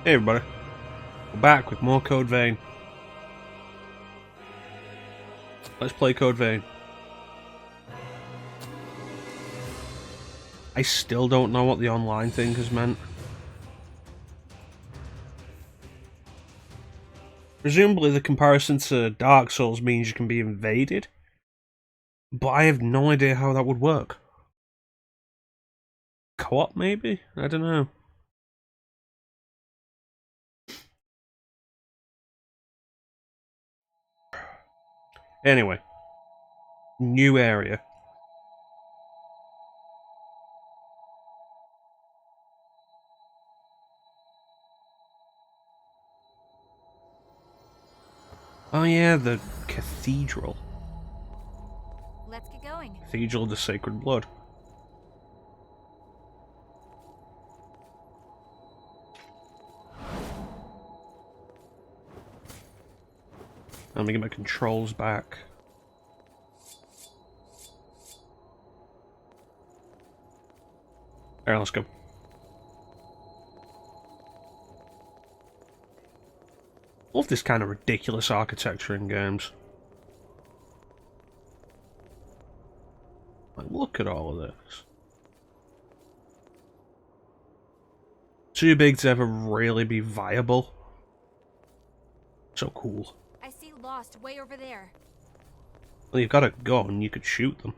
Hey everybody, we're back with more Code Vein. Let's play Code Vein. I still don't know what the online thing has meant. Presumably the comparison to Dark Souls means you can be invaded, but I have no idea how that would work. Co-op maybe? I don't know. Anyway, new area. Oh yeah, the Cathedral. Let's get going. Cathedral of the Sacred Blood. Let me get my controls back. Alright, let's go. Love this kind of ridiculous architecture in games. Like, look at all of this. Too big to ever really be viable. So cool. I see Lost way over there. Well, you've got a gun, you could shoot them.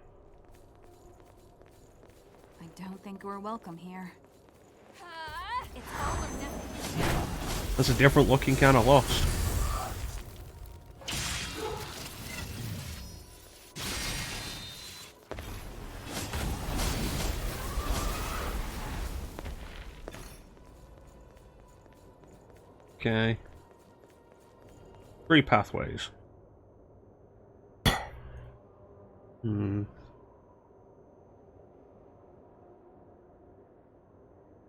I don't think we're welcome here. It's all or nothing. That's a different looking kind of Lost. Okay. 3 pathways.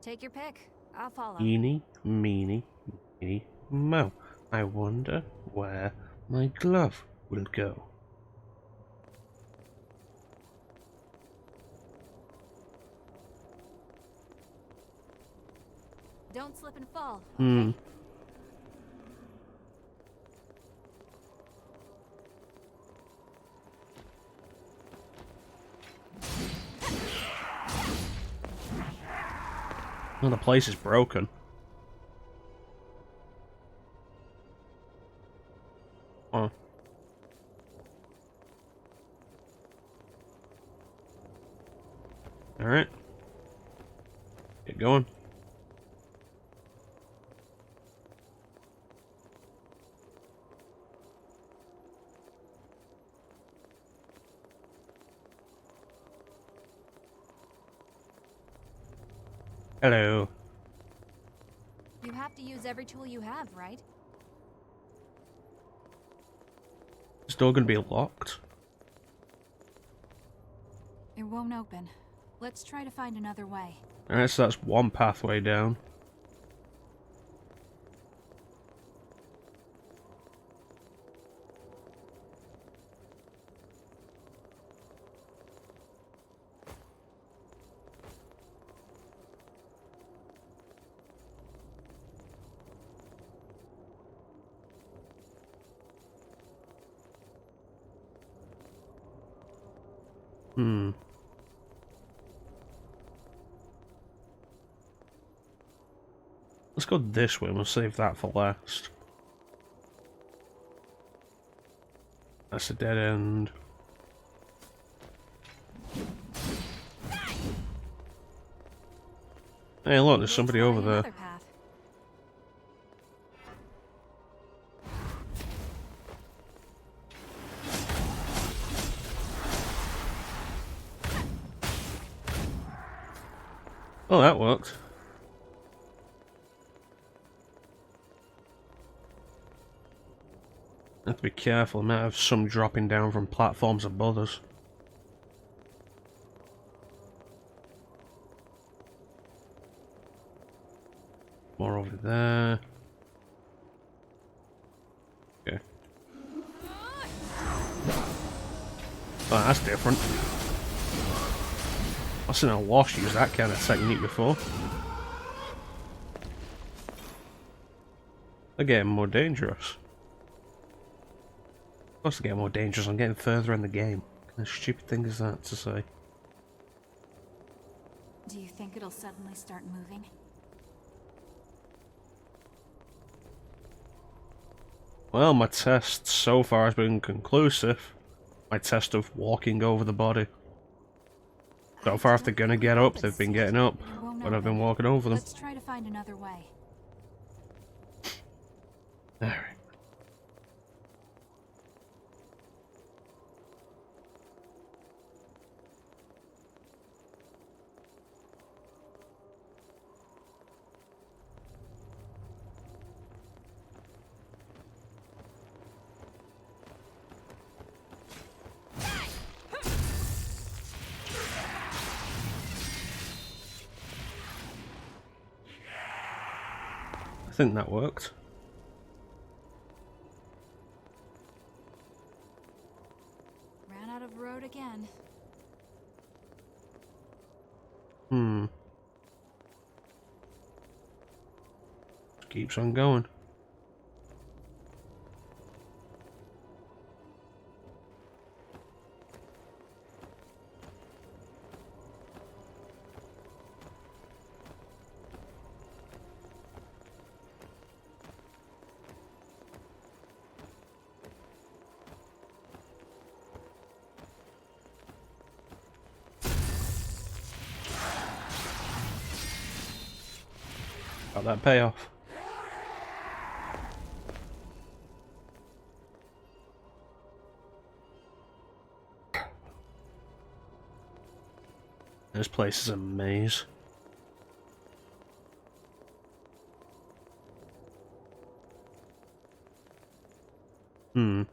Take your pick. I'll follow. Eeny, meeny, miny, mo. I wonder where my glove will go. Don't slip and fall. Hmm. Well, the place is broken. Oh. Alright. Get going. Hello. You have to use every tool you have, right? It's still gonna be locked. It won't open. Let's try to find another way. Alright, so that's one pathway down. Let's go this way, we'll save that for last. That's a dead end. Hey look, there's somebody over there. Another path. Oh, that worked. Have to be careful, I might have some dropping down from platforms above us. More over there. Okay. Oh, that's different. I've seen a Lost use that kind of technique before. They're getting more dangerous. Of course they're getting more dangerous. I'm getting further in the game. What kind of stupid thing is that to say? Do you think it'll suddenly start moving? Well, my test so far has been conclusive. My test of walking over the body. So far, if they're gonna get up, they've been getting up, but I've been walking over them. Let's try to find another way. Alright. I think that worked. Ran out of road again. Keeps on going. Got that payoff. This place is a maze. I'll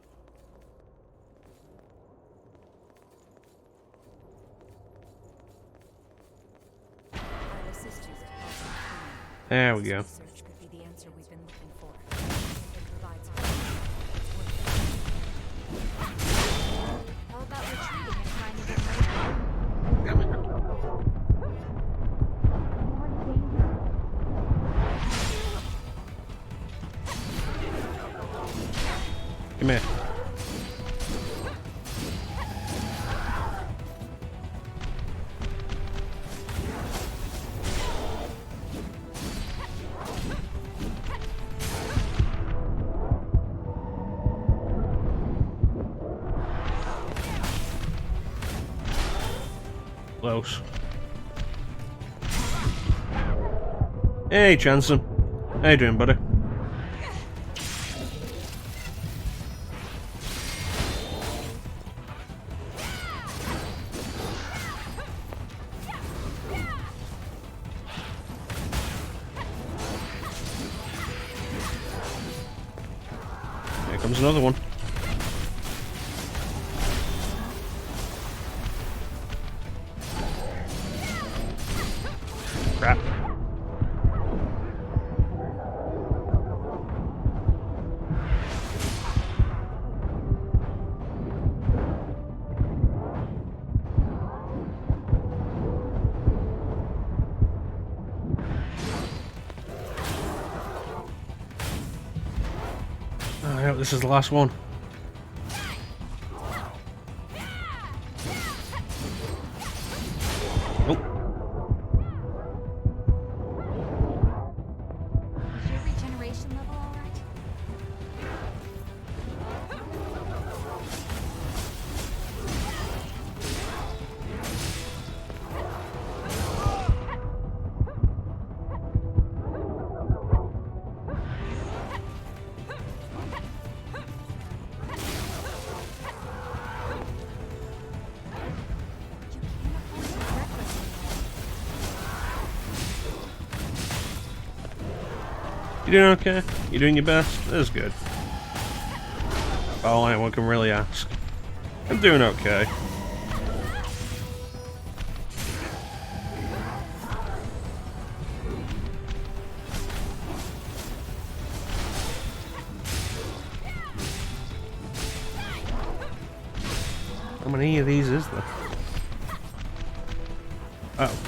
assist you to There we go. search could be the answer we've been looking for. It provides How about retreating and trying to get later? Come here. Close. Hey, Chanson. How you doing, buddy? Here comes another one. Crap. I hope this is the last one. Nope. Is your regeneration level alright? You doing okay? You doing your best? That's good. Oh, anyone can really ask. I'm doing okay. How many of these is there? Oh.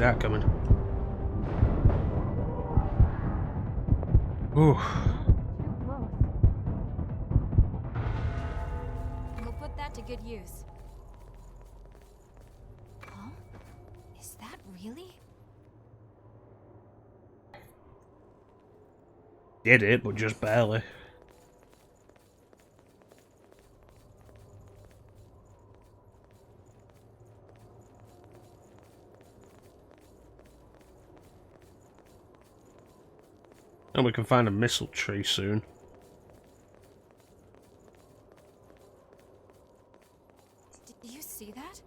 that coming. Ooh. Too close. We'll put that to good use. Huh? Is that really? Did it, but just barely. And we can find a missile tree soon. Do you see that?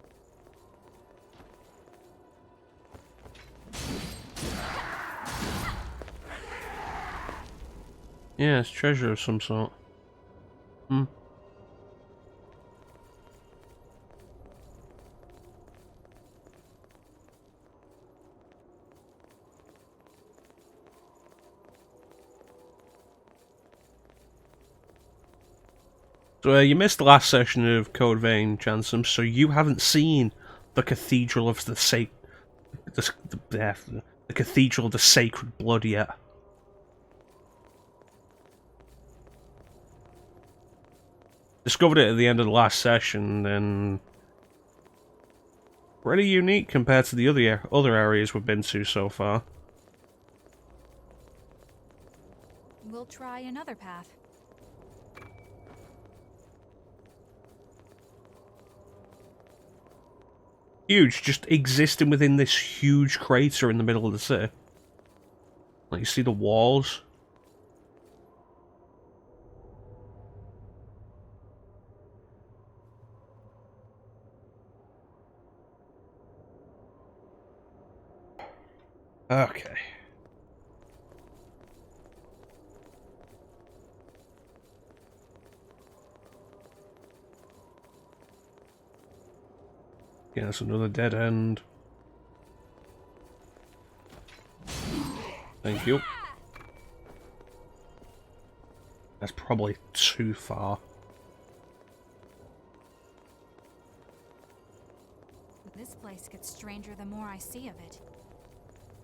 Yeah, it's treasure of some sort. Hmm. So you missed the last session of Code Vein, Chansum, so you haven't seen the Cathedral of the the Cathedral of the Sacred Blood yet. Discovered it at the end of the last session, and pretty unique compared to the other areas we've been to so far. We'll try another path. Huge, just existing within this huge crater in the middle of the city. Like, you see the walls? Okay. Yeah, that's another dead end. Thank you. That's probably too far. This place gets stranger the more I see of it.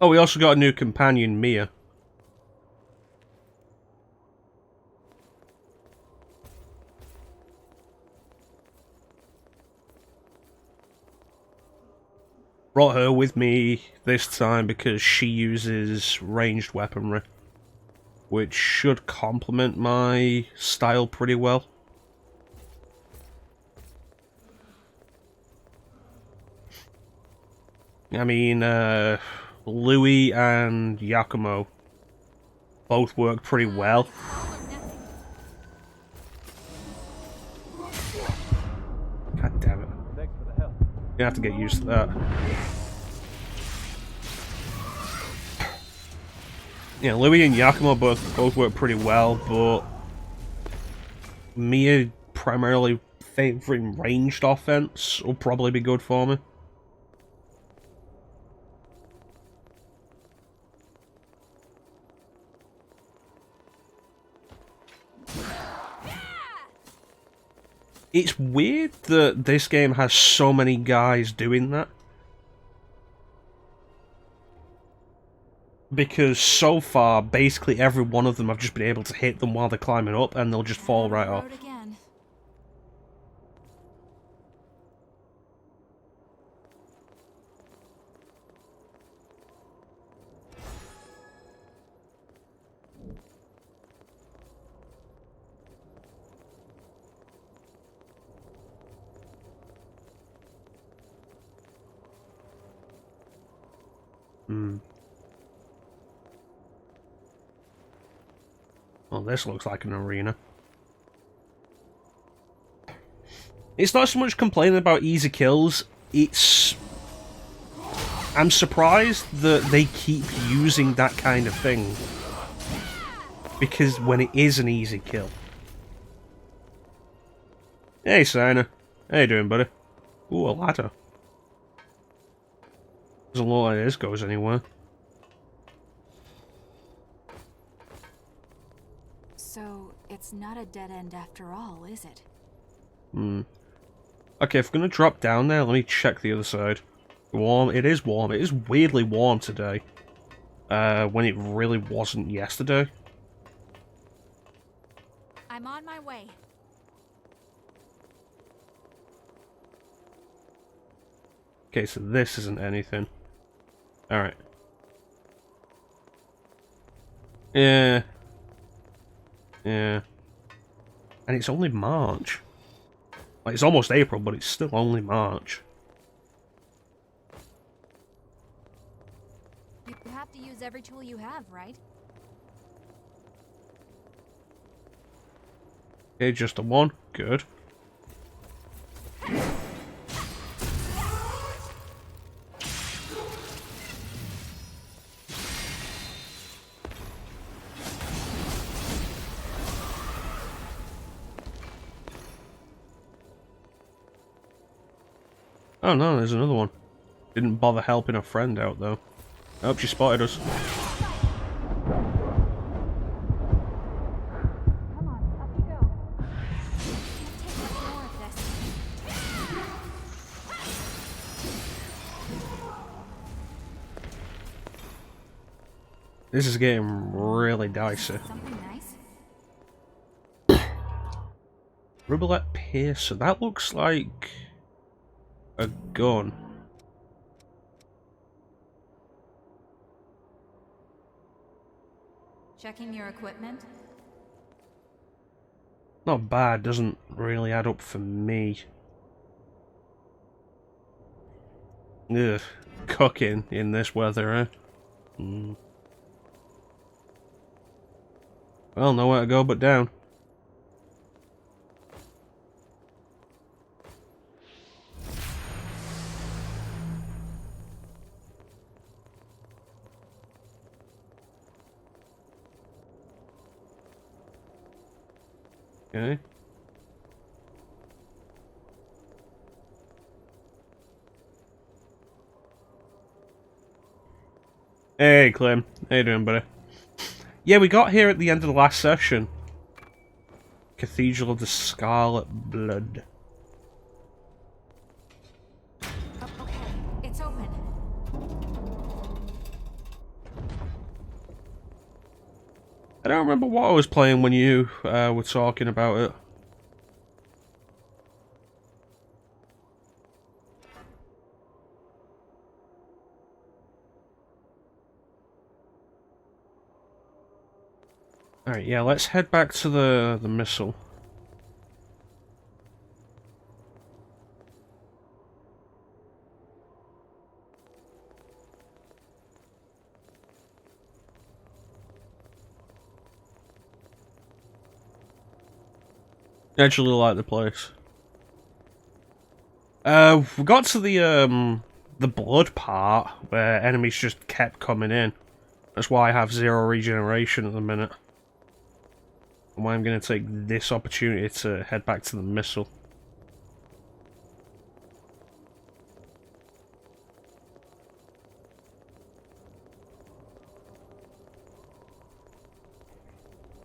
Oh, we also got a new companion, Mia. Brought her with me this time because she uses ranged weaponry, which should complement my style pretty well. I mean, Louis and Yakumo both work pretty well. God damn it. Thanks for the help. You have to get used to that. Yeah, Louis and Yakumo both work pretty well, but Mia primarily favouring ranged offense will probably be good for me. It's weird that this game has so many guys doing that. Because so far, basically every one of them I've just been able to hit them while they're climbing up and they'll just fall right off. Again. Well, this looks like an arena. It's not so much complaining about easy kills, it's... I'm surprised that they keep using that kind of thing. Because when it is an easy kill. Hey, Sina. How you doing, buddy? Ooh, a ladder. Doesn't look like this goes anywhere. So, it's not a dead end after all, is it? Okay, if we're gonna drop down there, let me check the other side. Warm. It is warm. It is weirdly warm today. When it really wasn't yesterday. I'm on my way. Okay, so this isn't anything. Alright. Yeah. Yeah. And it's only March. Like, it's almost April, but it's still only March. You have to use every tool you have, right? Okay, just the one. Good. Oh no, there's another one. Didn't bother helping a friend out though. I hope she spotted us. Come on, up you go. Can't take much more of this. This is getting really dicey. Something nice? Rubelette Piercer. That looks like a gun. Checking your equipment? Not bad, doesn't really add up for me. Ugh, cooking in this weather, eh? Well, nowhere to go but down. Okay. Hey, Clem. How you doing, buddy? Yeah, we got here at the end of the last session. Cathedral of the Scarlet Blood. Oh, okay, it's open. I don't remember what I was playing when you were talking about it. Alright, yeah, let's head back to the missile. I actually like the place. We got to the blood part where enemies just kept coming in. That's why I have 0 regeneration at the minute. And why I'm going to take this opportunity to head back to the missile.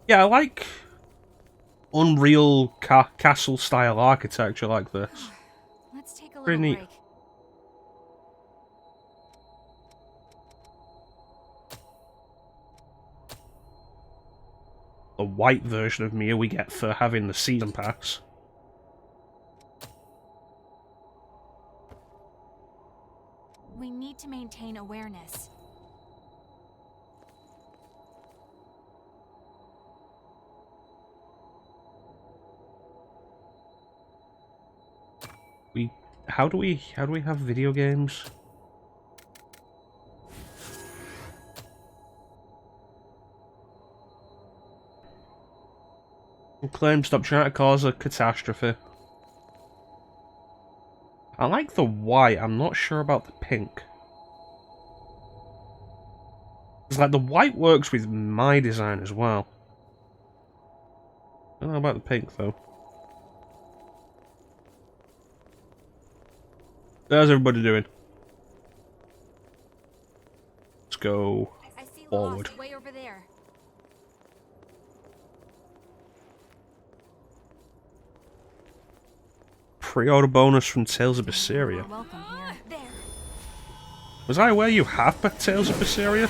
Yeah, I like Unreal castle style architecture like this. Let's take a Pretty little neat. break. The white version of Mia we get for having the season pass. We need to maintain awareness. How do we have video games? Claim, stop trying to cause a catastrophe. I like the white, I'm not sure about the pink. It's like the white works with my design as well. I don't know about the pink though. How's everybody doing? Let's go I see forward. Lost way over there. Pre-order bonus from Tales of Berseria. You're welcome here. There. Was I aware you have Tales of Berseria?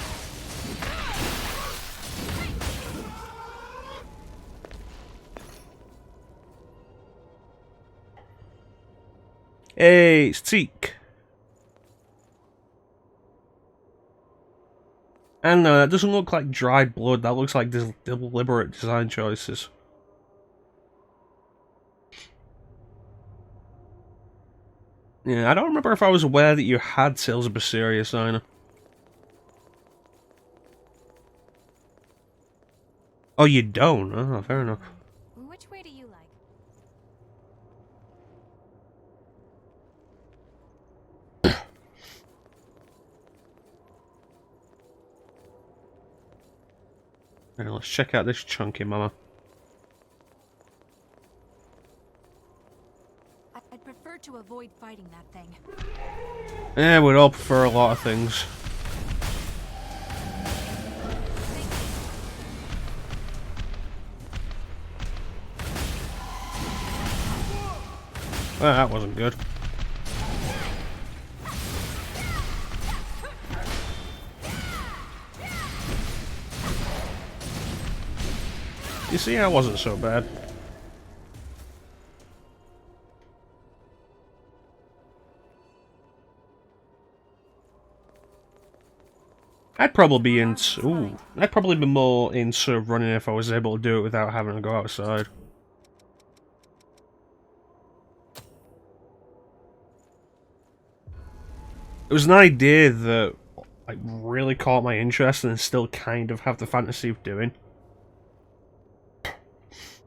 Hey, it's Teak. And no, that doesn't look like dried blood. That looks like deliberate design choices. Yeah, I don't remember if I was aware that you had Tales of Berseria, Signer. Oh, you don't? Oh, fair enough. Which way do you like? Right, let's check out this chunky mama. I'd prefer to avoid fighting that thing. Yeah, we'd all prefer a lot of things. Well, that wasn't good. You see, that wasn't so bad. I'd probably be into... Ooh, I'd probably be more into running if I was able to do it without having to go outside. It was an idea that like really caught my interest and still kind of have the fantasy of doing.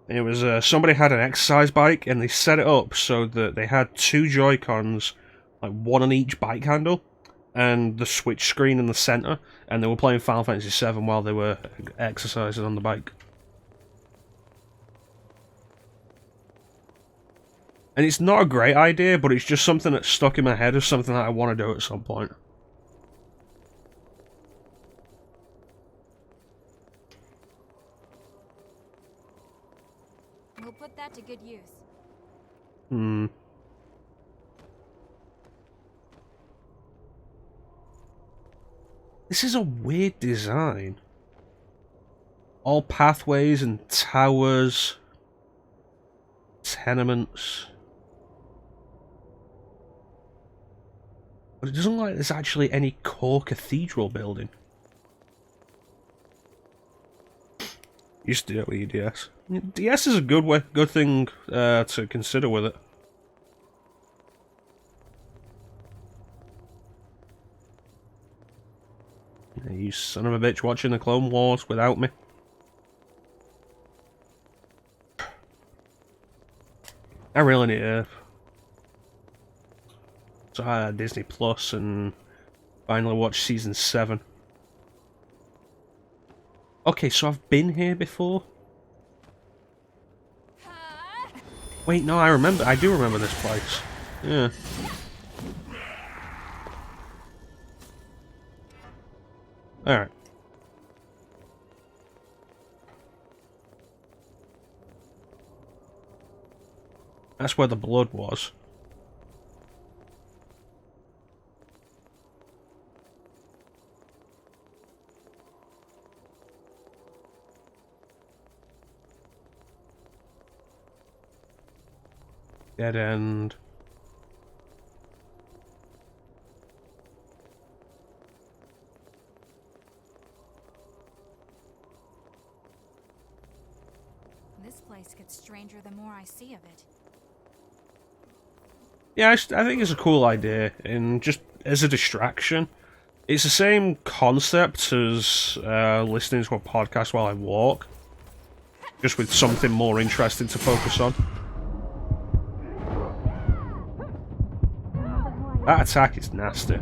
It was somebody had an exercise bike and they set it up so that they had two Joy-Cons, like one on each bike handle, and the switch screen in the center, and they were playing Final Fantasy VII while they were exercising on the bike. And it's not a great idea, but it's just something that's stuck in my head as something that I want to do at some point. We'll put that to good use. Hmm. This is a weird design. All pathways and towers, tenements. But it doesn't look like there's actually any core cathedral building. Used to do it with your DS. DS is a good thing to consider with it. Yeah, you son of a bitch watching the Clone Wars without me. I really need to. So I had Disney Plus and finally watched season 7. Okay, so I've been here before? Wait, no, I do remember this place. Yeah. Alright. That's where the blood was. Dead end. This place gets stranger the more I see of it. Yeah, I think it's a cool idea, and just as a distraction. It's the same concept as listening to a podcast while I walk, just with something more interesting to focus on. That attack is nasty.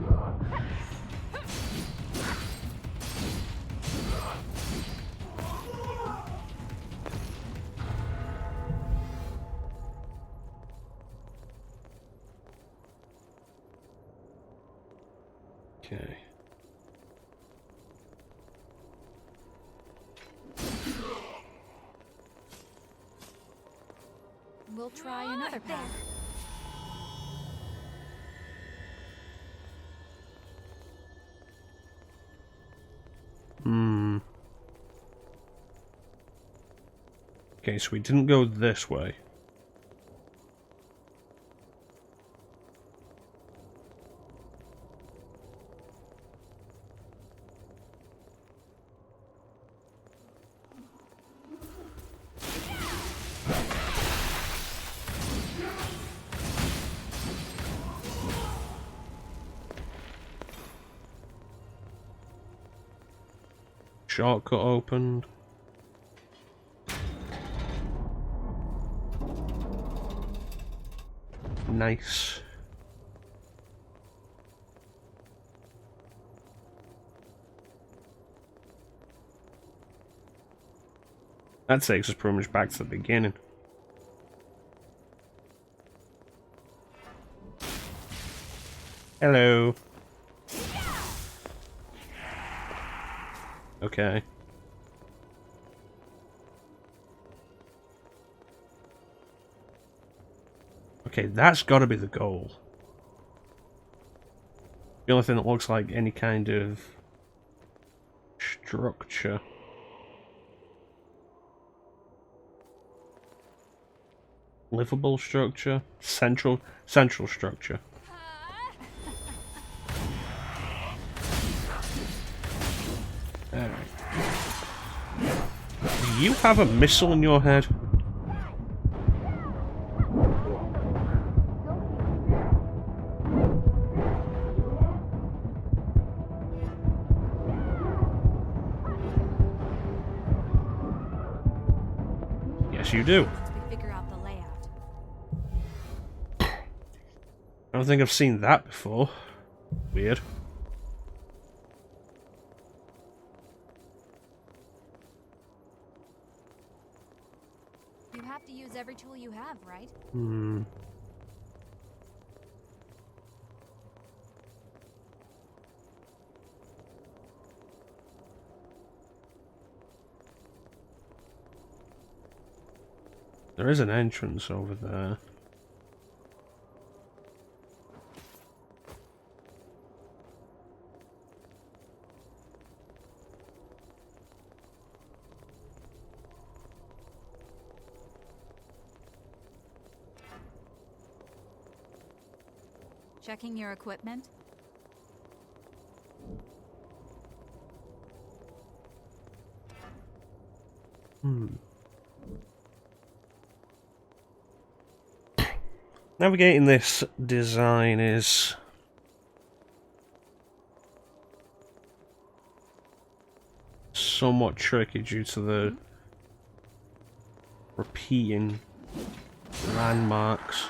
Okay. We'll try another path. Okay, so we didn't go this way. Shortcut opened. Nice. That takes us pretty much back to the beginning. Hello. Okay. Okay, that's got to be the goal. The only thing that looks like any kind of structure. Livable structure? Central structure. Alright. Do you have a missile in your head? Yes, you do. We figure out the layout. I don't think I've seen that before. Weird. You have to use every tool you have, right? Hmm. There is an entrance over there. Checking your equipment? Hmm. Navigating this design is somewhat tricky due to the repeating landmarks.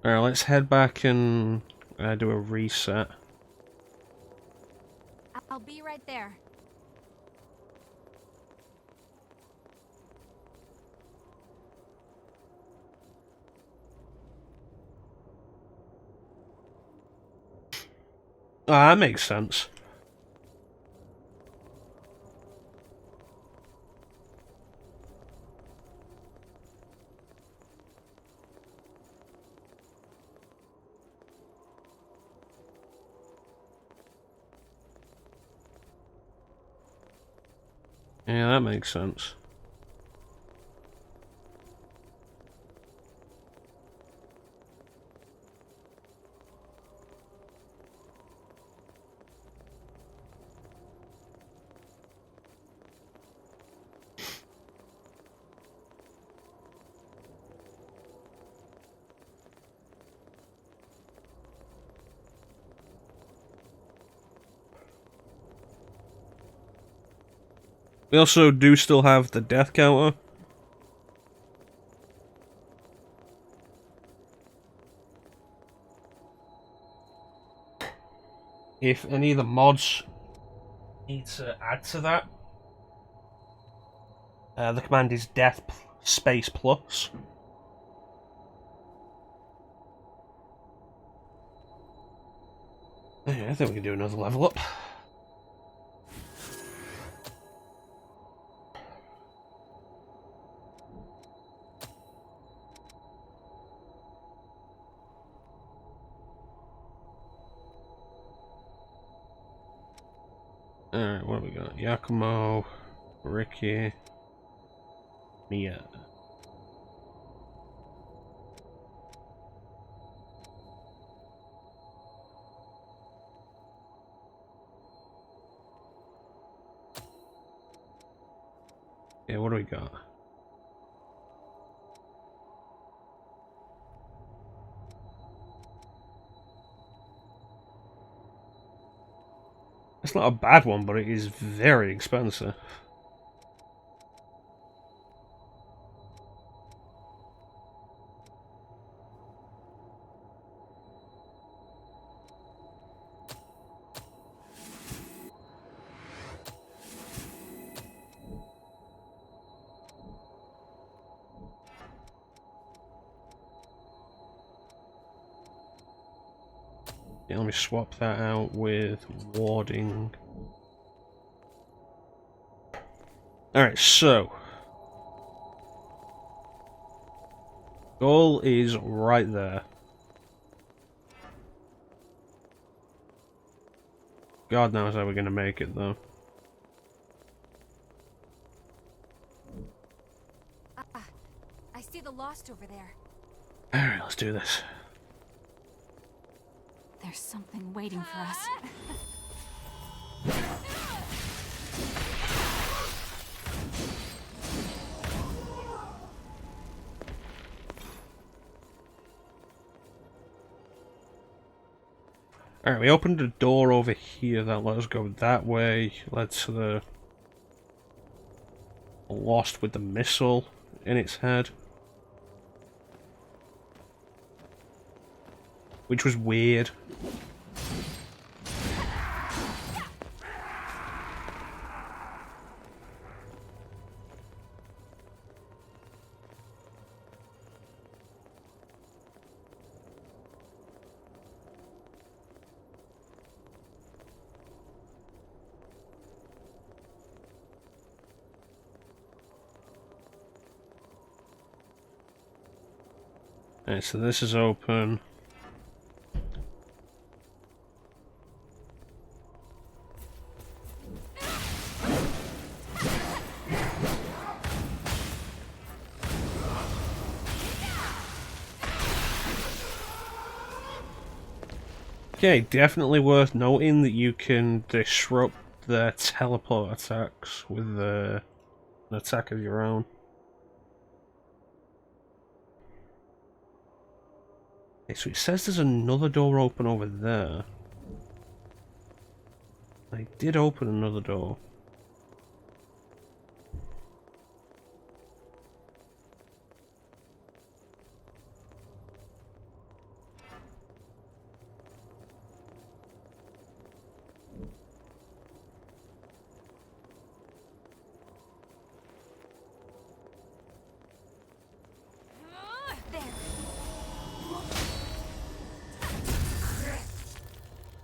Alright, let's head back and do a reset. I'll be right there. Ah, that makes sense. Yeah, that makes sense. We also do still have the death counter. If any of the mods need to add to that, the command is death space plus. Yeah, I think we can do another level up. Alright, what have we got? Yakumo, Ricky, Mia. Yeah, what do we got? It's not a bad one, but it is very expensive. Yeah, let me swap that out with warding. Alright, so goal is right there. God knows how we're gonna make it though. I see the Lost over there. Alright, let's do this. There's something waiting for us. Alright, we opened a door over here that let us go that way. Led to the Lost with the missile in its head. Which was weird. Alright, so this is open. Okay, definitely worth noting that you can disrupt their teleport attacks with an attack of your own. Okay, so it says there's another door open over there. I did open another door.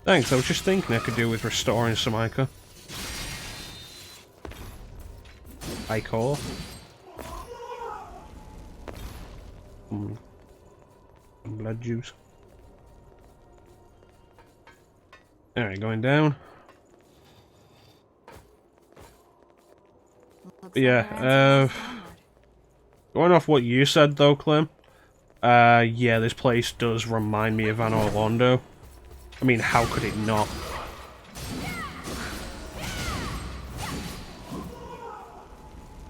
Thanks, I was just thinking I could do with restoring some Ica. Ichor. Some blood juice. Alright, going down. Yeah, going off what you said though, Clem. Yeah, this place does remind me of Anor Londo. I mean, how could it not?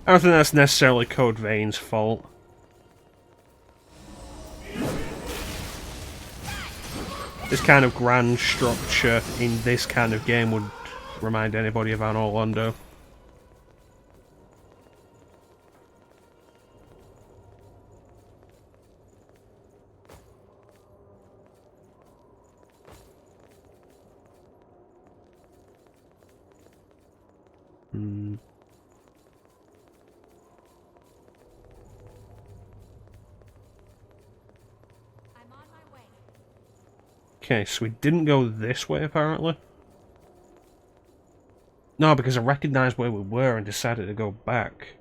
I don't think that's necessarily Code Vein's fault. This kind of grand structure in this kind of game would remind anybody of Anor Londo. Okay, so we didn't go this way, apparently. No, because I recognised where we were and decided to go back.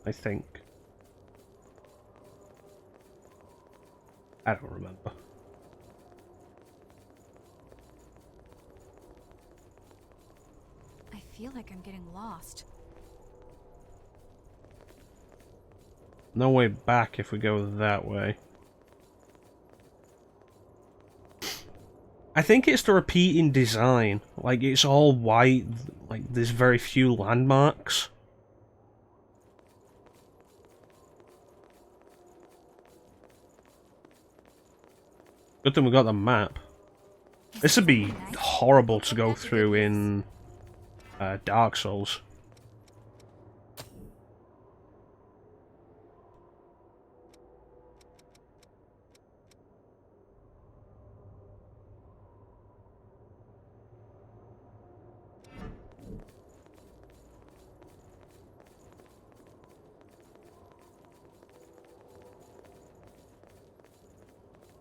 I think. I don't remember. feel like I'm getting lost. No way back if we go that way. I think it's the repeating design. Like, it's all white, like, there's very few landmarks. Good thing we got the map. This would be horrible to go through in Dark Souls.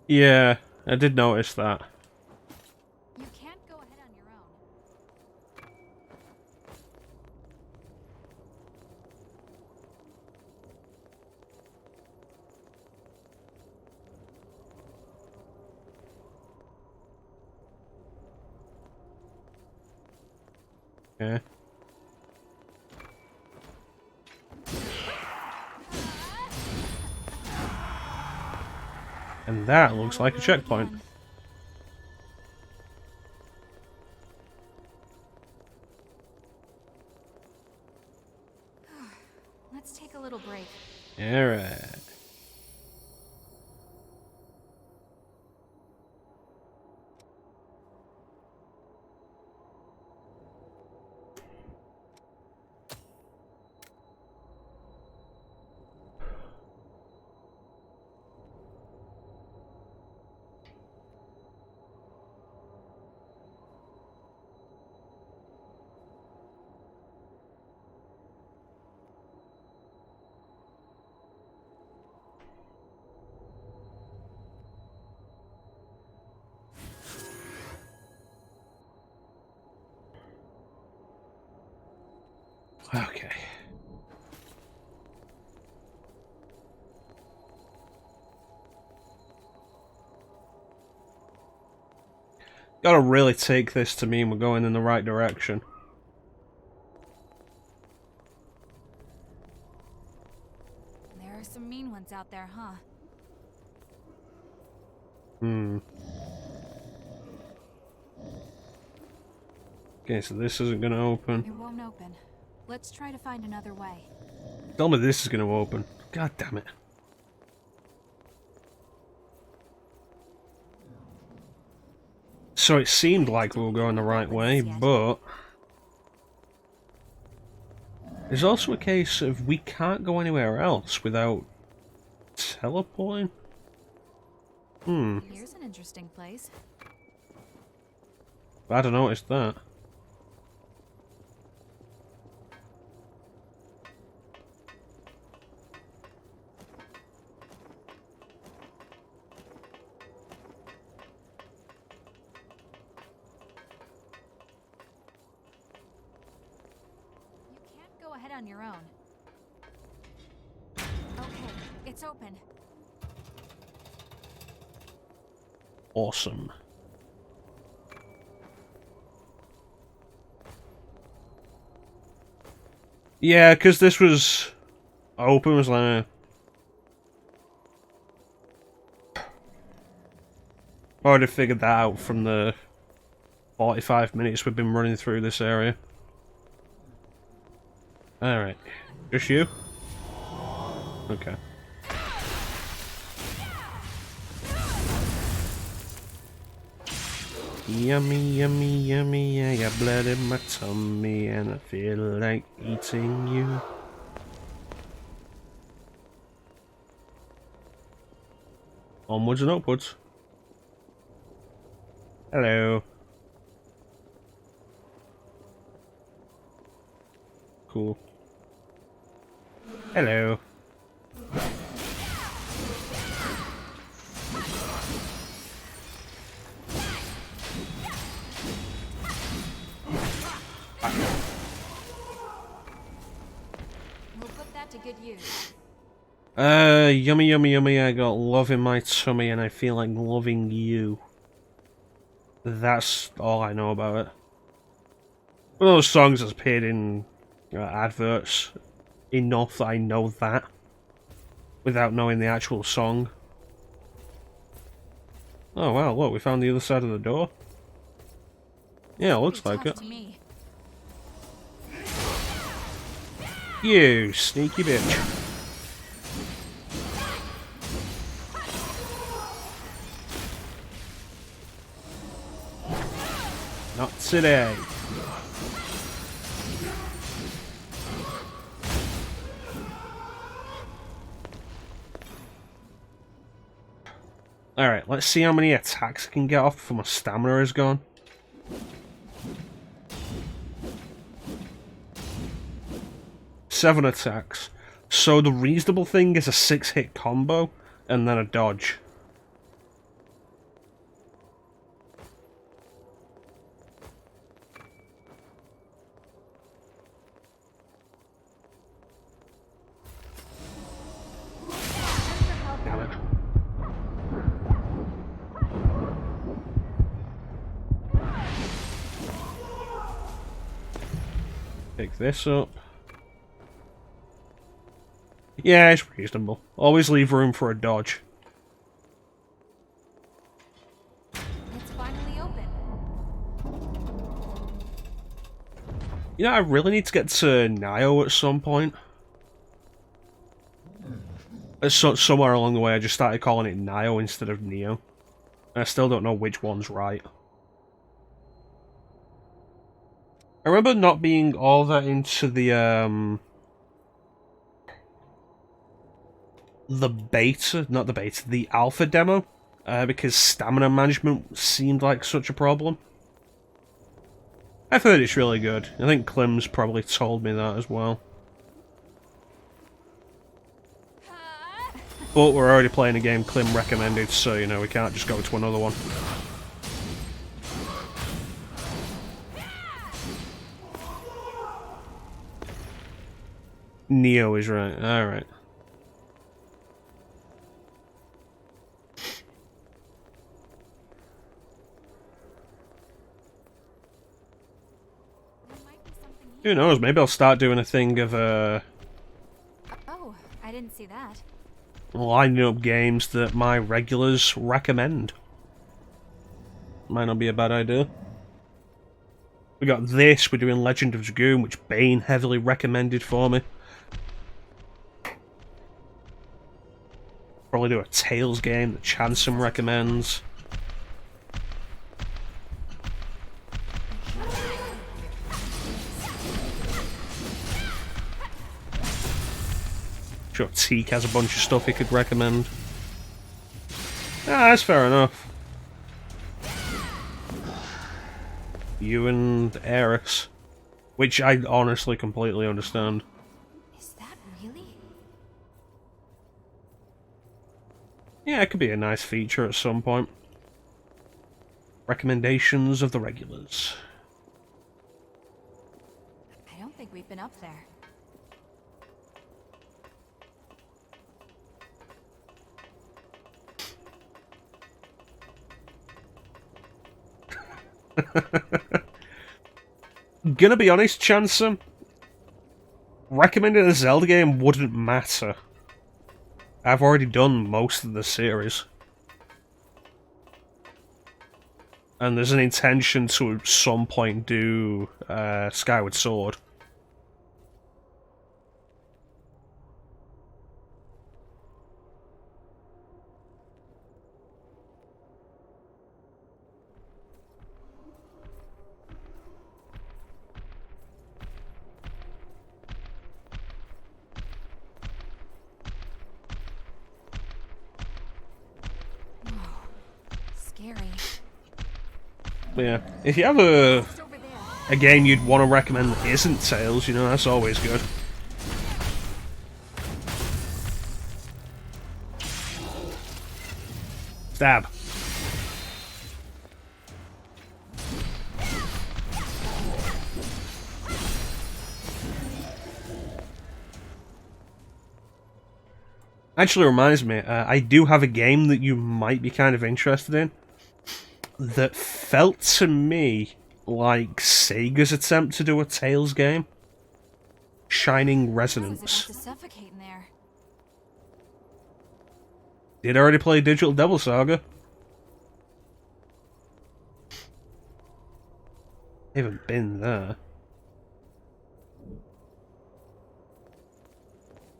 Yeah, I did notice that. You can't go ahead on your own. Yeah. And that looks like a checkpoint. Let's take a little break. Alright. Okay. Gotta really take this to mean we're going in the right direction. There are some mean ones out there, huh? Hmm. Okay, so this isn't gonna open. It won't open. Let's try to find another way. Tell me this is gonna open. God damn it. So it seemed like we were going the right way, but there's also a case of we can't go anywhere else without teleporting. Here's an interesting place. Glad I noticed that. You can't go ahead on your own. Okay, it's open. Awesome. Yeah, because this was open, was like... Already figured that out from the 45 minutes we've been running through this area. Alright. Just you? Okay. Yummy, yummy, yummy, I got blood in my tummy and I feel like eating you. Onwards and upwards. Hello. Cool. Hello. We'll put that to good use. Yummy, yummy, yummy, I got love in my tummy and I feel like loving you. That's all I know about it. One of those songs that's appeared in adverts enough that I know that without knowing the actual song. Oh wow, look, we found the other side of the door. Yeah, looks like it. You sneaky bitch. Not today. Alright, let's see how many attacks I can get off before my stamina is gone. Seven attacks. So the reasonable thing is a 6-hit combo and then a dodge. Damn it. Pick this up. Yeah, it's reasonable. Always leave room for a dodge. It's finally open. You know, I really need to get to Nio at some point. Somewhere along the way, I just started calling it Nio instead of Neo. And I still don't know which one's right. I remember not being all that into the beta, not the beta, the alpha demo, because stamina management seemed like such a problem. I've heard it's really good. I think Clem's probably told me that as well. But we're already playing a game Clem recommended, so, you know, we can't just go to another one. Neo is right, alright. Who knows, maybe I'll start doing a thing of, Oh, I didn't see that. lining up games that my regulars recommend. Might not be a bad idea. We got this, we're doing Legend of Dragoon, which Bane heavily recommended for me. Probably do a Tales game that Chansom recommends. Sure, Teak has a bunch of stuff he could recommend. Ah, that's fair enough. You and Eris. Which I honestly completely understand. Is that really? Yeah, it could be a nice feature at some point. Recommendations of the regulars. I don't think we've been up there. Gonna be honest, Chansom. Recommending a Zelda game wouldn't matter. I've already done most of the series. And there's an intention to at some point do Skyward Sword. Scary. Yeah, if you have a game you'd want to recommend that isn't Tales, you know, that's always good. Stab. Actually reminds me, I do have a game that you might be kind of interested in that felt to me like Sega's attempt to do a Tales game. Shining I was Resonance. about to suffocate in there. Did already play Digital Devil Saga. Haven't been there.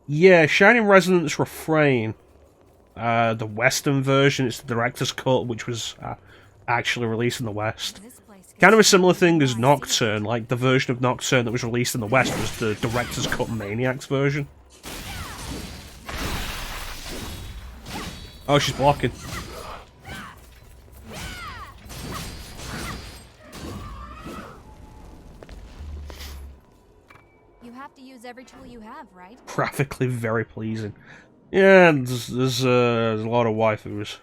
Yeah, Shining Resonance Refrain. The Western version, it's the director's cut, which was actually released in the West. This place Kind of a gives similar me thing no as idea. Nocturne, like the version of Nocturne that was released in the West was the director's cut Maniacs version. Oh, she's blocking. You have to use every tool you have, right? Graphically very pleasing. Yeah, there's a lot of waifus.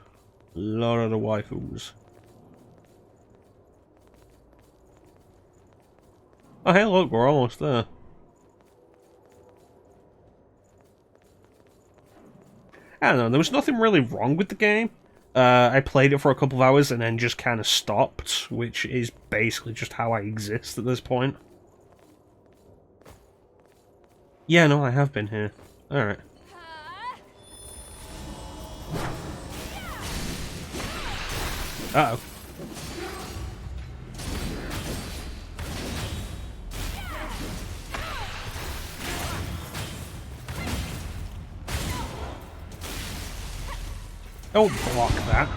A lot of the waifus. Oh, hey, look, we're almost there. I don't know, there was nothing really wrong with the game. I played it for a couple of hours and then just kind of stopped, which is basically just how I exist at this point. Yeah, no, I have been here. Alright. Uh-oh. Don't block that.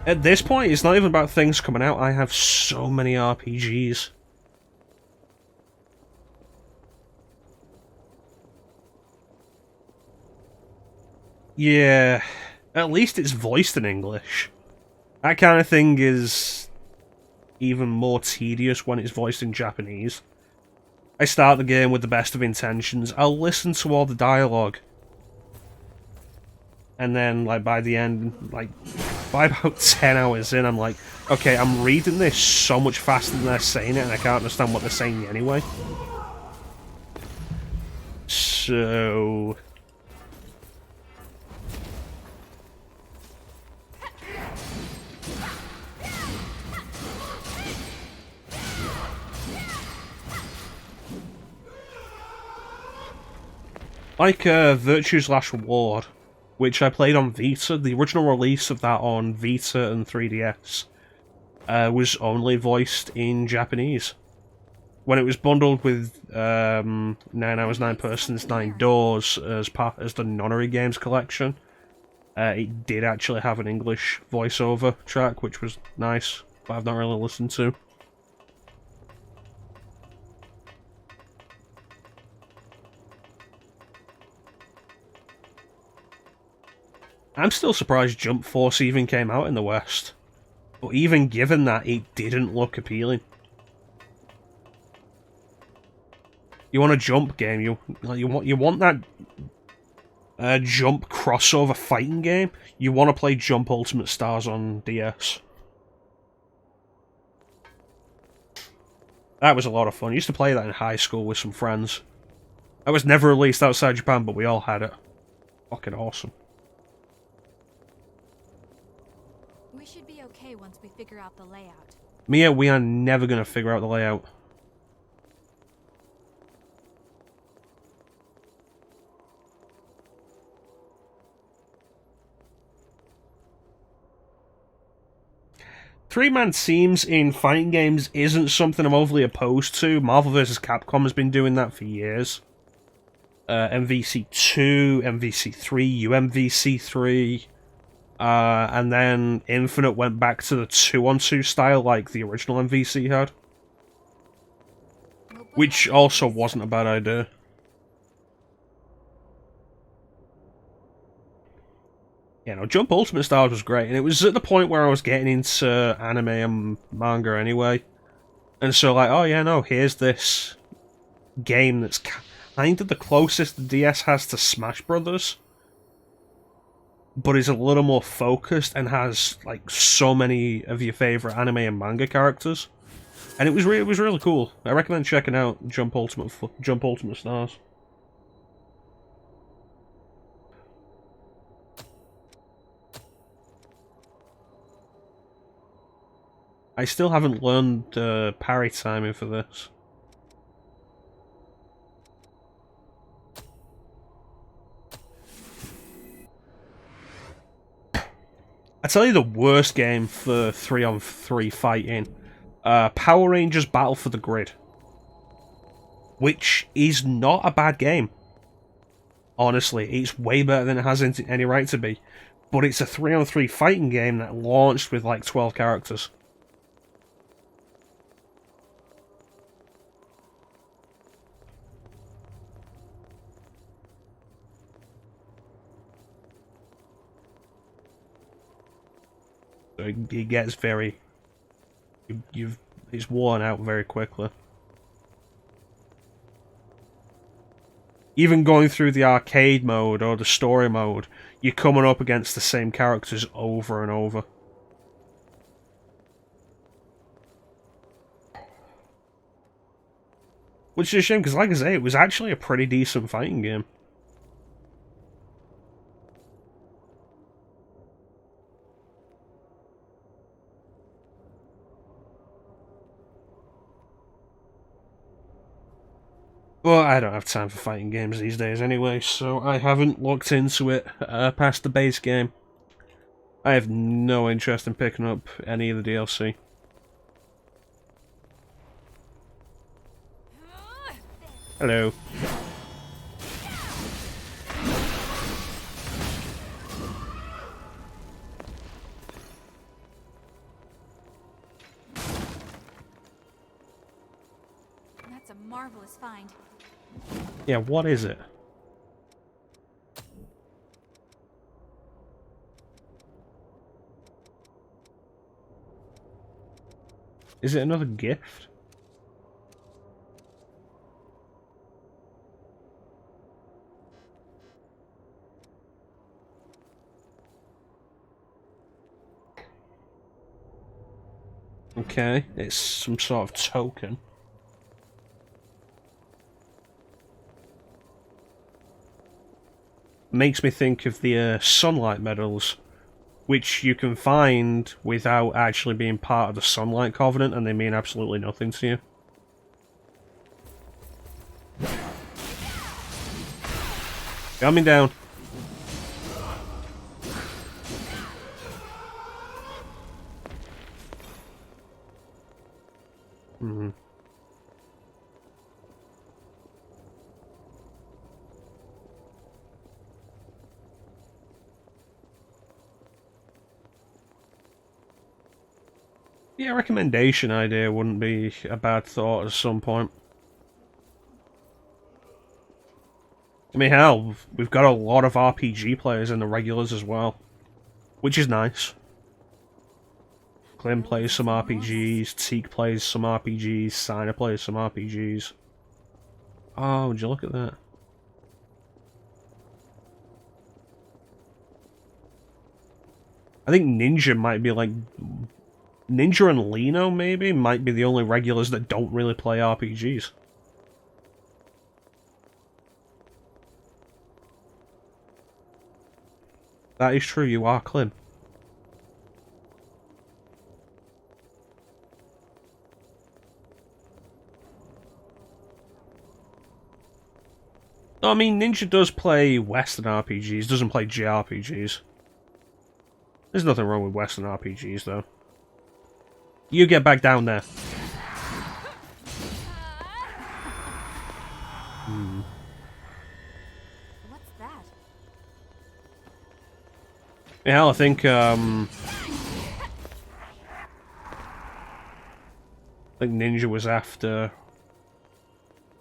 At this point, it's not even about things coming out. I have so many RPGs. Yeah, at least it's voiced in English. That kind of thing is even more tedious when it's voiced in Japanese. I start the game with the best of intentions. I'll listen to all the dialogue. And then, like, by the end, like, by about 10 hours in, I'm like, okay, I'm reading this so much faster than they're saying it, and I can't understand what they're saying anyway. So... like Virtue's Last Reward, which I played on Vita, the original release of that on Vita and 3DS was only voiced in Japanese. When it was bundled with 9 Hours, 9 Persons, 9 Doors as the Nonary Games collection, it did actually have an English voiceover track, which was nice, but I've not really listened to. I'm still surprised Jump Force even came out in the West. But even given that, it didn't look appealing. You want a jump game, you want that jump crossover fighting game, you want to play Jump Ultimate Stars on DS. That was a lot of fun. I used to play that in high school with some friends. That was never released outside Japan, but we all had it. Fucking awesome. We should be okay once we figure out the layout. Mia, we are never going to figure out the layout. Three-man teams in fighting games isn't something I'm overly opposed to. Marvel vs. Capcom has been doing that for years. MVC2, MVC3, UMVC3, and then Infinite went back to the 2-on-2 style like the original MVC had. Which also wasn't a bad idea. You know, Jump Ultimate Stars was great, and it was at the point where I was getting into anime and manga anyway. And so, like, oh yeah, no, here's this game that's kind of the closest the DS has to Smash Brothers, but is a little more focused and has, like, so many of your favourite anime and manga characters. And it was really cool. I recommend checking out Jump Ultimate Stars. I still haven't learned parry timing for this. I tell you the worst game for 3-on-3 fighting. Power Rangers Battle for the Grid. Which is not a bad game. Honestly, it's way better than it has any right to be. But it's a 3-on-3 fighting game that launched with like 12 characters. So it gets very... it's worn out very quickly. Even going through the arcade mode or the story mode, you're coming up against the same characters over and over. Which is a shame, because like I say, it was actually a pretty decent fighting game. But I don't have time for fighting games these days anyway, so I haven't looked into it past the base game. I have no interest in picking up any of the DLC. Hello. That's a marvelous find. Yeah, what is it? Is it another gift? Okay, it's some sort of token. Makes me think of the sunlight medals, which you can find without actually being part of the Sunlight Covenant, and they mean absolutely nothing to you. Coming down. Hmm. Yeah, recommendation idea wouldn't be a bad thought at some point. I mean, hell, we've got a lot of RPG players in the regulars as well, which is nice. Clem plays some RPGs, Teak plays some RPGs, Signer plays some RPGs. Oh, would you look at that? I think Ninja might be like... Ninja and Lino, maybe, might be the only regulars that don't really play RPGs. That is true, you are Clem. I mean, Ninja does play Western RPGs, doesn't play JRPGs. There's nothing wrong with Western RPGs, though. You get back down there. What's that? Yeah, I think Ninja was after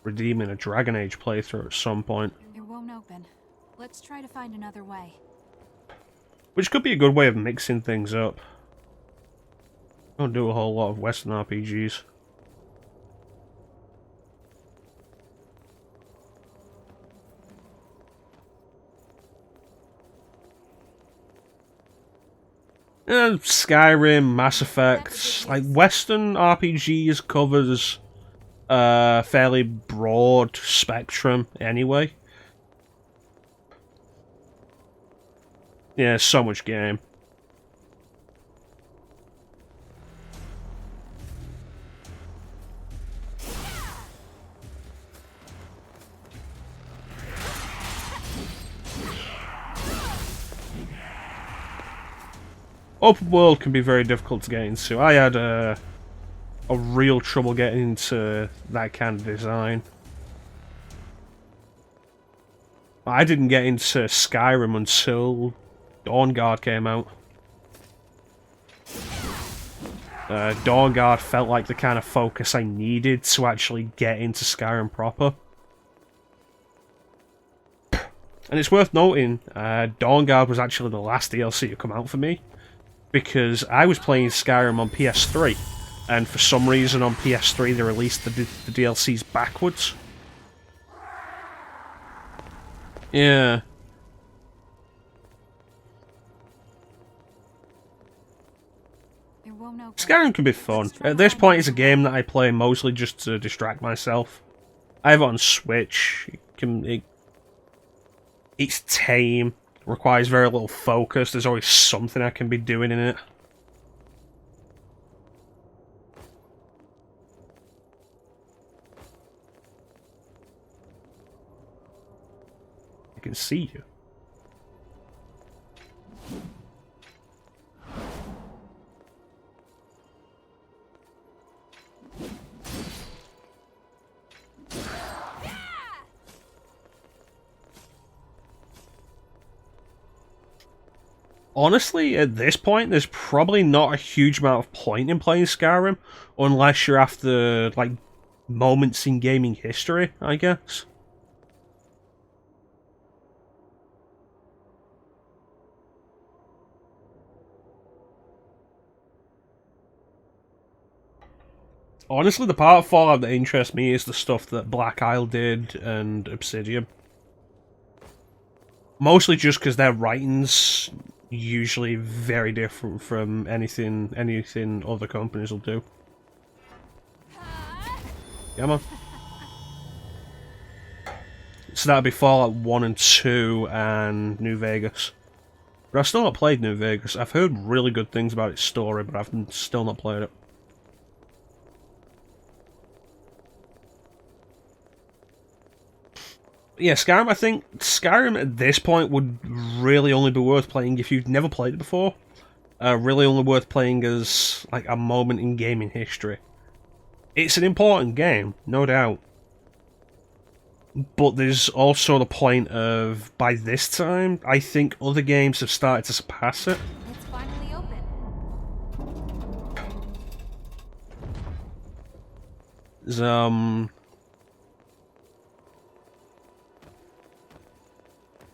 redeeming a Dragon Age playthrough at some point. It won't open. Let's try to find another way. Which could be a good way of mixing things up. I don't do a whole lot of Western RPGs. Skyrim, Mass Effect, like Western RPGs covers a fairly broad spectrum anyway. Yeah, so much game. Open world can be very difficult to get into. I had a real trouble getting into that kind of design. I didn't get into Skyrim until Dawnguard came out. Dawnguard felt like the kind of focus I needed to actually get into Skyrim proper. And it's worth noting, Dawnguard was actually the last DLC to come out for me, because I was playing Skyrim on PS3, and for some reason on PS3 they released the DLCs backwards. Yeah. Skyrim can be fun. At this point, it's a game that I play mostly just to distract myself. I have it on Switch. It's tame. Requires very little focus. There's always something I can be doing in it. I can see you. Honestly, at this point, there's probably not a huge amount of point in playing Skyrim, unless you're after, like, moments in gaming history, I guess. Honestly, the part of Fallout that interests me is the stuff that Black Isle did and Obsidian. Mostly just because their writing's usually very different from anything other companies will do. Come on. So that'd be Fallout 1 and 2 and New Vegas. But I've still not played New Vegas. I've heard really good things about its story, but I've still not played it. Yeah, Skyrim, I think Skyrim at this point would really only be worth playing if you've never played it before. Really only worth playing as like a moment in gaming history. It's an important game, no doubt. But there's also the point of, by this time, I think other games have started to surpass it. It's finally open. There's,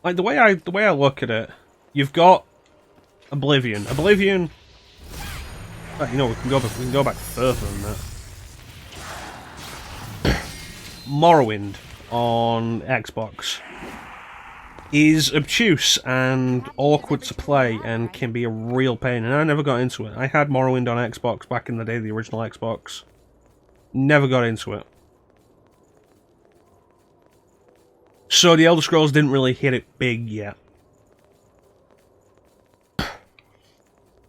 like the way I look at it, you've got Oblivion. Oblivion. You know, we can go back further than that. Morrowind on Xbox is obtuse and awkward to play and can be a real pain, and I never got into it. I had Morrowind on Xbox back in the day, the original Xbox. Never got into it. So the Elder Scrolls didn't really hit it big yet.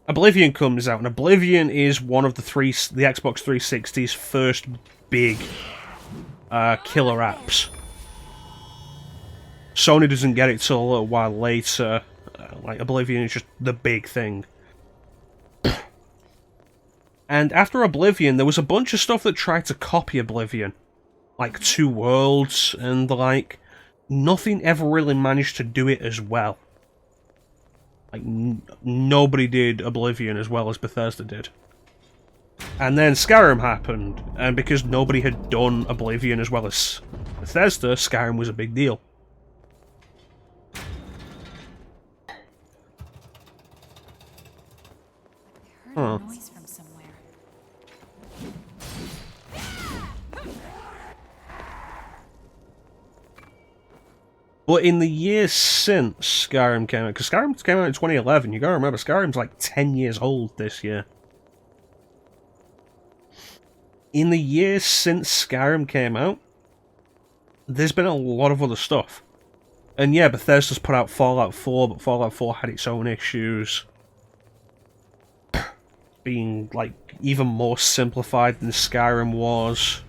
Oblivion comes out, and Oblivion is one of the Xbox 360's first big killer apps. Sony doesn't get it till a little while later. Like, Oblivion is just the big thing. And after Oblivion, there was a bunch of stuff that tried to copy Oblivion. Like Two Worlds and the like. Nothing ever really managed to do it as well. Like, nobody did Oblivion as well as Bethesda did. And then Skyrim happened, and because nobody had done Oblivion as well as Bethesda, Skyrim was a big deal. I heard a noise from somewhere. But in the years since Skyrim came out, because Skyrim came out in 2011, you gotta remember, Skyrim's like 10 years old this year. In the years since Skyrim came out, there's been a lot of other stuff. And yeah, Bethesda's put out Fallout 4, but Fallout 4 had its own issues. Being, like, even more simplified than Skyrim was.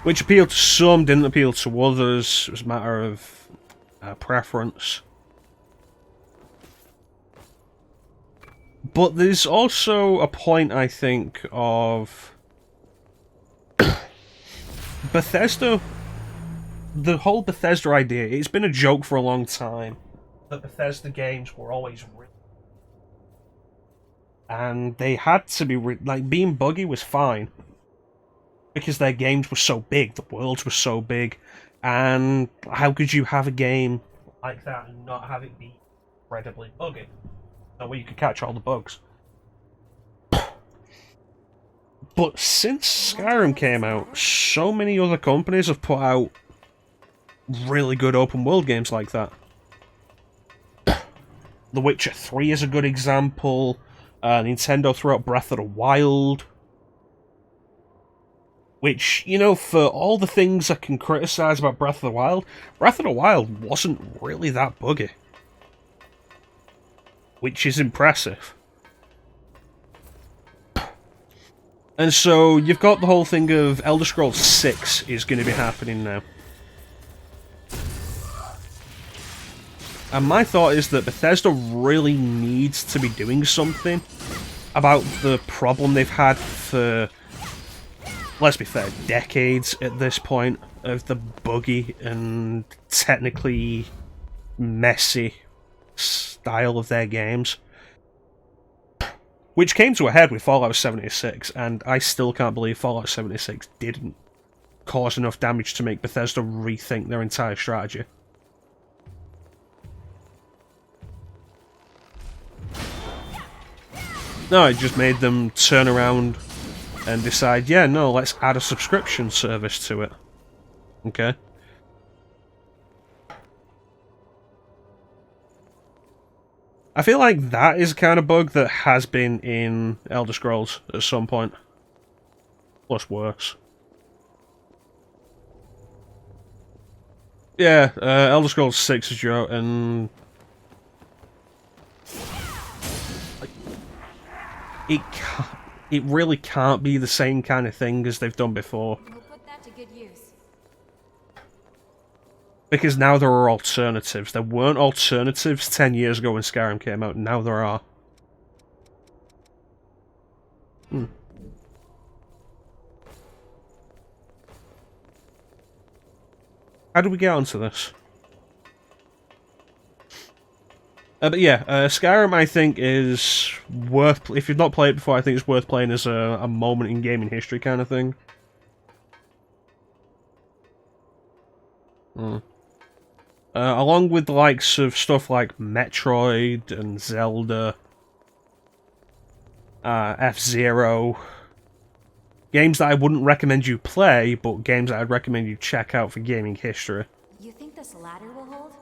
Which appealed to some, didn't appeal to others. It was a matter of preference. But there's also a point, I think, of Bethesda. The whole Bethesda idea, it's been a joke for a long time that Bethesda games were always real. And they had to be, like, being buggy was fine. Because their games were so big, the worlds were so big, and how could you have a game like that and not have it be incredibly buggy? No way you could catch all the bugs. But since Skyrim came out, so many other companies have put out really good open world games like that. The Witcher 3 is a good example. Nintendo threw out Breath of the Wild. Which, you know, for all the things I can criticize about Breath of the Wild wasn't really that buggy. Which is impressive. And so, you've got the whole thing of Elder Scrolls 6 is going to be happening now. And my thought is that Bethesda really needs to be doing something about the problem they've had for, let's be fair, decades at this point, of the buggy and technically messy style of their games. Which came to a head with Fallout 76, and I still can't believe Fallout 76 didn't cause enough damage to make Bethesda rethink their entire strategy. No, it just made them turn around and decide, yeah, no, let's add a subscription service to it. Okay? I feel like that is a kind of bug that has been in Elder Scrolls at some point. Plus worse. Yeah, Elder Scrolls 6 is out, and it really can't be the same kind of thing as they've done before. We'll put that to good use. Because now there are alternatives. There weren't alternatives 10 years ago when Skyrim came out, now there are. How did we get onto this? But yeah, Skyrim I think is worth... If you've not played it before, I think it's worth playing as a moment in gaming history kind of thing. Along with the likes of stuff like Metroid and Zelda, F-Zero, games that I wouldn't recommend you play, but games that I'd recommend you check out for gaming history. You think this ladder will hold?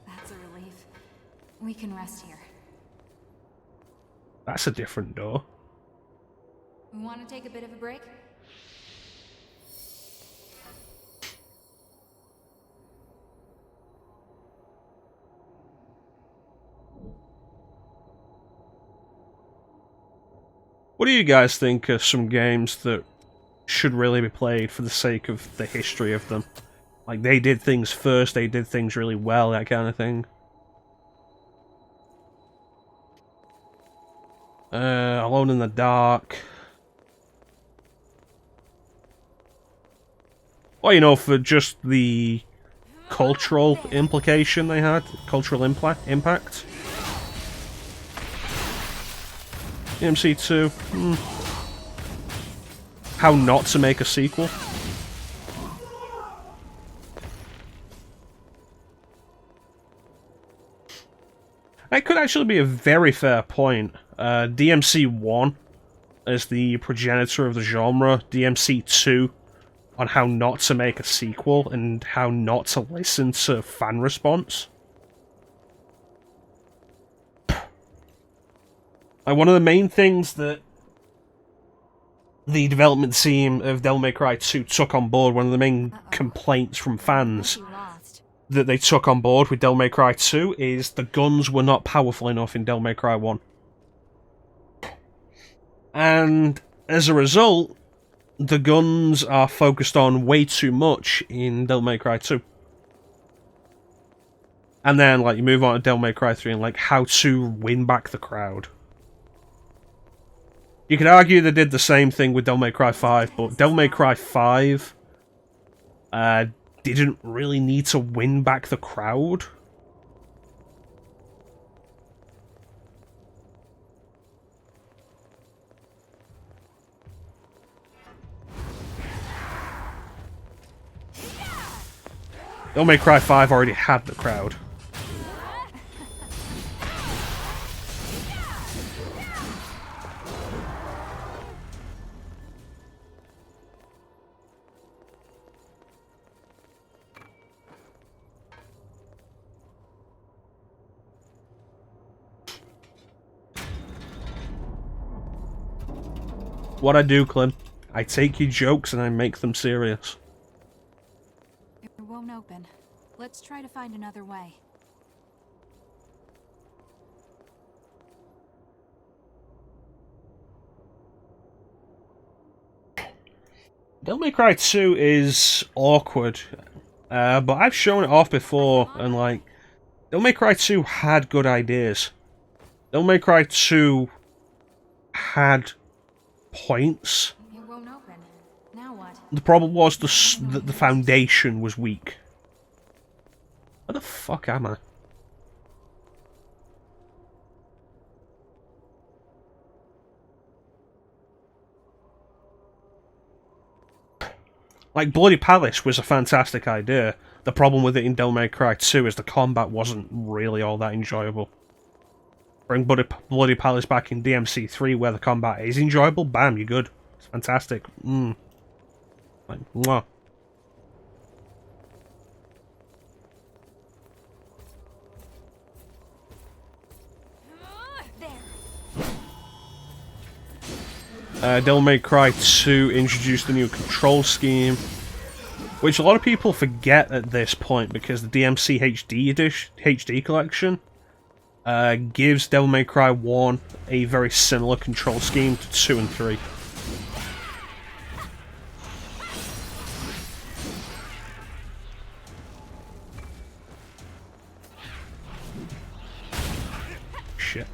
That's a relief. We can rest here. That's a different door. We want to take a bit of a break? What do you guys think are some games that should really be played for the sake of the history of them? Like, they did things first, they did things really well, that kind of thing. Alone in the Dark. Well, you know, for just the cultural implication they had, cultural impact. MC2. How not to make a sequel. That could actually be a very fair point. DMC1 as the progenitor of the genre, DMC2 on how not to make a sequel and how not to listen to fan response. Like, one of the main things that the development team of Devil May Cry 2 took on board, one of the main complaints from fans that they took on board with Devil May Cry 2 is the guns were not powerful enough in Devil May Cry 1. And as a result, the guns are focused on way too much in Devil May Cry 2. And then, like, you move on to Devil May Cry 3 and, like, how to win back the crowd. You could argue they did the same thing with Devil May Cry 5, but Devil May Cry 5 didn't really need to win back the crowd. Devil May Cry 5 already had the crowd. What I do, Clem, I take your jokes and I make them serious. It won't open. Let's try to find another way. Devil May Cry 2 is awkward, but I've shown it off before, and like, Devil May Cry 2 had good ideas. Devil May Cry 2 had points. It won't open. Now what? The problem was the foundation was weak. Where the fuck am I? Like, Bloody Palace was a fantastic idea. The problem with it in Devil May Cry 2 is the combat wasn't really all that enjoyable. Bring Bloody Palace back in DMC 3 where the combat is enjoyable, bam, you're good. It's fantastic. Like, mwah. Devil May Cry 2 introduced a new control scheme, which a lot of people forget at this point because the DMC HD collection gives Devil May Cry 1 a very similar control scheme to 2 and 3. Shit.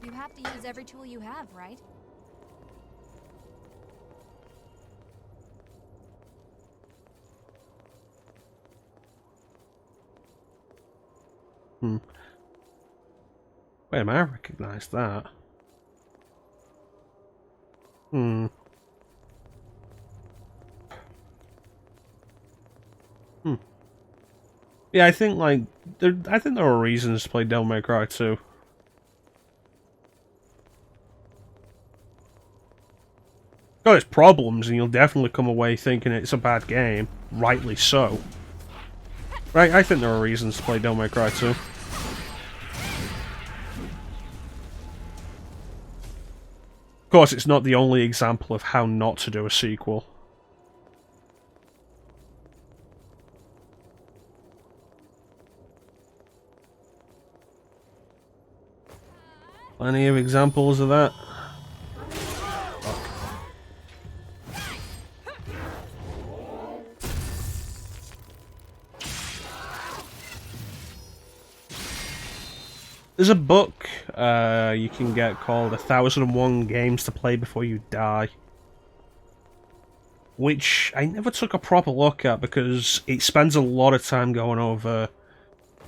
You have to use every tool you have, right? Wait a minute, I recognise that. Yeah, I think like I think there are reasons to play Devil May Cry 2. Got its problems, and you'll definitely come away thinking it's a bad game. Rightly so. Right, I think there are reasons to play Devil May Cry 2. Of course, it's not the only example of how not to do a sequel. Plenty of examples of that. There's a book you can get called 1001 Games to Play Before You Die, which I never took a proper look at because it spends a lot of time going over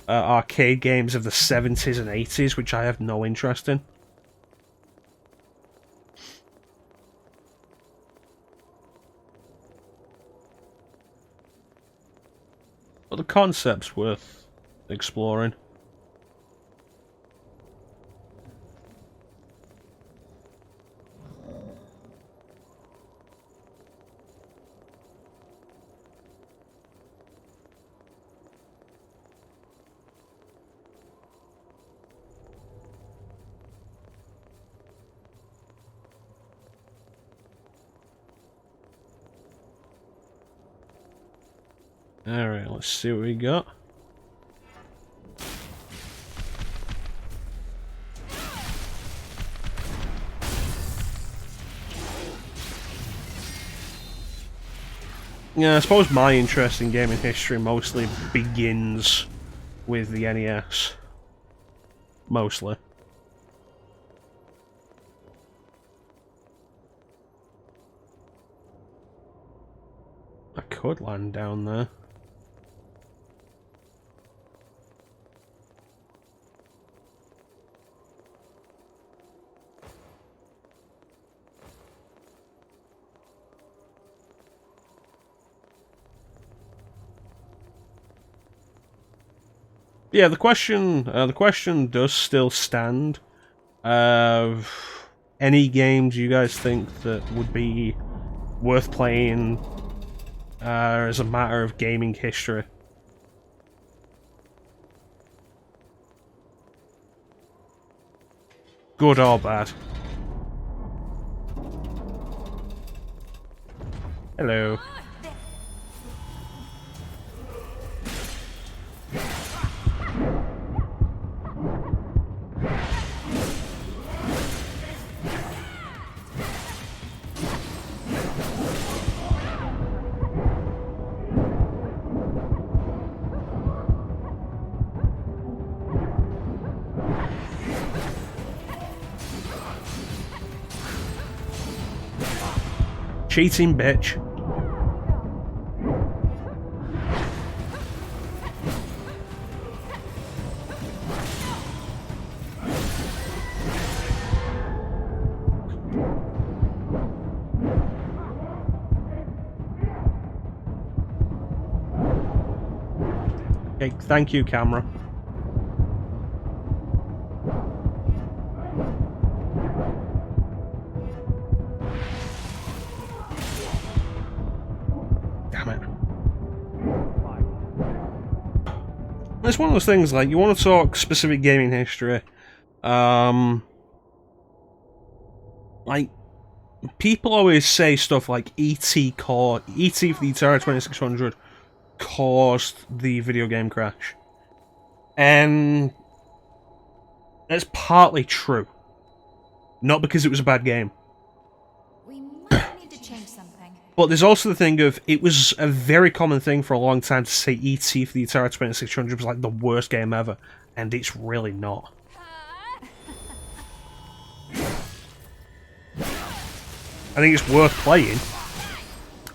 arcade games of the 70s and 80s, which I have no interest in. the concept's worth exploring. Alright, let's see what we got. Yeah, I suppose my interest in gaming history mostly begins with the NES. Mostly. I could land down there. Yeah, the question does still stand. Any games you guys think that would be worth playing as a matter of gaming history? Good or bad? Hello. Cheating bitch. Okay, thank you, camera. Damn it. It's one of those things, like, you want to talk specific gaming history. Like, people always say stuff like E.T. for the Atari 2600 caused the video game crash. And it's partly true. Not because it was a bad game. We might need to change something. But there's also the thing of, it was a very common thing for a long time to say E.T. for the Atari 2600 was like the worst game ever, and it's really not. I think it's worth playing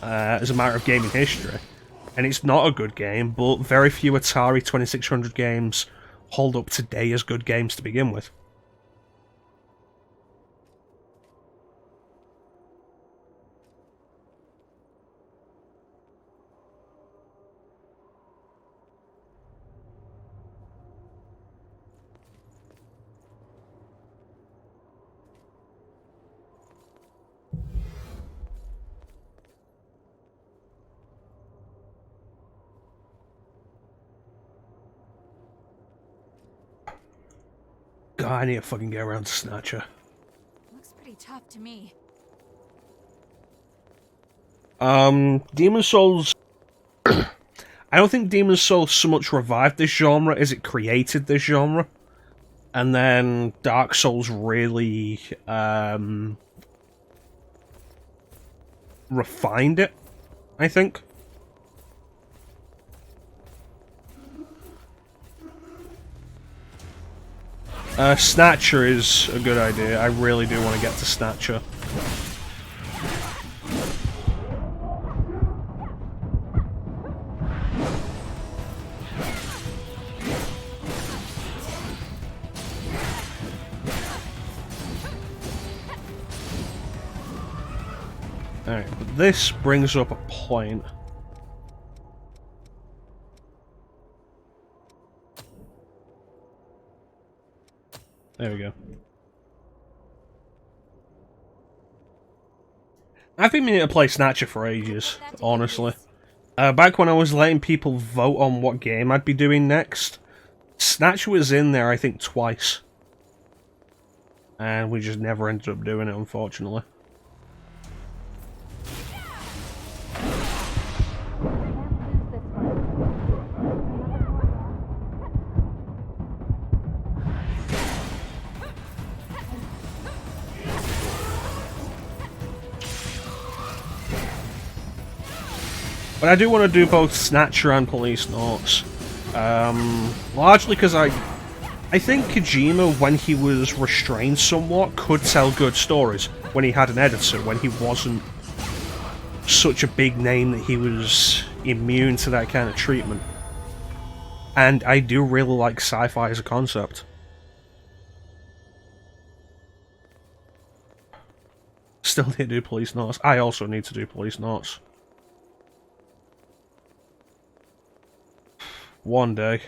as a matter of gaming history, and it's not a good game, but very few Atari 2600 games hold up today as good games to begin with. God, I need to fucking get around to Snatcher. Looks pretty tough to me. Demon's Souls... I don't think Demon's Souls so much revived this genre as it created this genre. And then Dark Souls really, refined it, I think. Snatcher is a good idea. I really do want to get to Snatcher. Alright, but this brings up a point. There we go. I've been meaning to play Snatcher for ages, honestly. Back when I was letting people vote on what game I'd be doing next, Snatcher was in there, I think, twice. And we just never ended up doing it, unfortunately. But I do want to do both Snatcher and Police Notes. Largely because I think Kojima, when he was restrained somewhat, could tell good stories when he had an editor, when he wasn't such a big name that he was immune to that kind of treatment. And I do really like sci-fi as a concept. Still need to do Police Notes. I also need to do Police Notes. One day.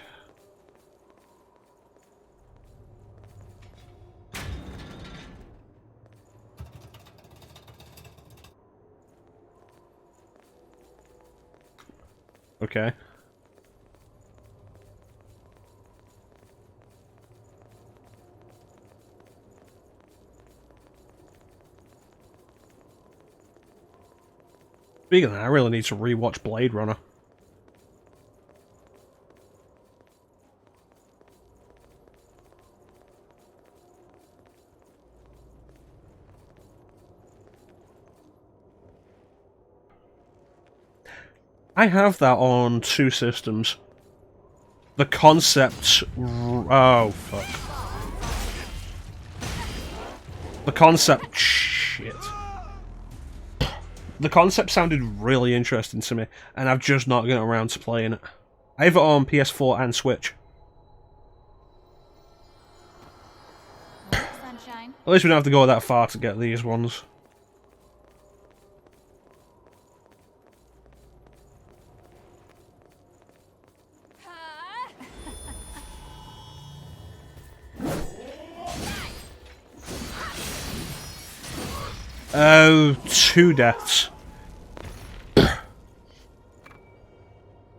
Okay. Speaking of that, I really need to rewatch Blade Runner. I have that on 2 systems. The concept... Oh, fuck. The concept... Shit. The concept sounded really interesting to me, and I've just not gotten around to playing it. I have it on PS4 and Switch. Sunshine. At least we don't have to go that far to get these ones. Oh, 2 deaths.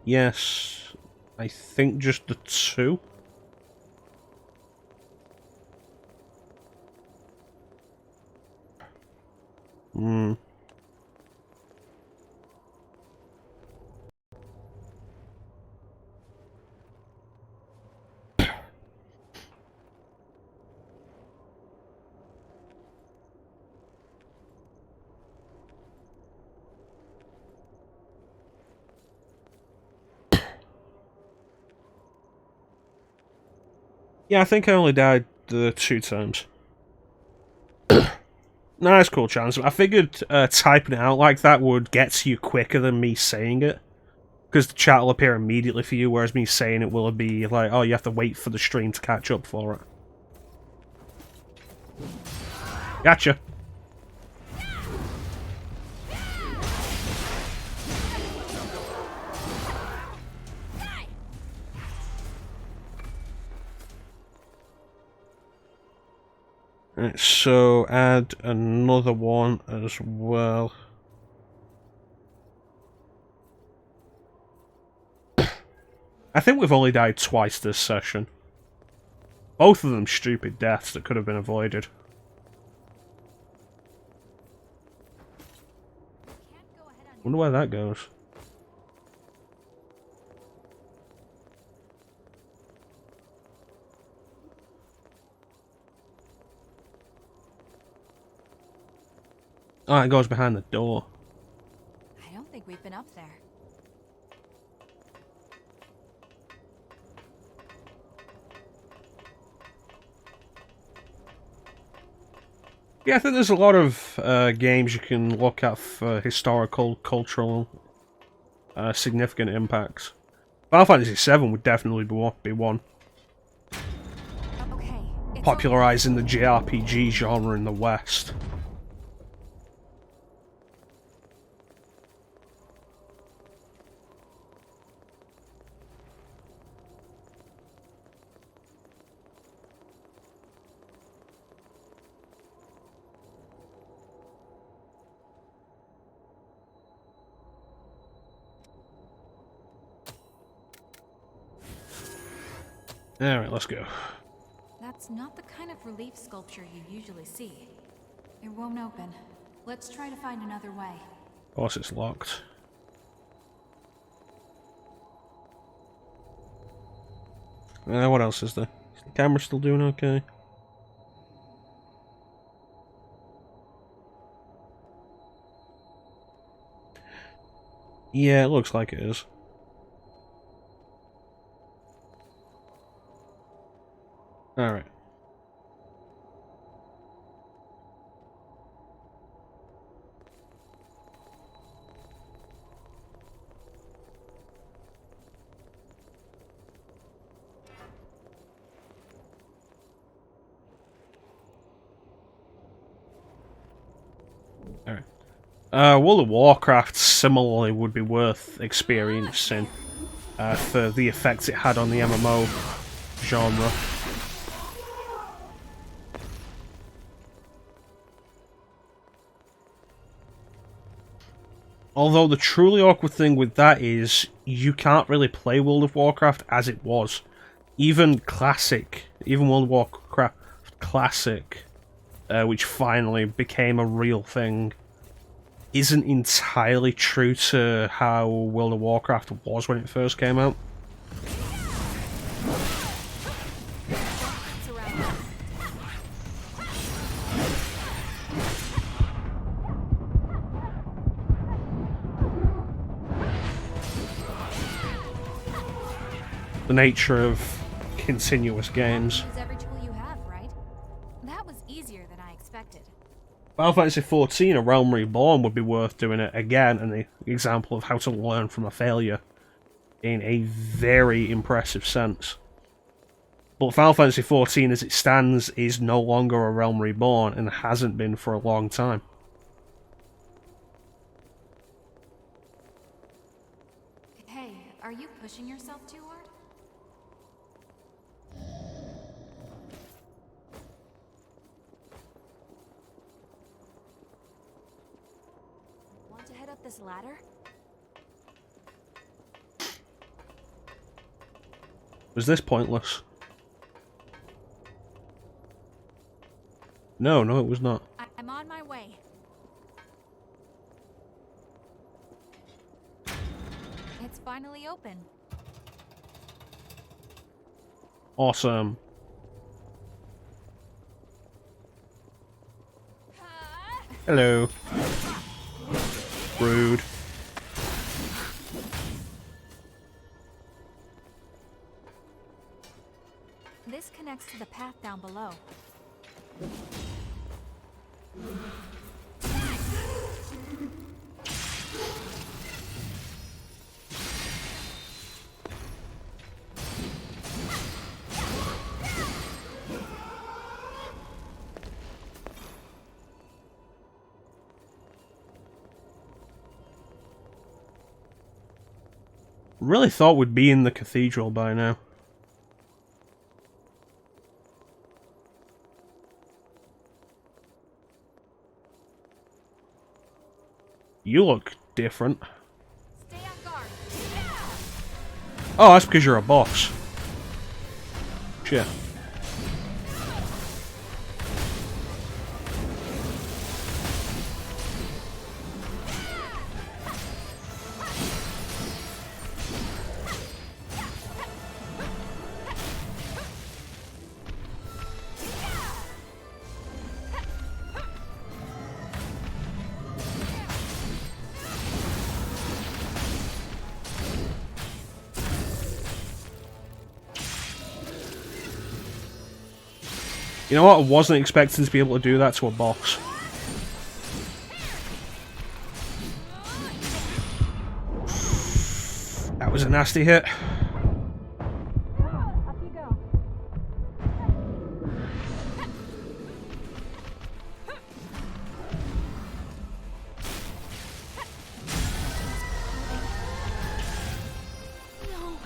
Yes, I think just the 2. Hmm. Yeah, I think I only died 2 times. Nice, cool chance. I figured typing it out like that would get to you quicker than me saying it. Because the chat will appear immediately for you, whereas me saying it will be like, oh, you have to wait for the stream to catch up for it. Gotcha. Right, so add another one as well. I think we've only died twice this session. Both of them stupid deaths that could have been avoided. Wonder where that goes. Oh, it goes behind the door. I don't think we've been up there. Yeah, I think there's a lot of games you can look at for historical, cultural, significant impacts. Final Fantasy VII would definitely be one. Okay. Popularizing the JRPG genre in the West. Alright, let's go. That's not the kind of relief sculpture you usually see. It won't open. Let's try to find another way. Of course it's locked. What else is there? Is the camera still doing okay? Yeah, it looks like it is. Alright. Alright. World of Warcraft similarly would be worth experiencing for the effects it had on the MMO genre. Although the truly awkward thing with that is you can't really play World of Warcraft as it was. Even World of Warcraft Classic, which finally became a real thing, isn't entirely true to how World of Warcraft was when it first came out. The nature of continuous games. Use every tool you have, right? That was easier than I expected. Final Fantasy XIV, A Realm Reborn, would be worth doing it again, and the example of how to learn from a failure in a very impressive sense. But Final Fantasy XIV, as it stands, is no longer A Realm Reborn, and hasn't been for a long time. Hey, are you pushing yourself too hard? Want to head up this ladder? Was this pointless? No, it was not. I'm on my way. It's finally open. Awesome. Hello. Rude. This connects to the path down below. Really thought we'd be in the cathedral by now. You look different. Stay on guard. Oh, that's because you're a boss. Shit. You know what? I wasn't expecting to be able to do that to a boss. That was a nasty hit. Up you go. No.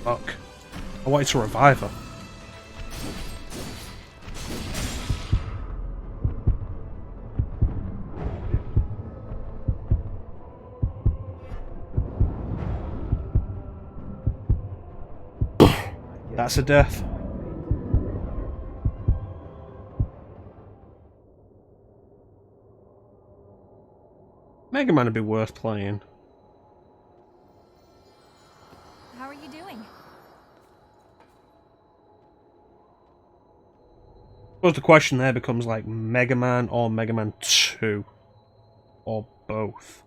Fuck. I wanted to revive her. That's a death. Mega Man would be worth playing. How are you doing? Suppose the question there becomes like Mega Man or Mega Man 2. Or both.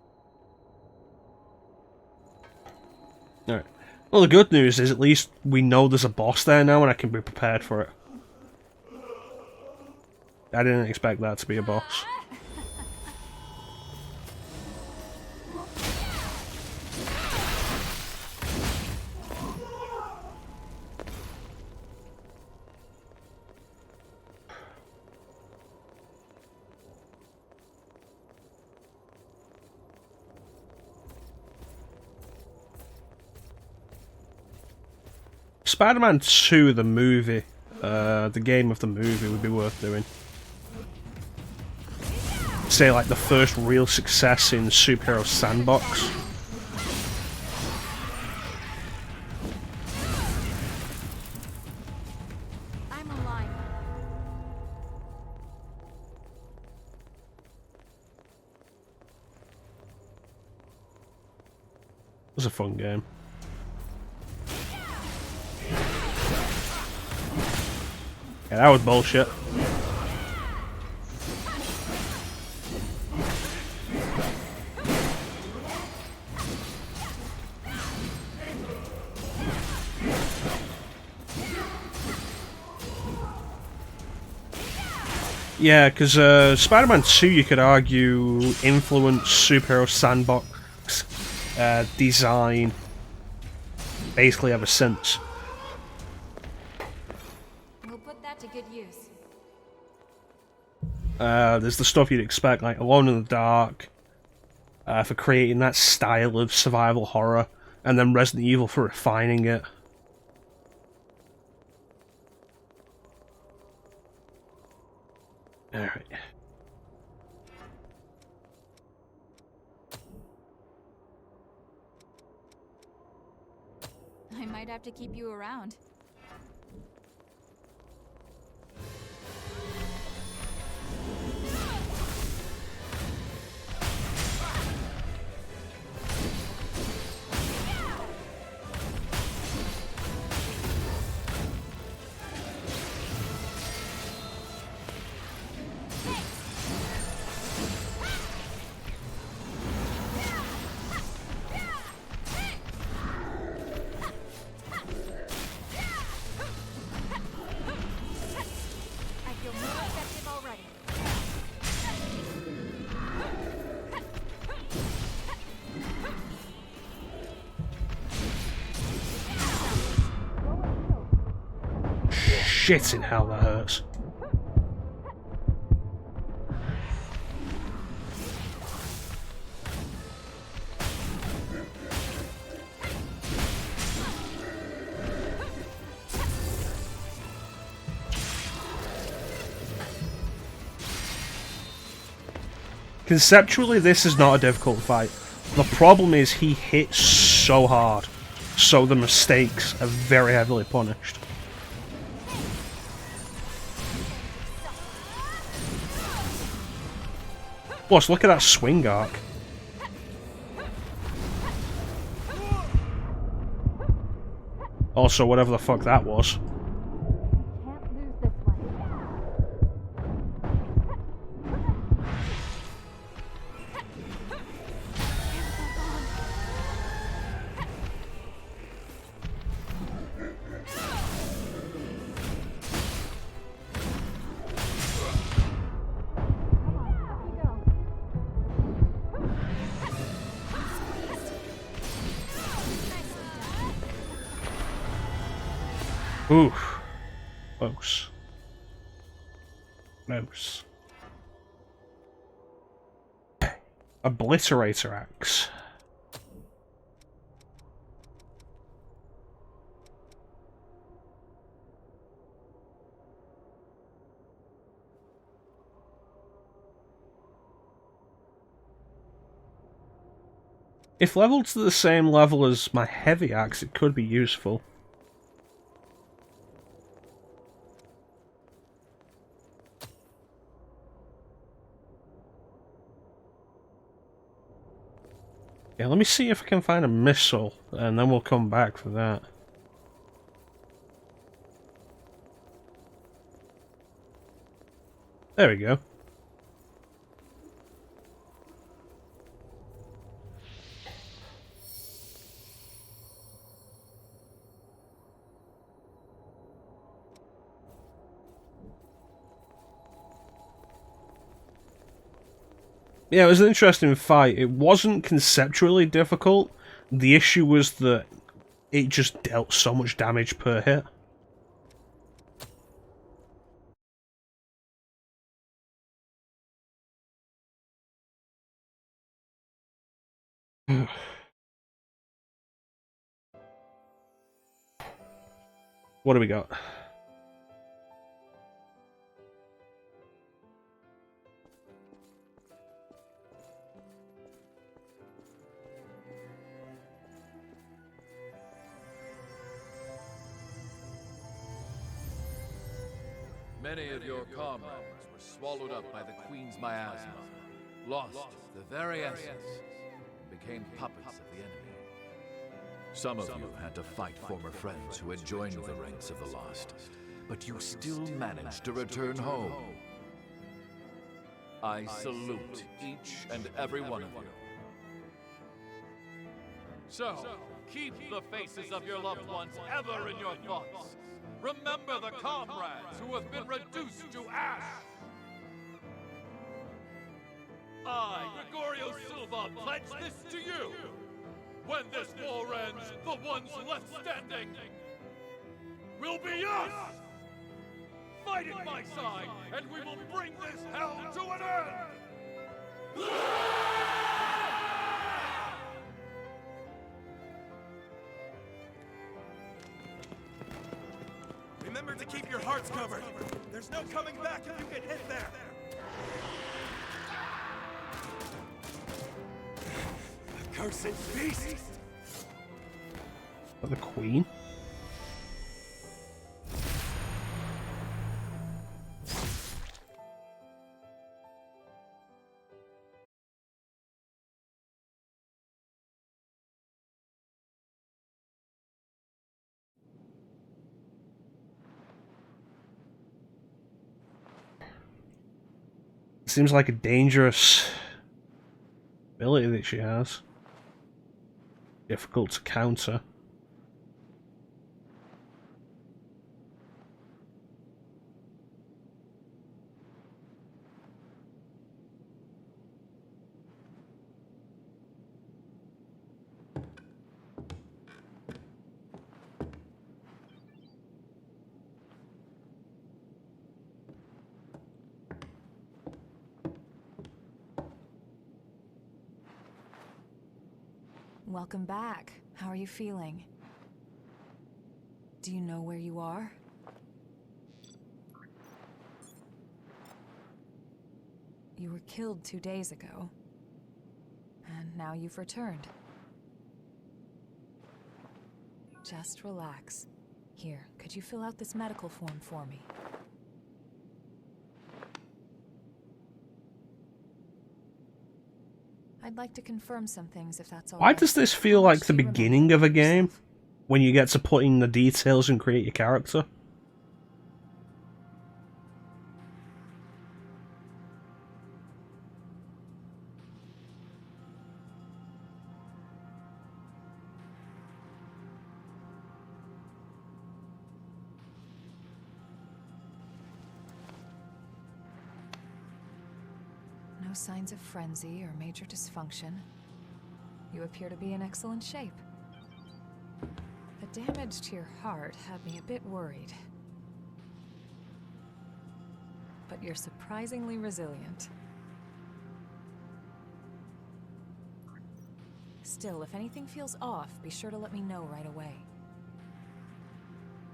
Alright. Well, the good news is at least we know there's a boss there now and I can be prepared for it. I didn't expect that to be a boss. Spider-Man 2, the movie, the game of the movie would be worth doing. Say like the first real success in superhero sandbox. I'm alive. It was a fun game. Yeah, that was bullshit. Yeah, because Spider-Man 2, you could argue, influenced superhero sandbox design basically ever since. We'll put that to good use. There's the stuff you'd expect, like Alone in the Dark, for creating that style of survival horror, and then Resident Evil for refining it. Alright. I might have to keep you around. I feel more effective already. Shit in hell, that hurts. Conceptually, this is not a difficult fight. The problem is he hits so hard, so the mistakes are very heavily punished. Plus, look at that swing arc. Also, whatever the fuck that was. Can't lose this one. Oof. Close. Close. Obliterator axe. If leveled to the same level as my heavy axe, it could be useful. Yeah, let me see if I can find a missile, and then we'll come back for that. There we go. Yeah, it was an interesting fight. It wasn't conceptually difficult. The issue was that it just dealt so much damage per hit. What do we got? Many of your comrades were swallowed up by the Queen's miasma, lost the very essence, and became puppets of the enemy. Some of you had to fight former friends who had joined the ranks of the lost, but you still managed to return home. I salute each and every one of you. So, keep the faces of your loved ones ever in your thoughts. Remember the comrades who have been reduced to ash. I, Gregorio Silva, pledge this to you. When this war ends, the ones left standing will be us! Fight at my side, and we will bring this hell to an end! Remember to keep your hearts covered. There's no coming back if you get hit there. Cursed beast! The Queen? Seems like a dangerous ability that she has. Difficult to counter. Welcome back. How are you feeling? Do you know where you are? You were killed 2 days ago. And now you've returned. Just relax. Here, could you fill out this medical form for me? I'd like to confirm some things if that's all right. Why does this feel How much like the do you beginning remember of a about game? yourself? When you get to put in the details and create your character? No signs of frenzy or major dysfunction. You appear to be in excellent shape. The damage to your heart had me a bit worried. But you're surprisingly resilient. Still, if anything feels off, be sure to let me know right away.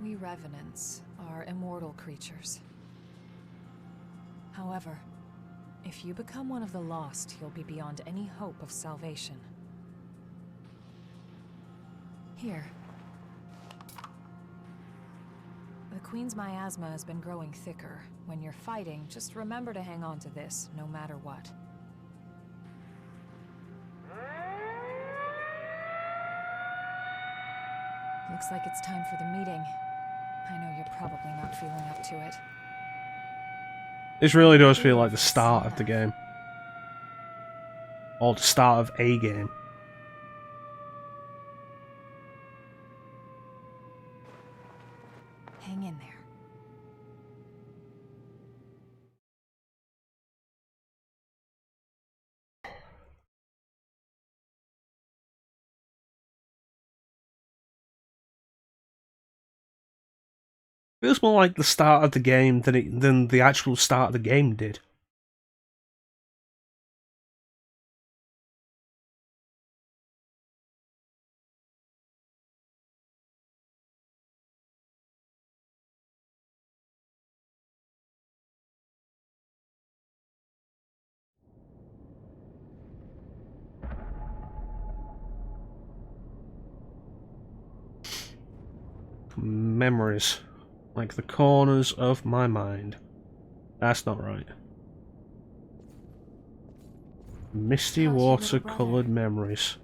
We Revenants are immortal creatures. However, if you become one of the lost, you'll be beyond any hope of salvation. Here. The Queen's miasma has been growing thicker. When you're fighting, just remember to hang on to this, no matter what. Looks like it's time for the meeting. I know you're probably not feeling up to it. This really does feel like the start of the game. Or the start of a game. Hang in there. Feels more like the start of the game than the actual start of the game did. Memories. Like the corners of my mind. That's not right. Misty How's your little watercolored brother? memories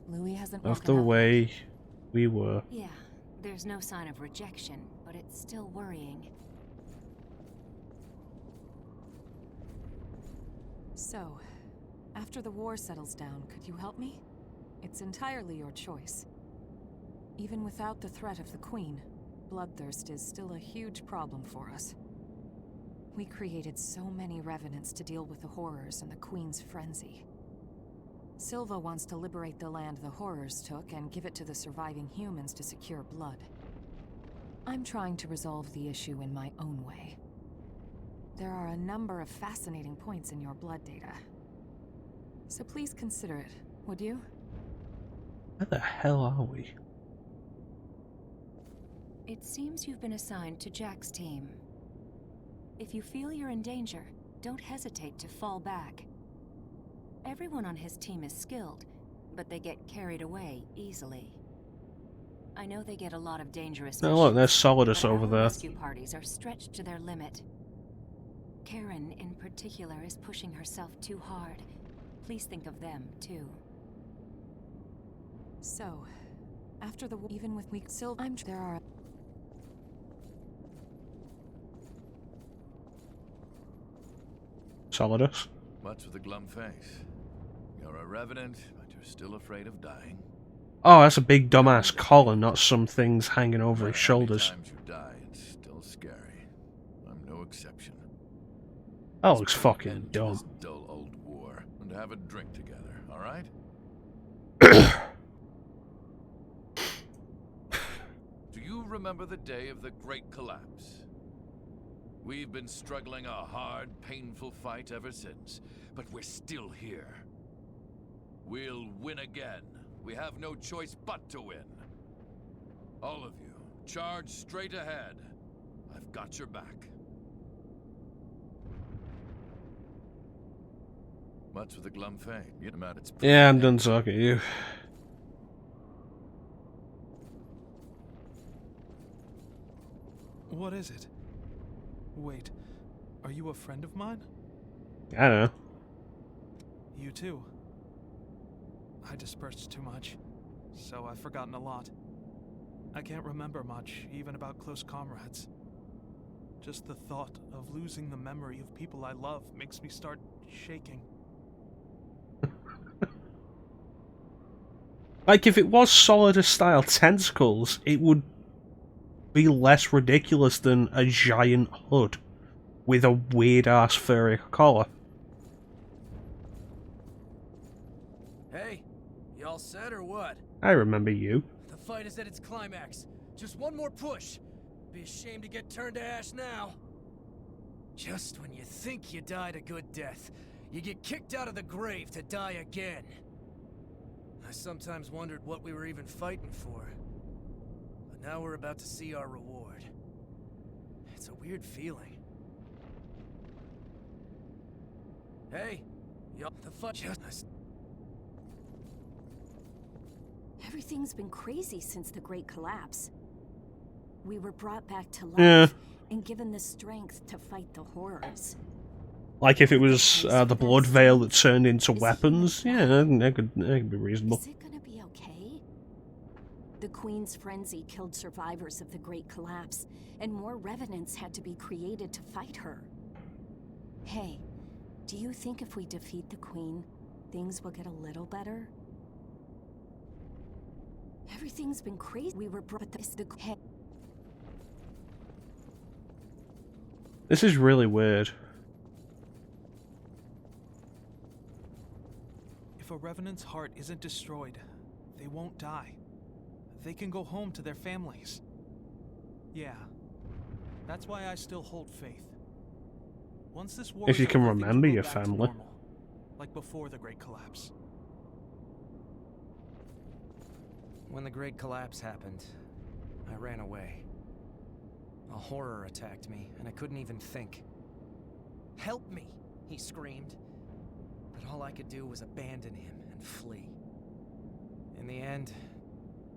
Louis hasn't of woken the up way we were. Yeah, there's no sign of rejection, but it's still worrying. So, after the war settles down, could you help me? It's entirely your choice. Even without the threat of the Queen, bloodthirst is still a huge problem for us. We created so many revenants to deal with the horrors and the Queen's frenzy. Silva wants to liberate the land the horrors took and give it to the surviving humans to secure blood. I'm trying to resolve the issue in my own way. There are a number of fascinating points in your blood data. So please consider it, would you? Where the hell are we? It seems you've been assigned to Jack's team. If you feel you're in danger, don't hesitate to fall back. Everyone on his team is skilled, but they get carried away easily. I know they get a lot of dangerous Oh look, there's missions, Solidus but over our there. rescue parties are stretched to their limit. Karen, in particular, is pushing herself too hard. Please think of them, too. So, after the even with weak Silva, there are. Solidus. What's with the glum face? You're a revenant, but you're still afraid of dying. Oh, that's a big dumbass collar, not some things hanging over his How shoulders. many times you die, it's still scary. I'm no exception. That looks End fucking to dumb. this dull old war and have a drink together, all right? Do you remember the day of the Great Collapse? We've been struggling a hard, painful fight ever since, but we're still here. We'll win again. We have no choice but to win. All of you, charge straight ahead. I've got your back. What's with the glum face? Get him out. It's Yeah, I'm done talking to you. What is it? Wait, are you a friend of mine? I don't know. You too. I dispersed too much, so I've forgotten a lot. I can't remember much, even about close comrades. Just the thought of losing the memory of people I love makes me start shaking. Like, if it was Solidus-style tentacles, it would be less ridiculous than a giant hood with a weird-ass furry collar. Hey, y'all set or what? I remember you. The fight is at its climax. Just one more push. Be ashamed to get turned to ash now. Just when you think you died a good death, you get kicked out of the grave to die again. I sometimes wondered what we were even fighting for. But now we're about to see our reward. It's a weird feeling. Hey, y'all, the fight just... Everything's been crazy since the Great Collapse. We were brought back to life Yeah. and given the strength to fight the horrors. Like, if it was the blood veil that turned into weapons, yeah, that could be reasonable. Is it gonna be okay? The Queen's frenzy killed survivors of the Great Collapse, and more revenants had to be created to fight her. Hey, do you think if we defeat the Queen, things will get a little better? Everything's been crazy. We were brought the hey. This is really weird. If a Revenant's heart isn't destroyed, they won't die. They can go home to their families. Yeah, that's why I still hold faith. Once this war If you is can over, things remember will go your back to family. normal, like before the Great Collapse. When the Great Collapse happened, I ran away. A horror attacked me, and I couldn't even think. "Help me!" he screamed. But all I could do was abandon him and flee. In the end,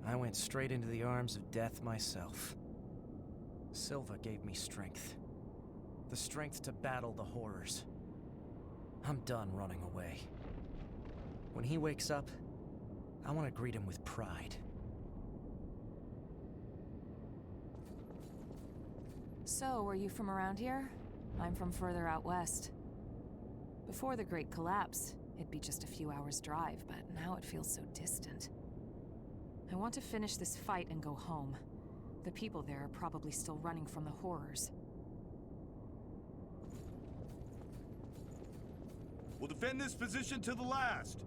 I went straight into the arms of death myself. Silva gave me strength. The strength to battle the horrors. I'm done running away. When he wakes up, I want to greet him with pride. So, are you from around here? I'm from further out west. Before the Great Collapse, it'd be just a few hours' drive, but now it feels so distant. I want to finish this fight and go home. The people there are probably still running from the horrors. We'll defend this position to the last.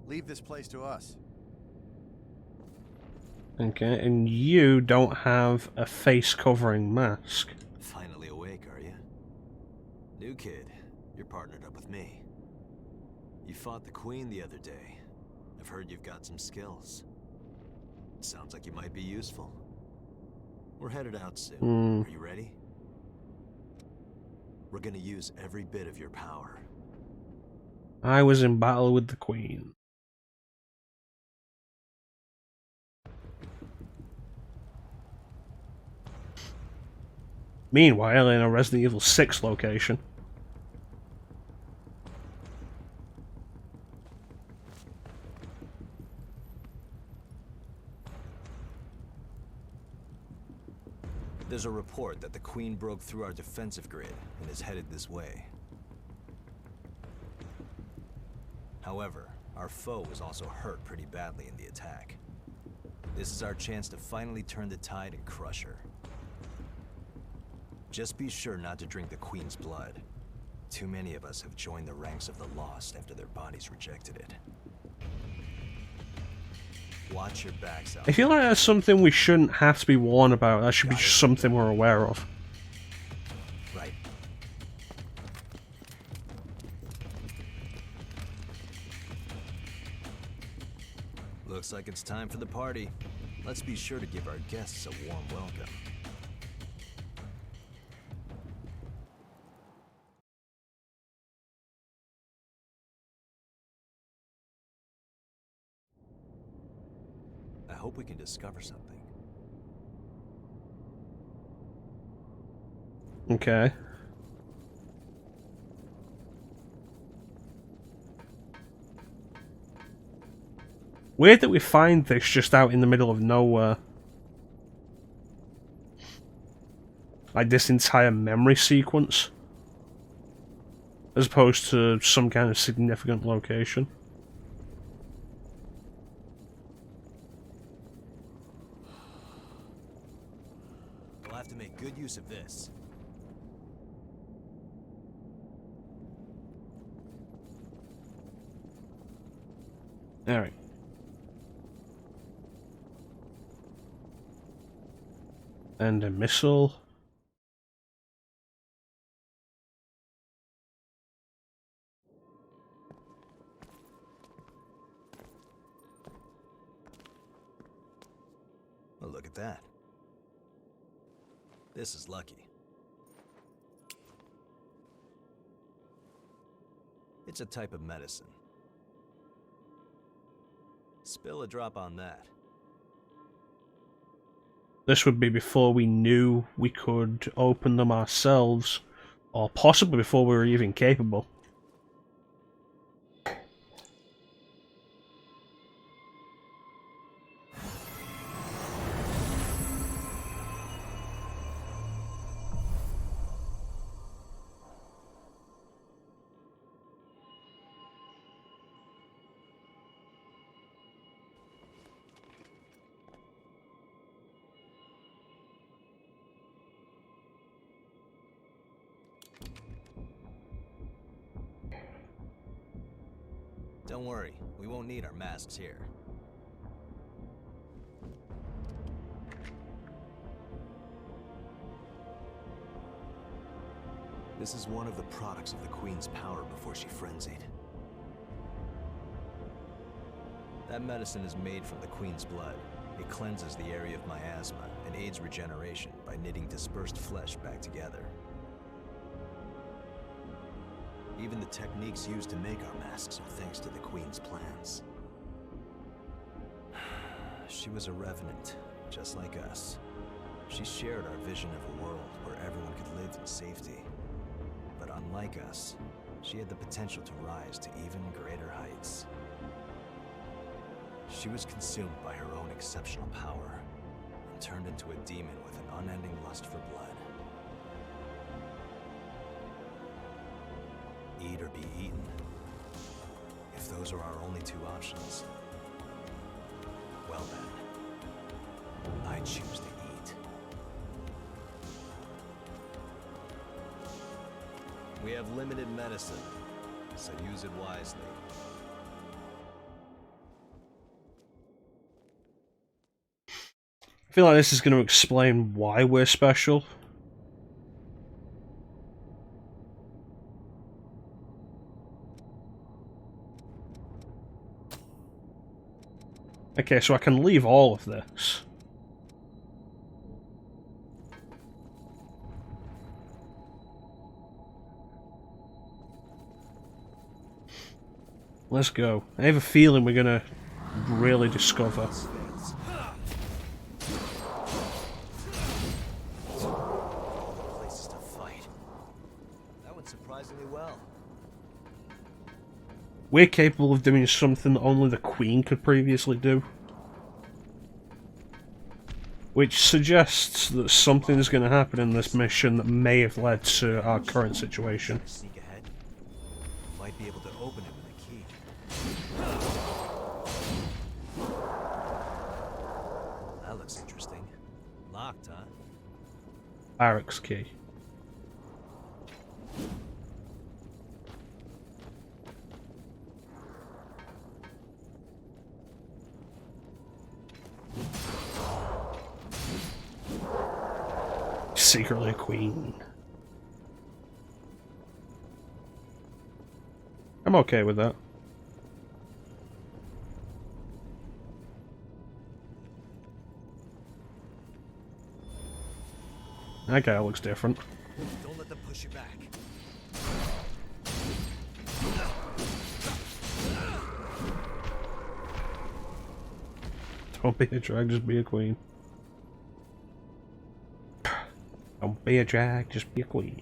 Leave this place to us. Okay, and you don't have a face covering mask. Finally awake, are you? New kid, you're partnered up with me. You fought the Queen the other day. I've heard you've got some skills. Sounds like you might be useful. We're headed out soon. Are you ready? We're gonna use every bit of your power. I was in battle with the Queen. Meanwhile, in a Resident Evil 6 location. There's a report that the Queen broke through our defensive grid and is headed this way. However, our foe was also hurt pretty badly in the attack. This is our chance to finally turn the tide and crush her. Just be sure not to drink the Queen's blood. Too many of us have joined the ranks of the Lost after their bodies rejected it. Watch your backs out. I feel like that's something we shouldn't have to be warned about. That should be just something we're aware of. Right. Looks like it's time for the party. Let's be sure to give our guests a warm welcome. I hope we can discover something. Okay. Weird that we find this just out in the middle of nowhere. Like this entire memory sequence. As opposed to some kind of significant location. We'll have to make good use of this. Alright. And a missile. Well, look at that. This is lucky. It's a type of medicine. Spill a drop on that. This would be before we knew we could open them ourselves, or possibly before we were even capable. Don't worry, we won't need our masks here. This is one of the products of the Queen's power before she frenzied. That medicine is made from the Queen's blood. It cleanses the area of miasma and aids regeneration by knitting dispersed flesh back together. Even the techniques used to make our masks are thanks to the Queen's plans. She was a revenant, just like us. She shared our vision of a world where everyone could live in safety. But unlike us, she had the potential to rise to even greater heights. She was consumed by her own exceptional power and turned into a demon with an unending lust for blood. Eat or be eaten. If those are our only two options, well then, I choose to eat. We have limited medicine, so use it wisely. I feel like this is going to explain why we're special. Okay, so I can leave all of this. Let's go. I have a feeling we're gonna really discover. Places to fight. That went surprisingly well. We're capable of doing something that only the Queen could previously do. Which suggests that something is going to happen in this mission that may have led to our current situation. Sneak ahead. Might be able to open it with a key. That looks interesting. Locked, huh? Barracks key. Secretly a queen. I'm okay with that. That guy looks different. Don't let them push you back. Don't be a drag, just be a queen. Don't be a drag, just be a queen.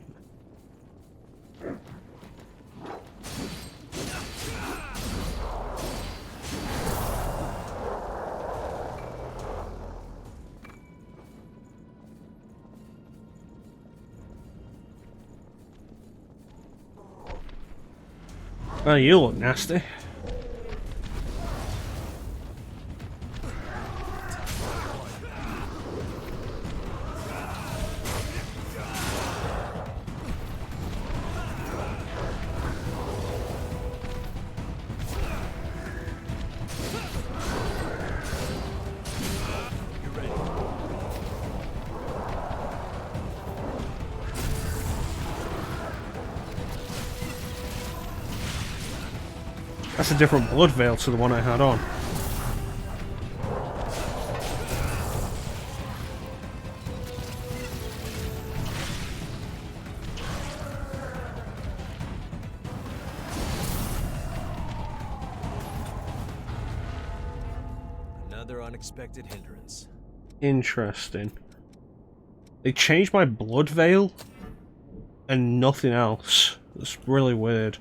Oh, you look nasty. That's a different blood veil to the one I had on. Another unexpected hindrance. Interesting. They changed my blood veil and nothing else. That's really weird.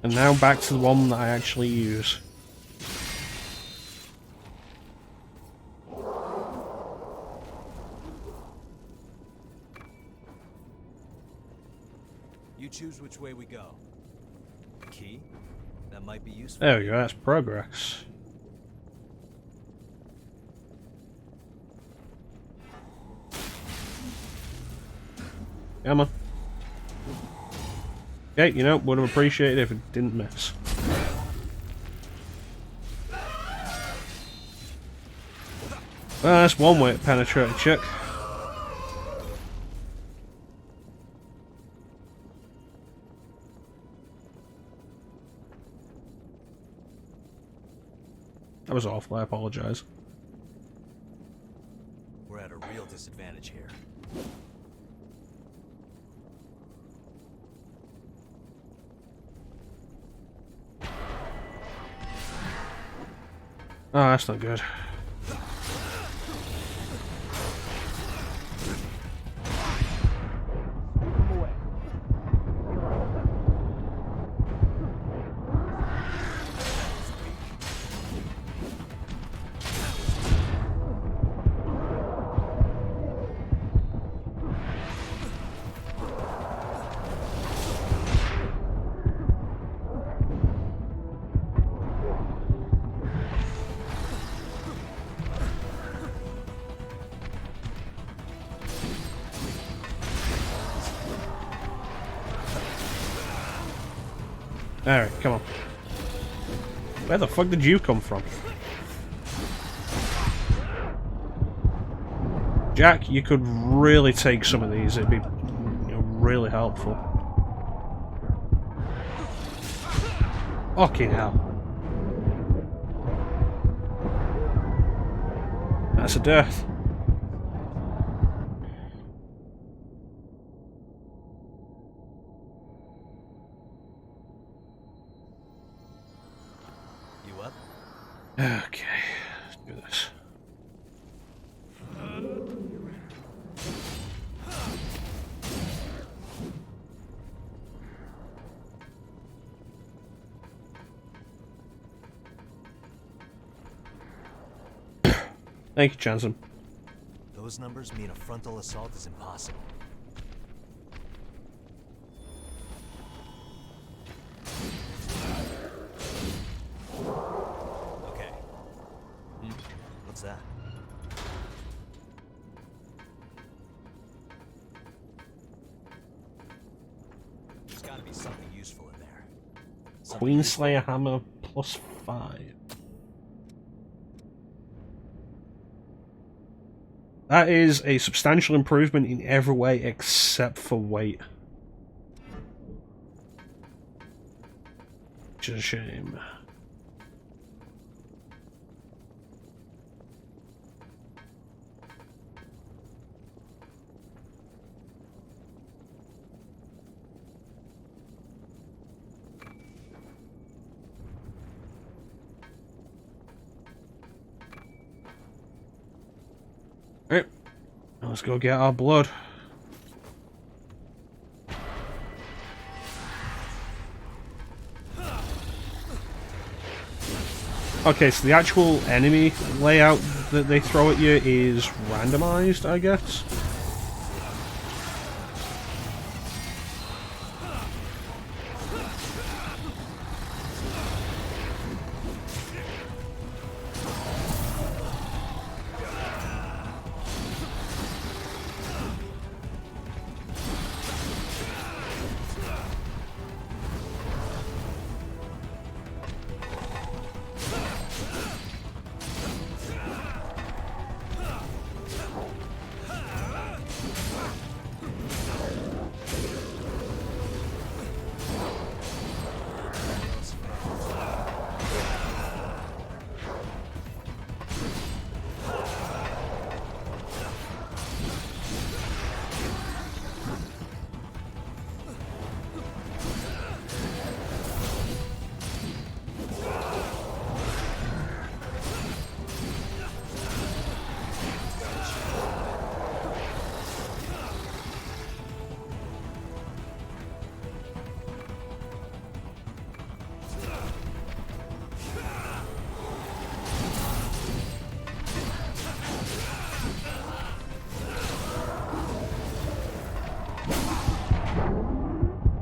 And now back to the one that I actually use. You choose which way we go. Key? That might be useful. There we go, that's progress. Come on. Okay, you know, would have appreciated if it didn't miss. Well, that's one way to penetrate a chick. That was awful, I apologise. We're at a real disadvantage here. Oh, that's not good. Alright, come on. Where the fuck did you come from? Jack, you could really take some of these, it'd be really helpful. Fucking hell. That's a death. Okay, let's do this. Thank you, Chanson. Those numbers mean a frontal assault is impossible. What's that? There's gotta be something useful in there. Queenslayer hammer +5. That is a substantial improvement in every way except for weight. Which is a shame. Alright, let's go get our blood. Okay, so the actual enemy layout that they throw at you is randomized, I guess.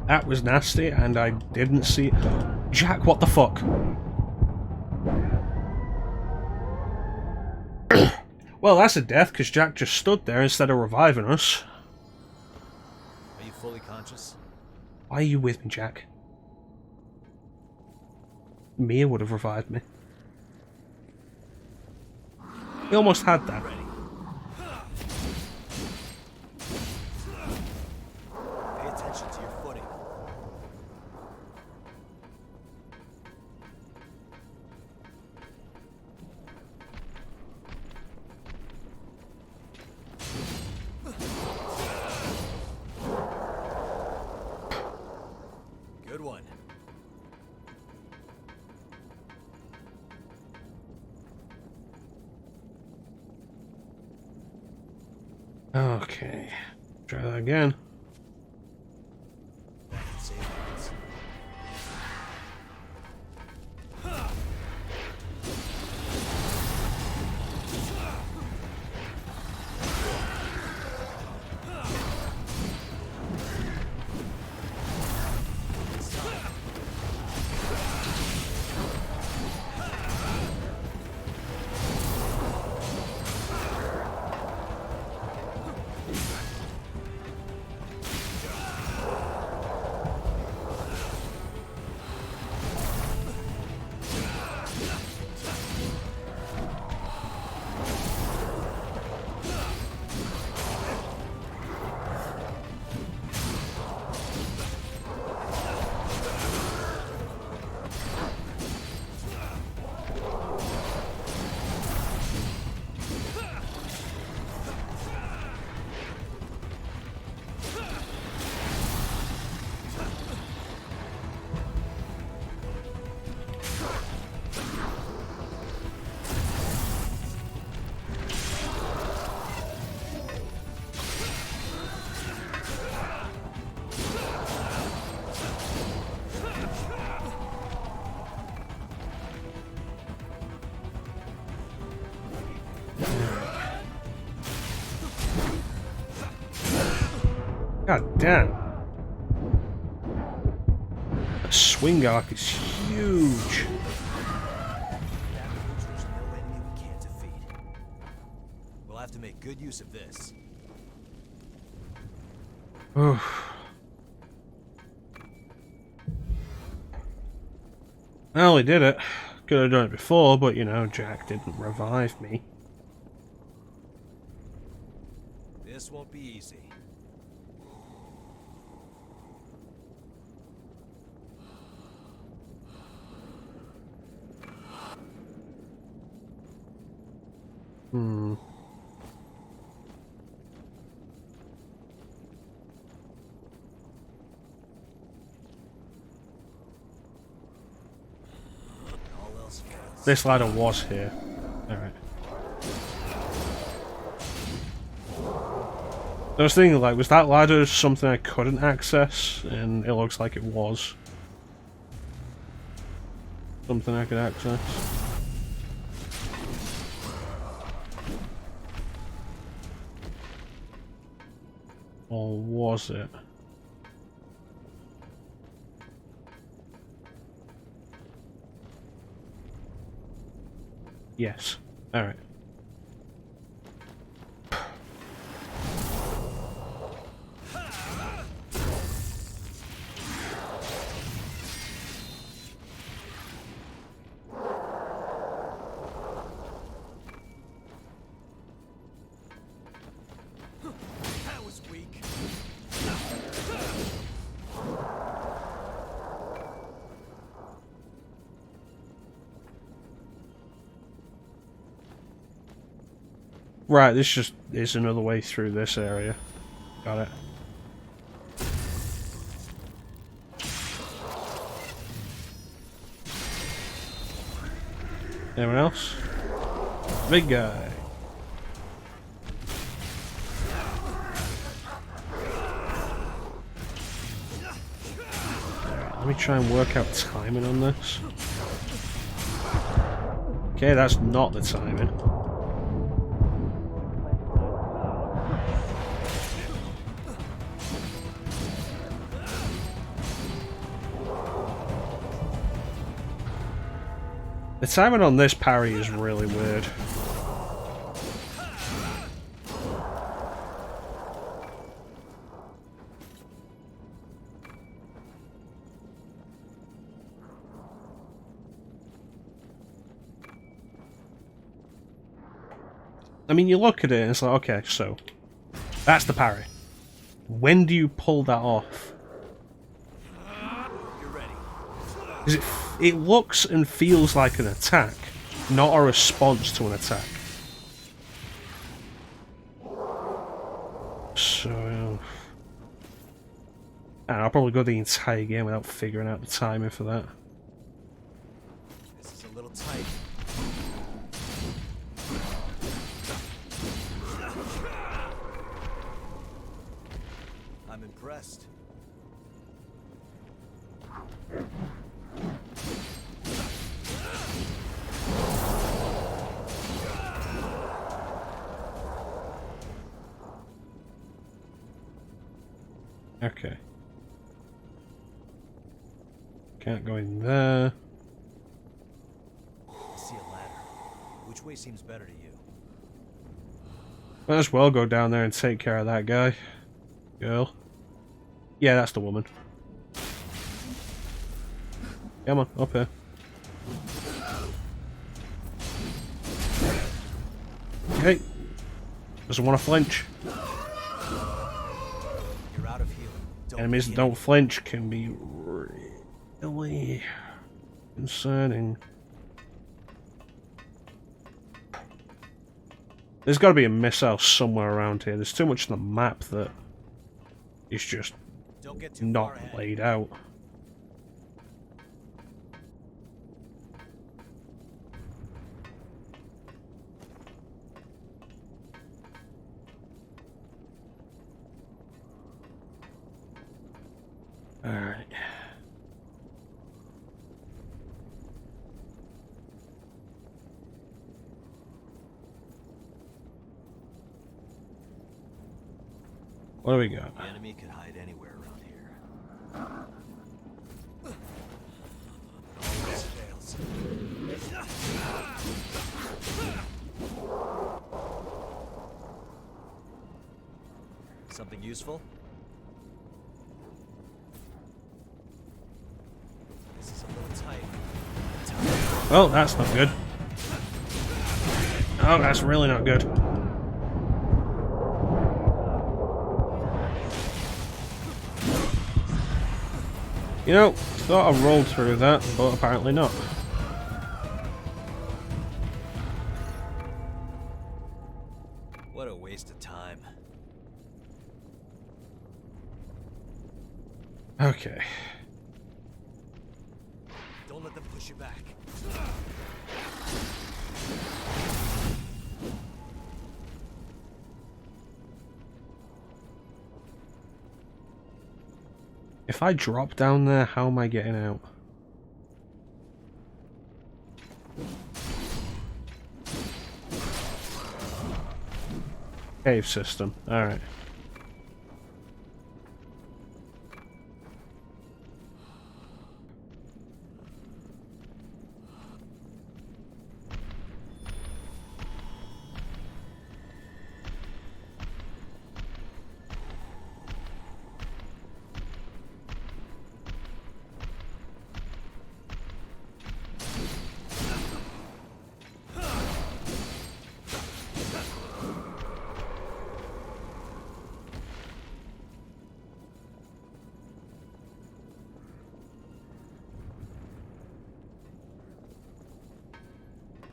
That was nasty, and I didn't see... Jack, what the fuck? Well, that's a death, because Jack just stood there instead of reviving us. Are you fully conscious? Why are you with me, Jack? Mia would have revived me. We almost had that. Pay attention to your footing. Good one. Okay. Try that again. That can save us. God damn. That swing arc is huge. There's no enemy we can't defeat. We'll have to make good use of this. Oof. Well, we did it. Could have done it before, but you know, Jack didn't revive me. This won't be easy. All else fails. This ladder was here. Alright. I was thinking, like, was that ladder something I couldn't access? And it looks like it was. Something I could access. Or was it? Yes. Alright. That was weak. Right, this just is another way through this area. Got it. Anyone else? Big guy. Alright, let me try and work out timing on this. Okay, that's not the timing. The timing on this parry is really weird. I mean, you look at it and it's like, okay, so that's the parry. When do you pull that off? Because it looks and feels like an attack, not a response to an attack. So, and I'll probably go the entire game without figuring out the timing for that. This is a little tight. I'm impressed. Okay. Can't go in there. I see a ladder. Which way seems better to you? Might as well go down there and take care of that guy. Girl. Yeah, that's the woman. Come on, up here. Okay. Doesn't want to flinch. You're out of healing. Enemies that don't flinch can be really concerning. There's got to be a missile somewhere around here. There's too much on the map that is just not laid out. Alright. What do we got? The enemy could hide anywhere around here. Always fails. Something useful? This is a little tight. Oh, that's not good. Oh, that's really not good. You know, thought I rolled through that, but apparently not. What a waste of time. Okay. Don't let them push you back. If I drop down there, how am I getting out? Cave system. Alright.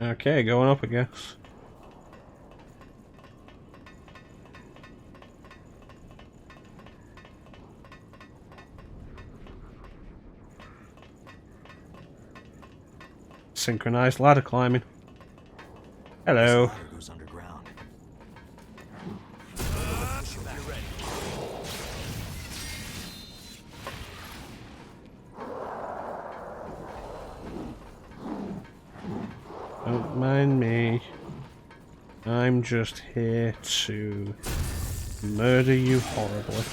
Okay, going up, I guess. Synchronized ladder climbing. Hello. This ladder goes underground. Push you back. You're ready. Don't mind me. I'm just here to murder you horribly.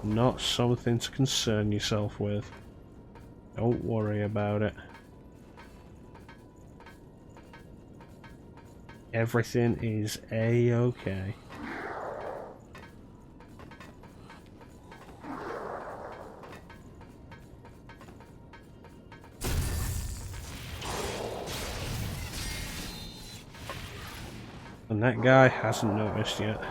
Not something to concern yourself with. Don't worry about it. Everything is A-okay. And that guy hasn't noticed yet.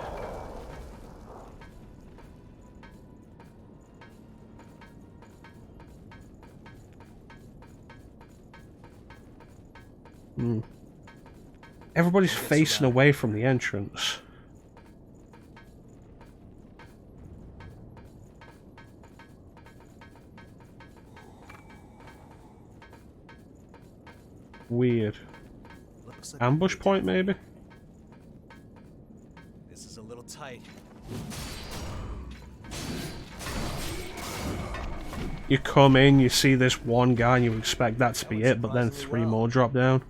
Everybody's facing away from the entrance. Weird. Looks like Ambush point, maybe? this is a little tight. You come in, you see this one guy, and you expect that to be it, but then 3 more drop down.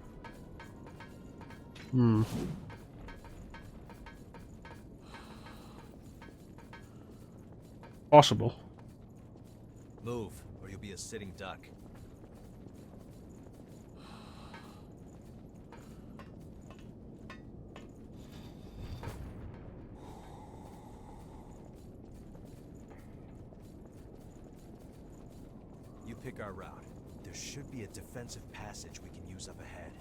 Possible. Move, or you'll be a sitting duck. You pick our route. There should be a defensive passage we can use up ahead.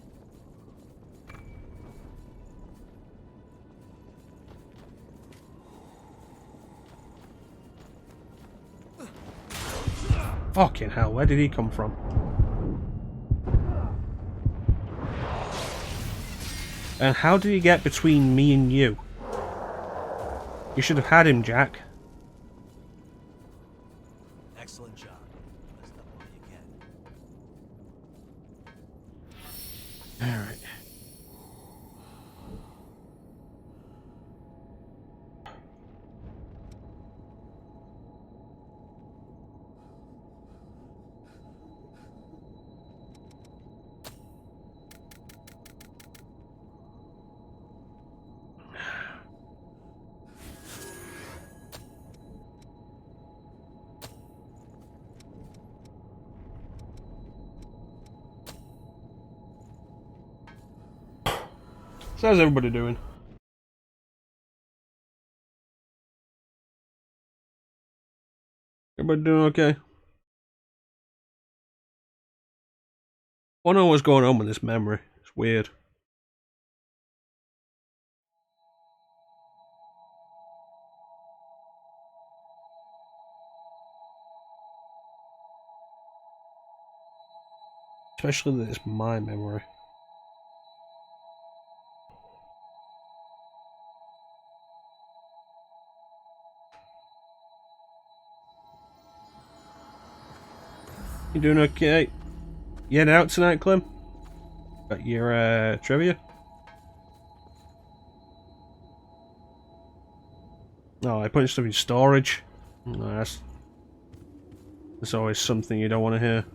Fucking hell, where did he come from? And how did he get between me and you? You should have had him, Jack. Excellent job. Best up all you can. Alright. So how's everybody doing? Everybody doing okay? I don't know what's going on with this memory. It's weird. Especially that it's my memory. You doing okay? You heading out tonight, Clem? Got your trivia? Oh, I put stuff in storage. No, that's always something you don't want to hear.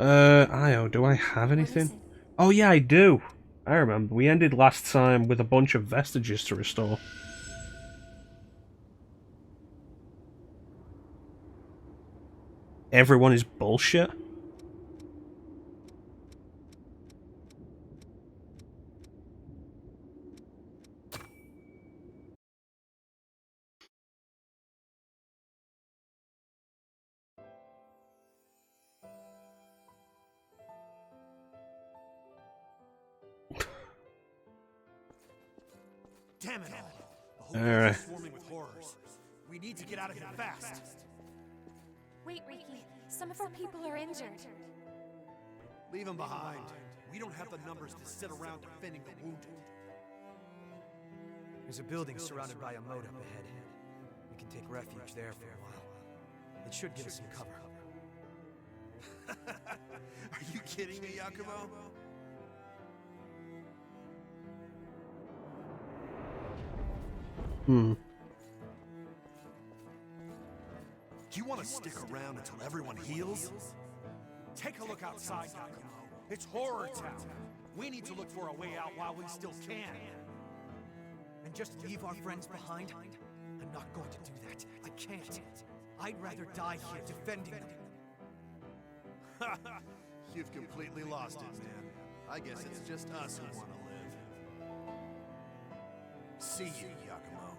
Io, do I have anything? Oh yeah, I do. I remember. We ended last time with a bunch of vestiges to restore. Everyone is bullshit. Damn it all. The All whole right. place is swarming with horrors. We need to get out of here fast. Wait, Ricky. Some of our people are injured. Leave them behind. We don't have the numbers to sit around defending the wounded. There's a building surrounded by a moat up ahead. We can take refuge there for a while. It should give us some cover. Are you kidding me, Yakumo? Do you want to stick around until everyone heals? Take a look outside, Yakumo. It's horror town. We need to look for a way out while we still can. And just leave our friends behind? not going to do that. I can't. I'd rather die here defending them. You've completely lost it, man. I guess it's just us who want to live. See you, Yakumo.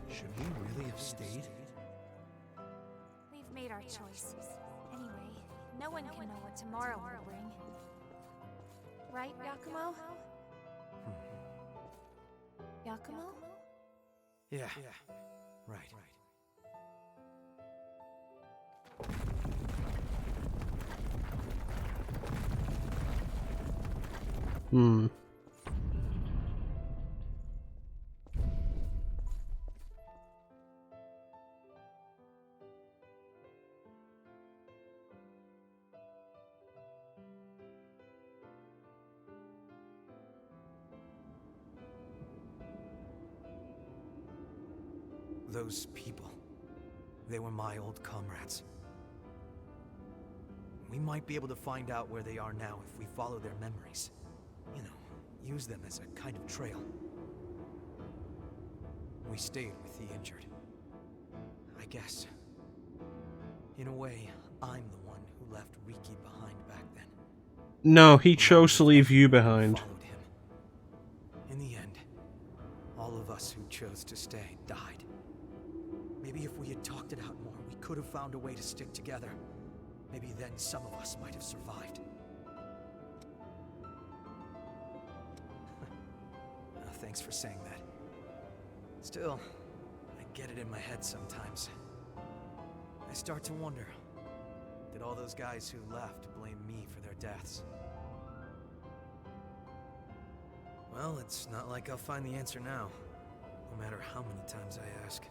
Should we really have stayed? We've made our choice. Anyway, no one can know what tomorrow will bring. Right, Yakumo? Yakumo? Yeah. Right. Those people, they were my old comrades. We might be able to find out where they are now if we follow their memories. You know, use them as a kind of trail. We stayed with the injured. I guess. In a way, I'm the one who left Riki behind back then. No, he chose to leave you behind. Followed him. In the end, all of us who chose to stay died. Maybe if we had talked it out more, we could have found a way to stick together. Maybe then some of us might have survived. Thanks for saying that. Still, I get it in my head sometimes. I start to wonder, did all those guys who left blame me for their deaths? Well, it's not like I'll find the answer now, no matter how many times I ask.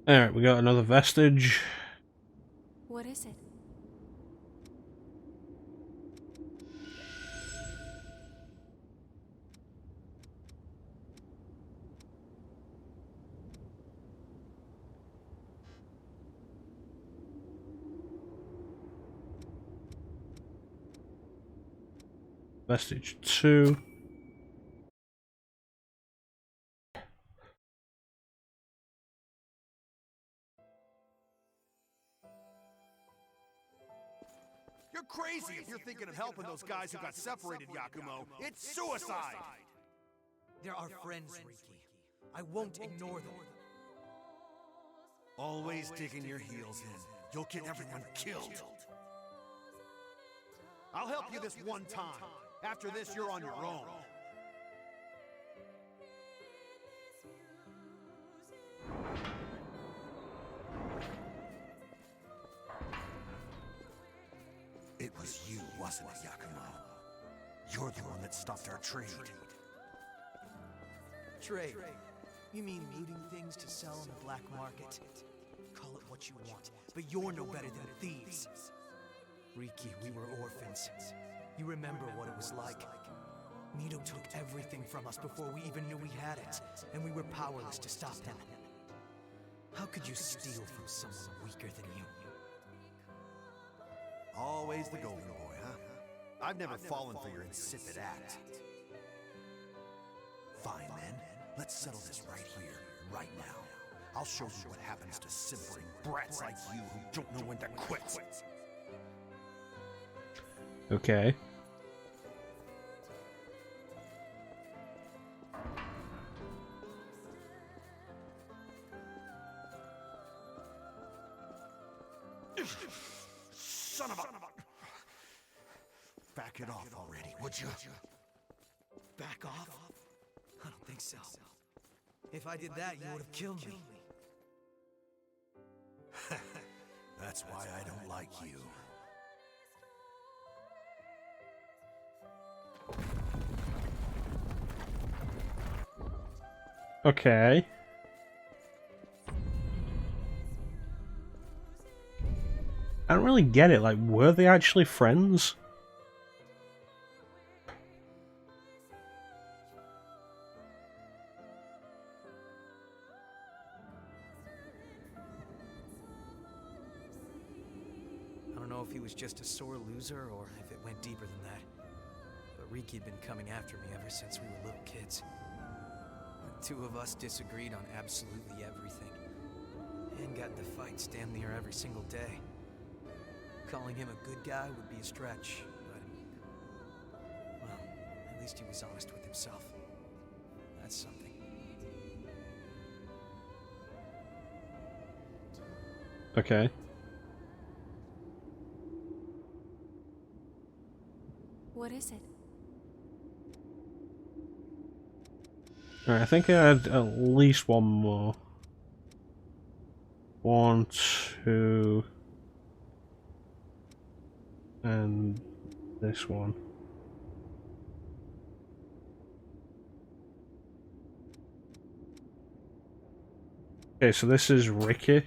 Alright, we got another vestige. What is it? Vestige 2. You're crazy if you're thinking of helping those guys who got separated, Yakumo. It's suicide! They're our friends, Riki. I won't ignore them. Always digging your heels in. You'll get everyone killed. I'll help you this one time. After this, you're on your own. It was you, wasn't it, Yakumo? You're the one that stopped our trade. Trade? You mean looting things to sell on the black market? Call it what you want, but you're no better than thieves. Riki, we were orphans. You remember what it was like. Mito took everything from us before we even knew we had it, and we were powerless to stop him. How could you steal from someone weaker than you? Always the golden boy, huh? I've never fallen for your insipid act. Fine, then. Let's settle this right here, right now. I'll show you what happens to simpering brats like you who don't know when to quit. Okay. Son of a... Back it off already, would you? Back off? I don't think so. If I did that, you would have killed me. That's why I don't like you. Okay. I don't really get it. Like, were they actually friends? know if he was just a sore loser or if it went deeper than that. But Riki'd been coming after me ever since we were little kids. The two of us disagreed on absolutely everything, and got into fights damn near every single day. Calling him a good guy would be a stretch, but... well, at least he was honest with himself. That's something. Okay. What is it? Alright, I think I had at least one more. 1, 2... and this one. Okay, so this is Ricky.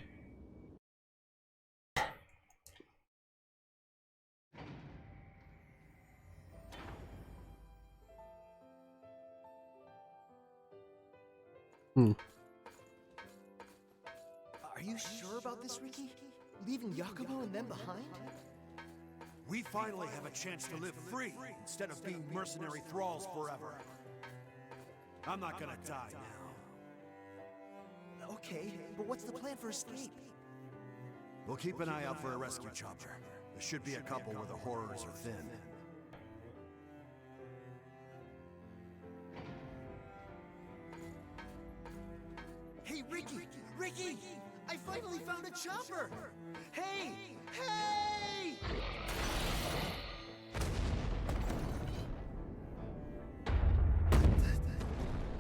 Are you sure about this, Ricky? Leaving Yakumo and them behind? We finally have a chance to live free instead of being mercenary thralls forever. I'm not gonna die now. Okay, but what's the plan for escape? We'll keep an eye out for a rescue chopper. There should be a couple where the horrors are thin. Hey, Ricky! Ricky! I finally found a chopper! Hey! Hey!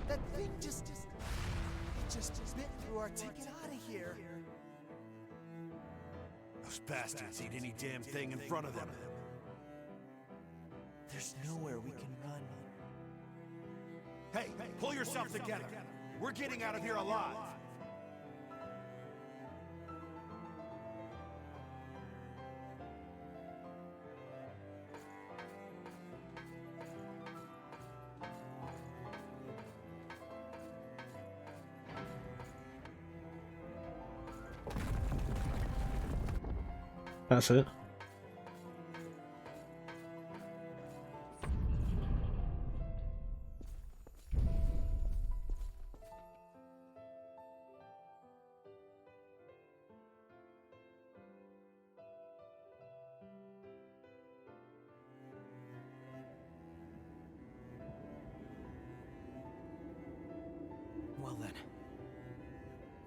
That thing just bit through our ticket out of here. Those bastards eat any damn thing in front of them. There's nowhere we can run. Hey, pull yourself together. We're getting out of here alive. That's it. Well then.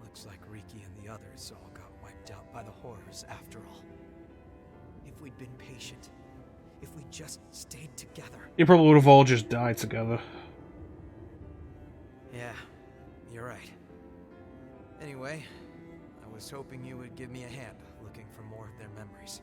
Looks like Riki and the others all got wiped out by the horrors after all. If we'd been patient, if we just stayed together. You probably would have all just died together. Yeah, you're right. Anyway, I was hoping you would give me a hand looking for more of their memories.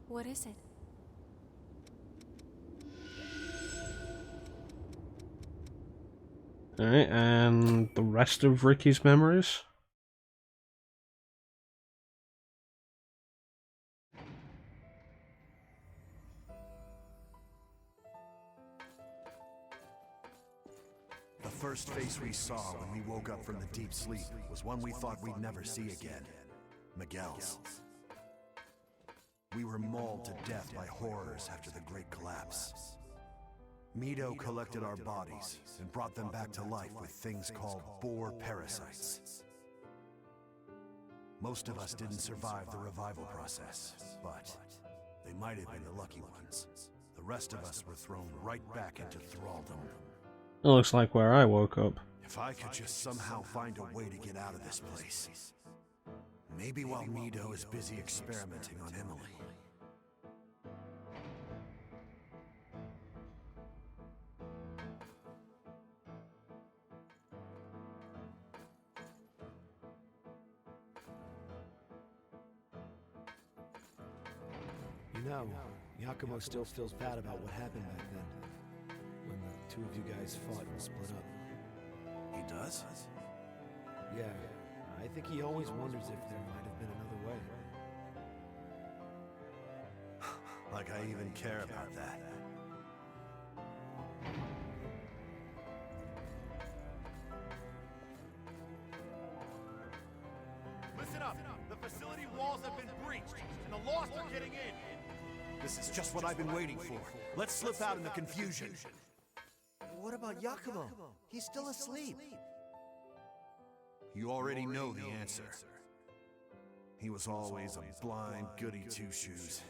What is it? Alright, and the rest of Ricky's memories? The first face we saw when we woke up from the deep sleep was one we thought we'd never see again. Miguel's. We were mauled to death by horrors after the Great Collapse. Mido collected our bodies and brought them back to life with things called boar parasites. Most of us didn't survive the revival process, but they might have been the lucky ones. The rest of us were thrown right back into thraldom. It looks like where I woke up. If I could just somehow find a way to get out of this place. Maybe while Mido is busy experimenting on Emily. You know, Yakumo still feels bad about what happened back then, when the two of you guys fought and split up. does? Yeah, I think he always wonders if there might have been another way. Like I even care about that. Listen up! The facility walls have been breached, and the Lost are getting in! This is just what I've been waiting for. Let's slip out in the confusion. What about Yakumo? He's still asleep. You already know the answer. He was always a blind goody two-shoes.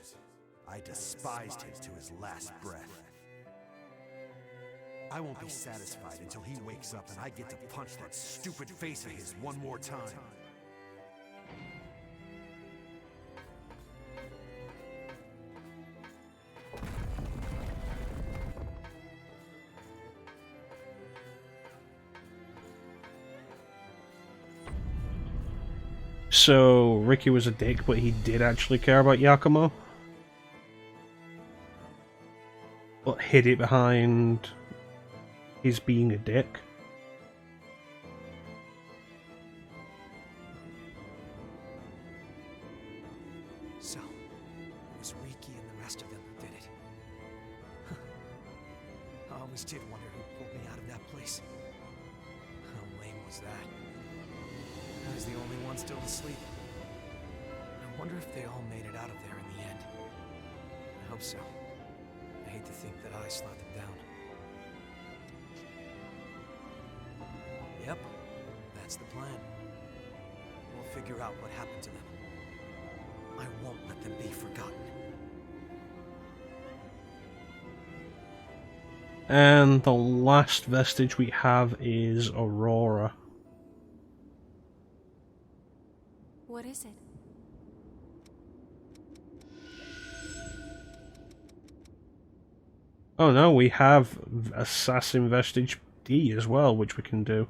I despised him to his last breath. I won't be satisfied until he wakes up and I get to punch that stupid face of his one more time. So, Ricky was a dick, but he did actually care about Yakumo? But hid it behind his being a dick? So, it was Riki and the rest of them who did it. I always did wonder who pulled me out of that place. How lame was that? I was the only one still asleep. I wonder if they all made it out of there in the end. I hope so. I hate to think that I slowed them down. Yep, that's the plan. We'll figure out what happened to them. I won't let them be forgotten. And the last vestige we have is Aurora. What is it? Oh no, we have Assassin Vestige D as well, which we can do.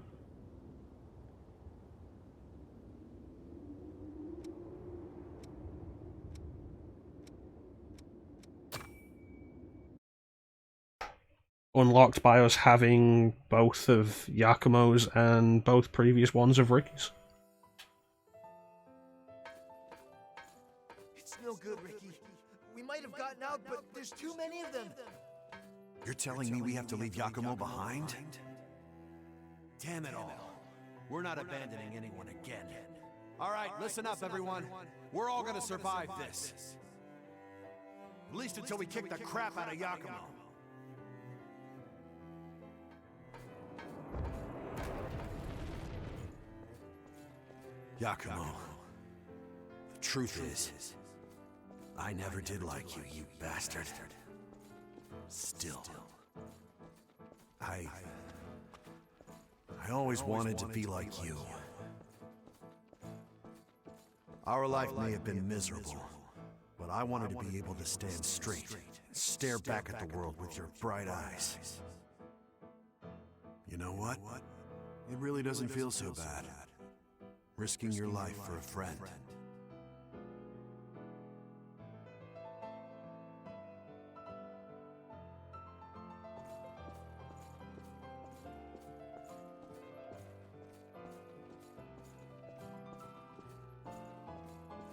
Unlocked by us having both of Yakumo's and both previous ones of Ricky's. It's no good, Ricky. We might have gotten out, but there's too many of them. You're telling me we have to leave Yakumo behind? Damn it all. We're not abandoning anyone again. All right, listen up, everyone. We're all gonna survive this. At least until we kick the crap out of Yakumo. Yakumo, the truth is, I never did like you, you bastard. Still, I always wanted to be like you. Our life may have been miserable, but I wanted to be able to stand straight and stare back at the world with your bright eyes. You know what? It really doesn't feel so bad. Risking your life for a friend.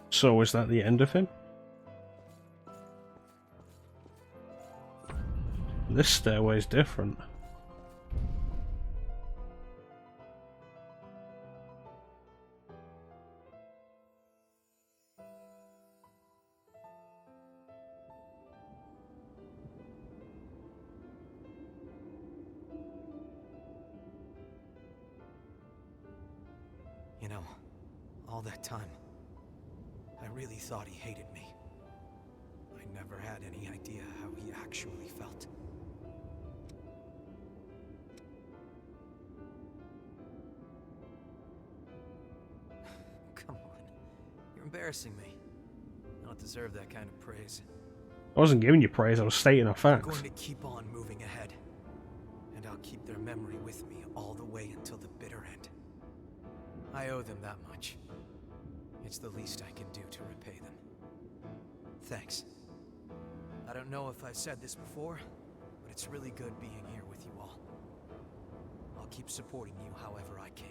So is that the end of him? This stairway is different. You know, all that time, I really thought he hated me. I never had any idea how he actually felt. Come on. You're embarrassing me. I don't deserve that kind of praise. I wasn't giving you praise, I was stating a I'm fact. going to keep on moving ahead. And I'll keep their memory with me all the way until the bitter end. I owe them that much. It's the least I can do to repay them. Thanks. I don't know if I've said this before, but it's really good being here with you all. I'll keep supporting you however I can.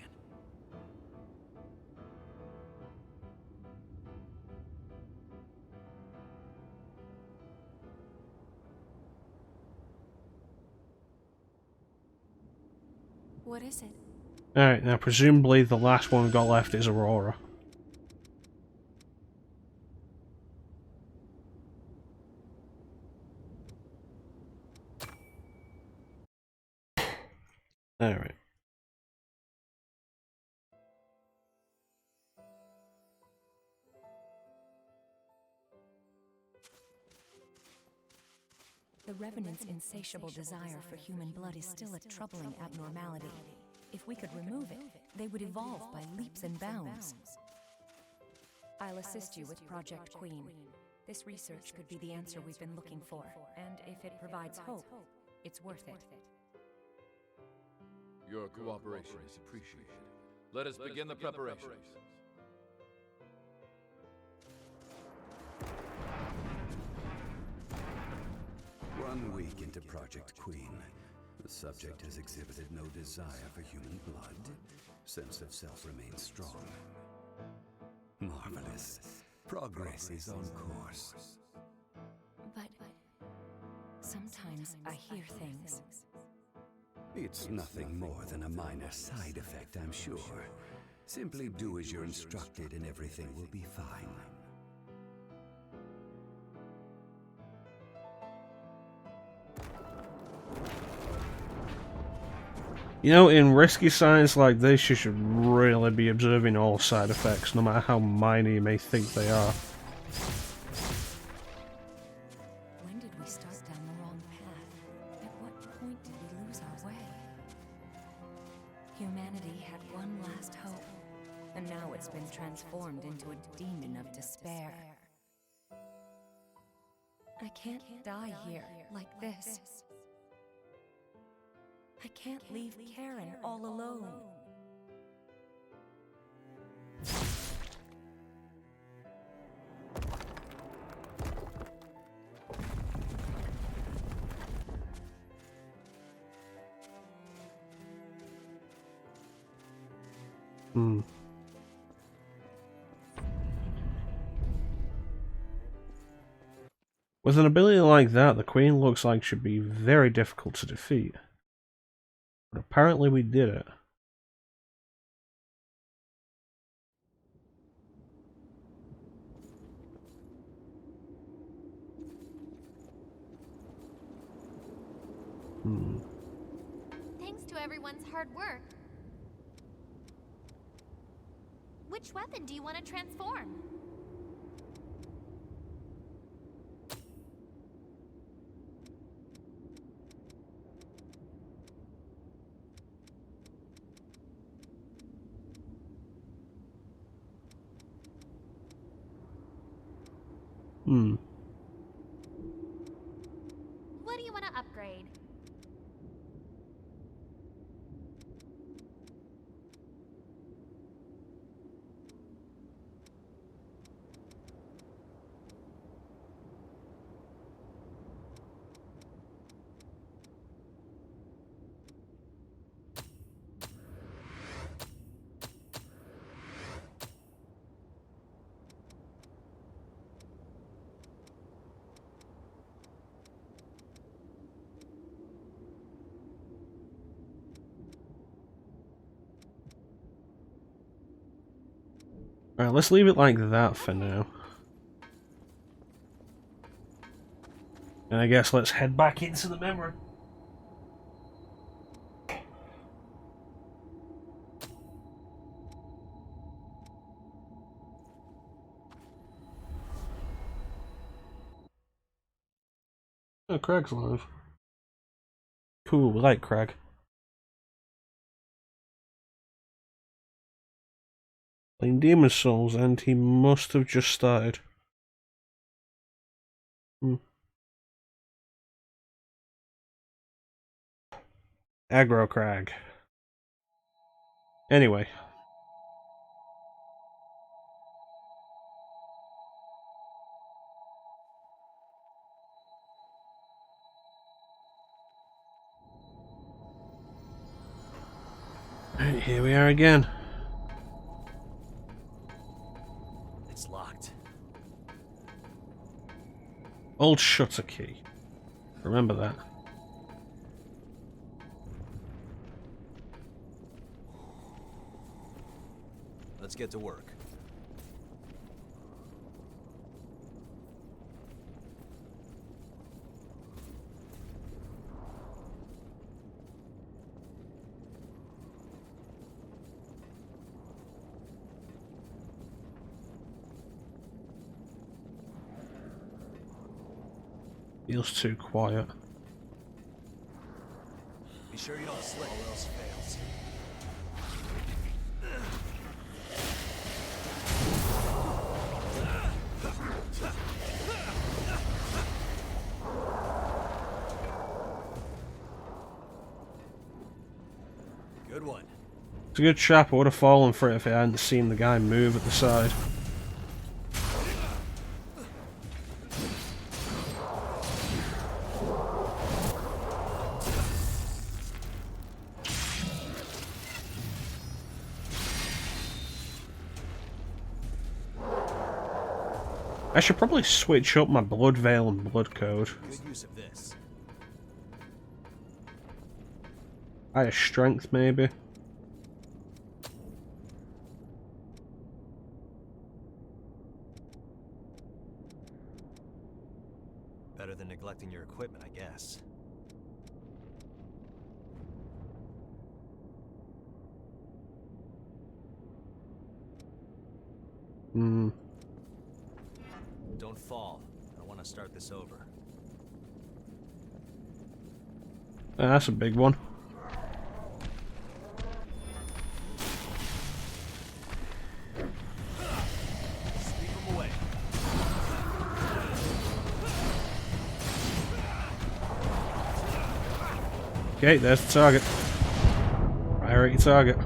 What is it? Alright, now presumably the last one we've got left is Aurora. Alright. The Revenant's insatiable desire for human blood is still a troubling abnormality. If we could remove it, they would evolve by leaps and bounds. I'll assist you with Project Queen. This research could be the answer we've been looking for, and if it provides hope, it's worth it. Your cooperation is appreciated. Let us begin the preparations. One week into Project Queen, the subject has exhibited no desire for human blood. Sense of self remains strong. Marvelous. Progress is on course. But sometimes I hear things. It's nothing more than a minor side effect, I'm sure. Simply do as you're instructed and everything will be fine. You know, in risky science like this, you should really be observing all side effects, no matter how minor you may think they are. When did we start down the wrong path? At what point did we lose our way? Humanity had one last hope, and now it's been transformed into a demon of despair. I can't die here like this. I can't leave Karen all alone. With an ability like that, the Queen looks like she'd be very difficult to defeat. But apparently we did it. Thanks to everyone's hard work. Which weapon do you want to transform? What do you want to upgrade? Alright, let's leave it like that for now. And I guess let's head back into the memory. Oh, Craig's alive. Cool, we like Craig. Playing Demon Souls, and he must have just started. Aggro Crag. Anyway. Right, here we are again. It's locked. Old shutter key. Remember that. Let's get to work. Feels too quiet. Be sure you don't slip. All else fails. Good one. It's a good trap. I would have fallen for it if I hadn't seen the guy move at the side. I should probably switch up my blood veil and blood code. Good use of this. Higher strength, maybe. Better than neglecting your equipment, I guess. Hmm. Don't fall. I want to start this over. That's a big one. Sweep them away. Okay, there's the target. Fire at your target.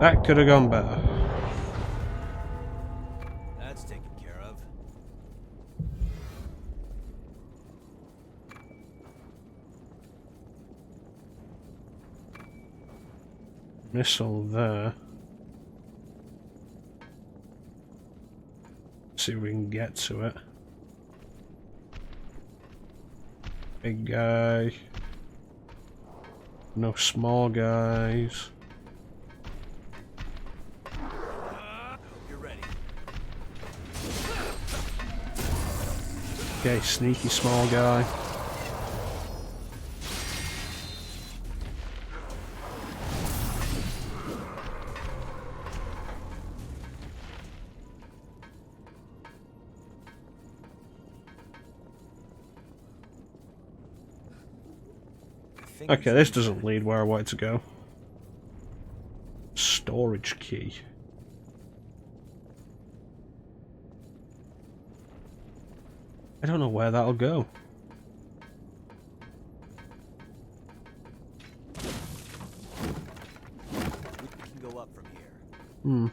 That could have gone better. That's taken care of. Missile there. See if we can get to it. Big guy. No small guys. You're ready. Okay, sneaky small guy. Okay, this doesn't lead where I want it to go. Storage key. I don't know where that'll go. We can go up from here. Hmm.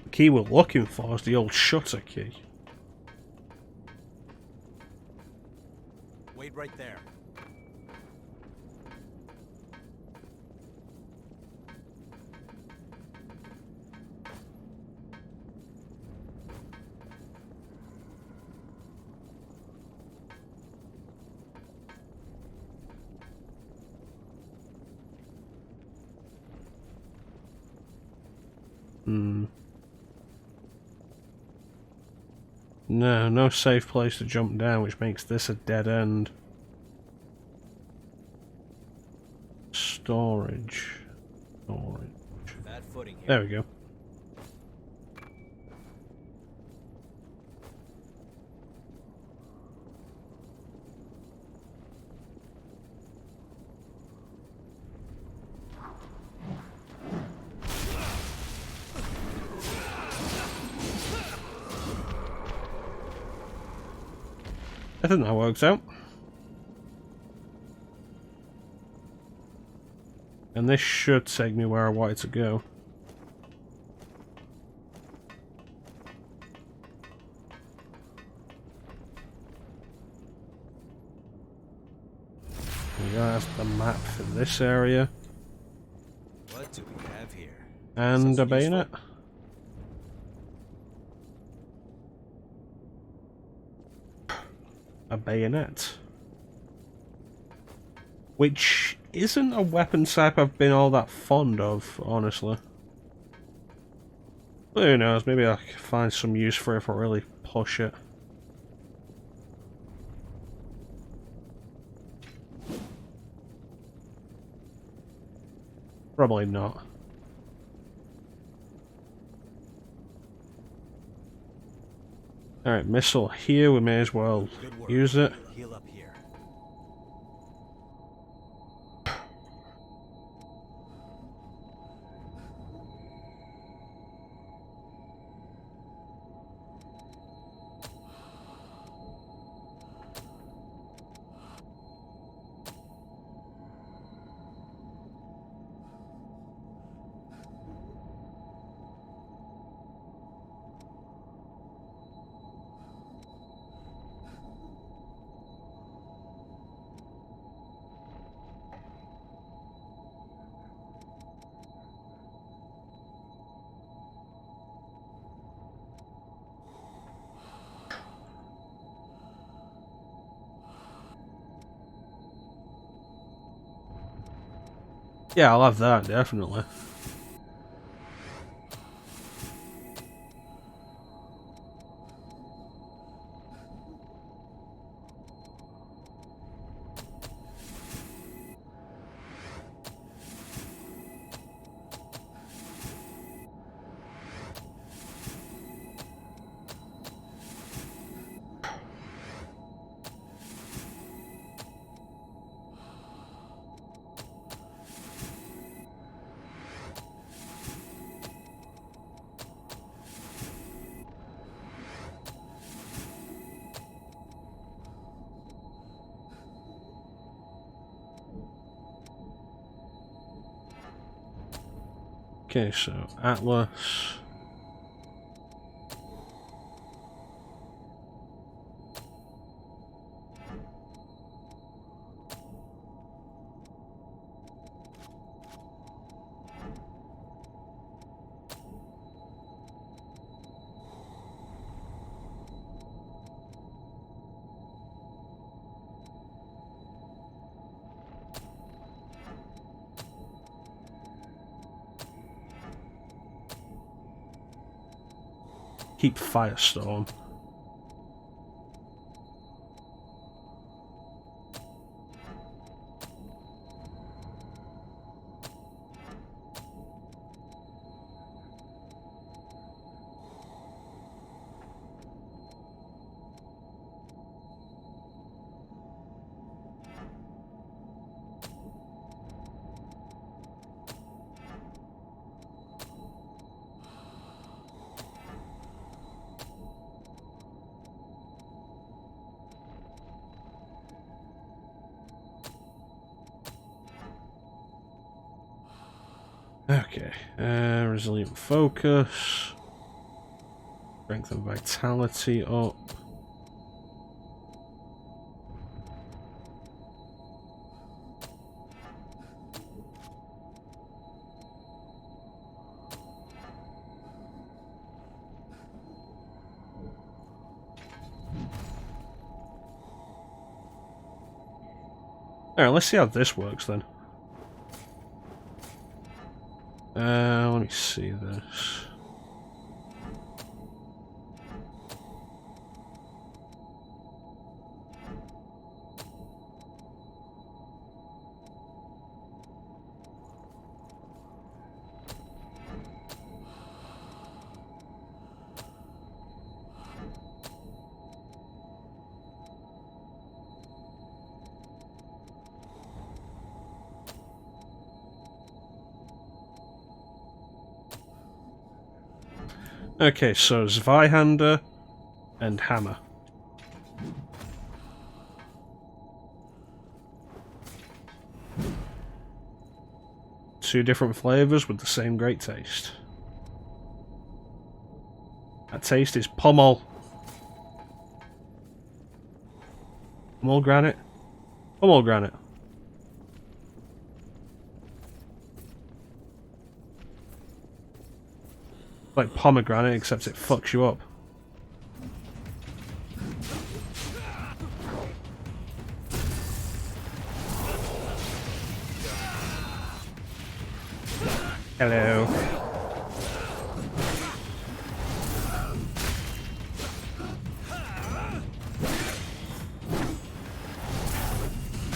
The key we're looking for is the old shutter key. Wait right there. Hmm. No, no safe place to jump down, which makes this a dead end. Storage. Storage. Bad footing here. There we go. I think that works out. And this should take me where I wanted to go. That's the map for this area. What do we have here? And a bayonet. A bayonet. Which isn't a weapon type I've been all that fond of, honestly. But who knows, maybe I can find some use for it if I really push it. Probably not. Alright, missile here, we may as well use it. Heal up here. Yeah, I'll have that, definitely. Okay, so Atlas. Keep Firestorm. Okay, resilient focus, strength and vitality up. Alright, let's see how this works then. Let me see this. Okay, so Zweihander and Hammer. 2 different flavours with the same great taste. That taste is pommel. Pomegranate. Pomegranate. Like pomegranate, except it fucks you up. Hello.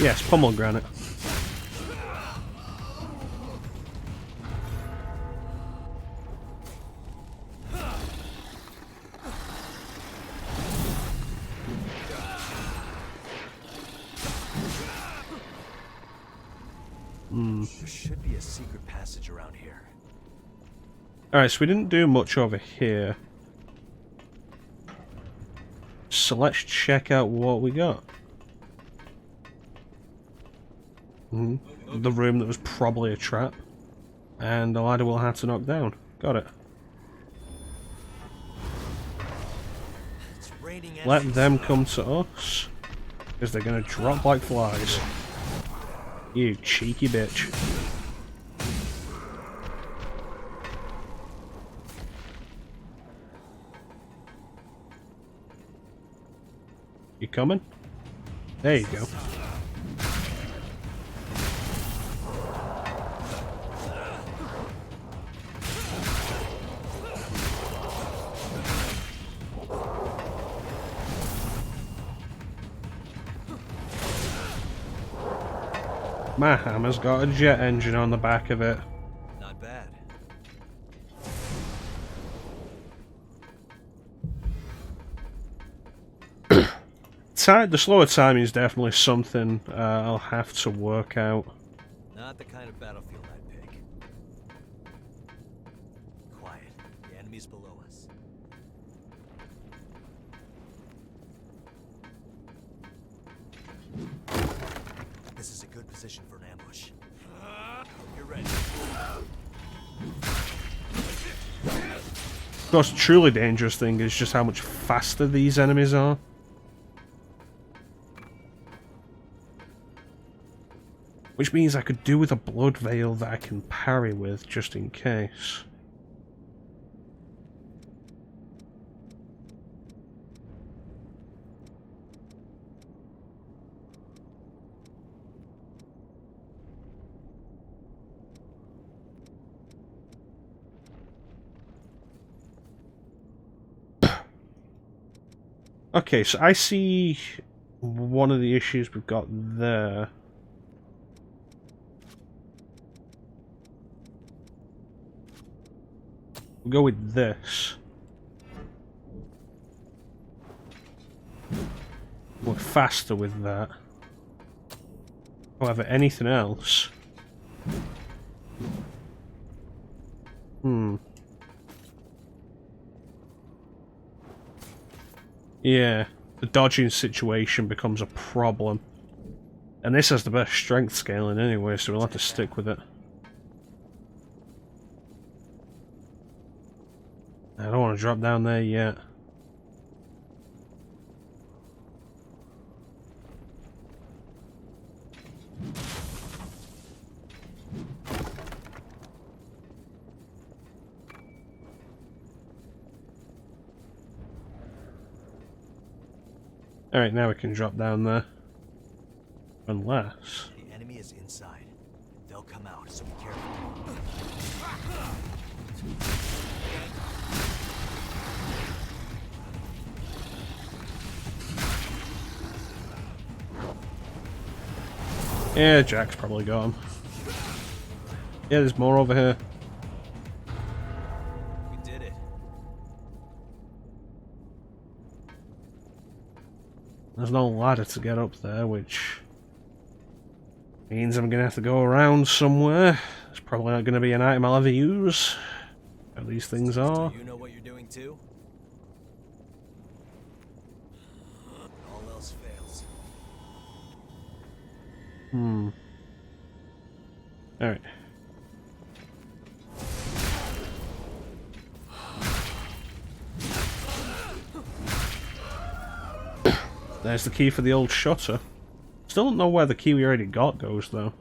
Yes, pomegranate. There should be a secret passage around here. Alright, so we didn't do much over here. So let's check out what we got. The room that was probably a trap. And the ladder we'll have to knock down. Got it. Let them come to us. Because they're going to drop like flies. You cheeky bitch. You coming? There you go. My hammer's got a jet engine on the back of it. Not bad. The slower timing is definitely something I'll have to work out. Not the kind of battlefield I'd pick. Quiet. The enemy's below us. This is a good position for an ambush. Hope you're ready. Of course, the truly dangerous thing is just how much faster these enemies are. Which means I could do with a blood veil that I can parry with, just in case. Okay, so I see one of the issues we've got there. We'll go with this. We're faster with that. However, anything else? Yeah, the dodging situation becomes a problem. And this has the best strength scaling anyway, so we'll have to stick with it. I don't want to drop down there yet. Alright, now we can drop down there. Unless... The enemy is inside. They'll come out, so be careful. Yeah, Jack's probably got him. Yeah, there's more over here. We did it. There's no ladder to get up there, which means I'm gonna have to go around somewhere. It's probably not gonna be an item I'll ever use. At least things are. Do you know what you're doing too? All else fails. Alright. There's the key for the old shutter. Still don't know where the key we already got goes, though.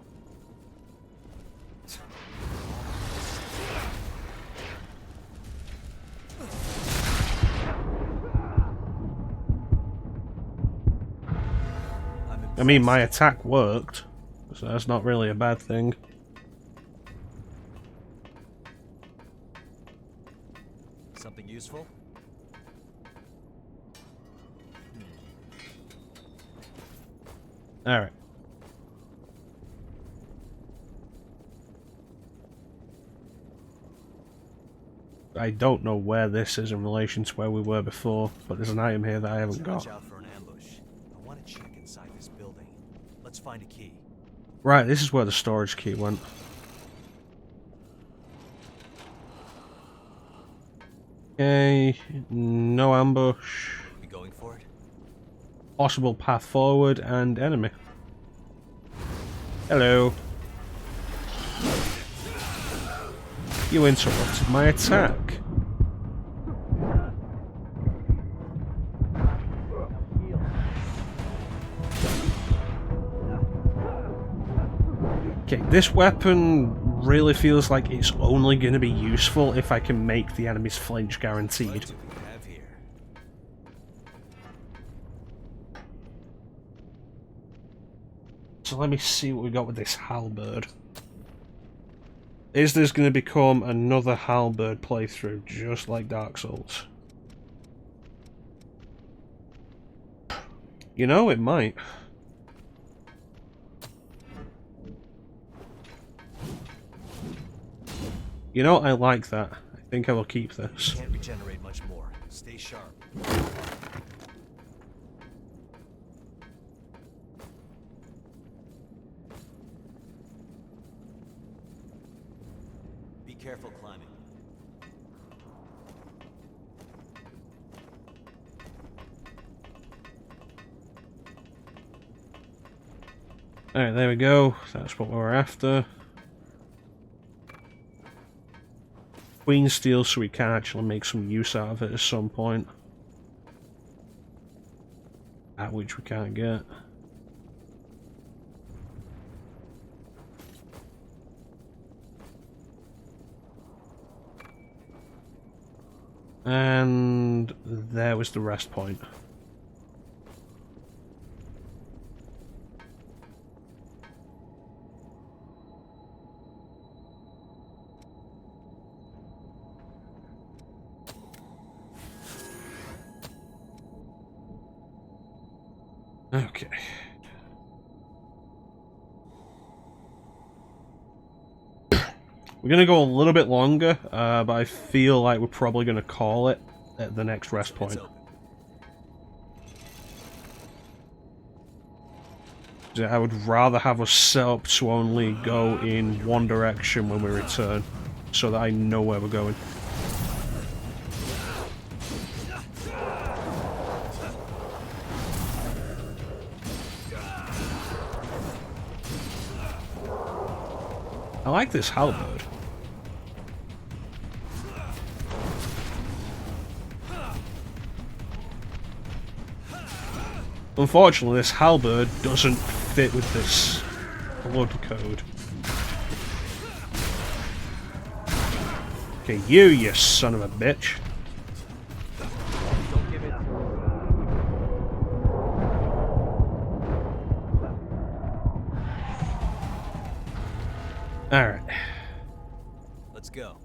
I mean, my attack worked, so that's not really a bad thing. Something useful? Alright. I don't know where this is in relation to where we were before, but there's an item here that I haven't got. Watch out for an ambush. I want to check inside this building. Let's find a key. Right, this is where the storage key went. Okay, no ambush. We going for it? Possible path forward and enemy. Hello. You interrupted my attack. Okay, this weapon really feels like it's only going to be useful if I can make the enemies flinch guaranteed. What do we have here? So let me see what we got with this halberd. Is this going to become another halberd playthrough, just like Dark Souls? You know, it might. You know, I like that. I think I will keep this. Can't regenerate much more. Stay sharp. Be careful climbing. Alright, there we go. That's what we were after. Queen steel, so we can actually make some use out of it at some point. At which we can't get. And there was the rest point. Okay. We're going to go a little bit longer, but I feel like we're probably going to call it at the next rest point. I would rather have us set up to only go in one direction when we return, so that I know where we're going. I like this halberd. Unfortunately, this halberd doesn't fit with this blood code. Okay, you son of a bitch. Alright. Let's go.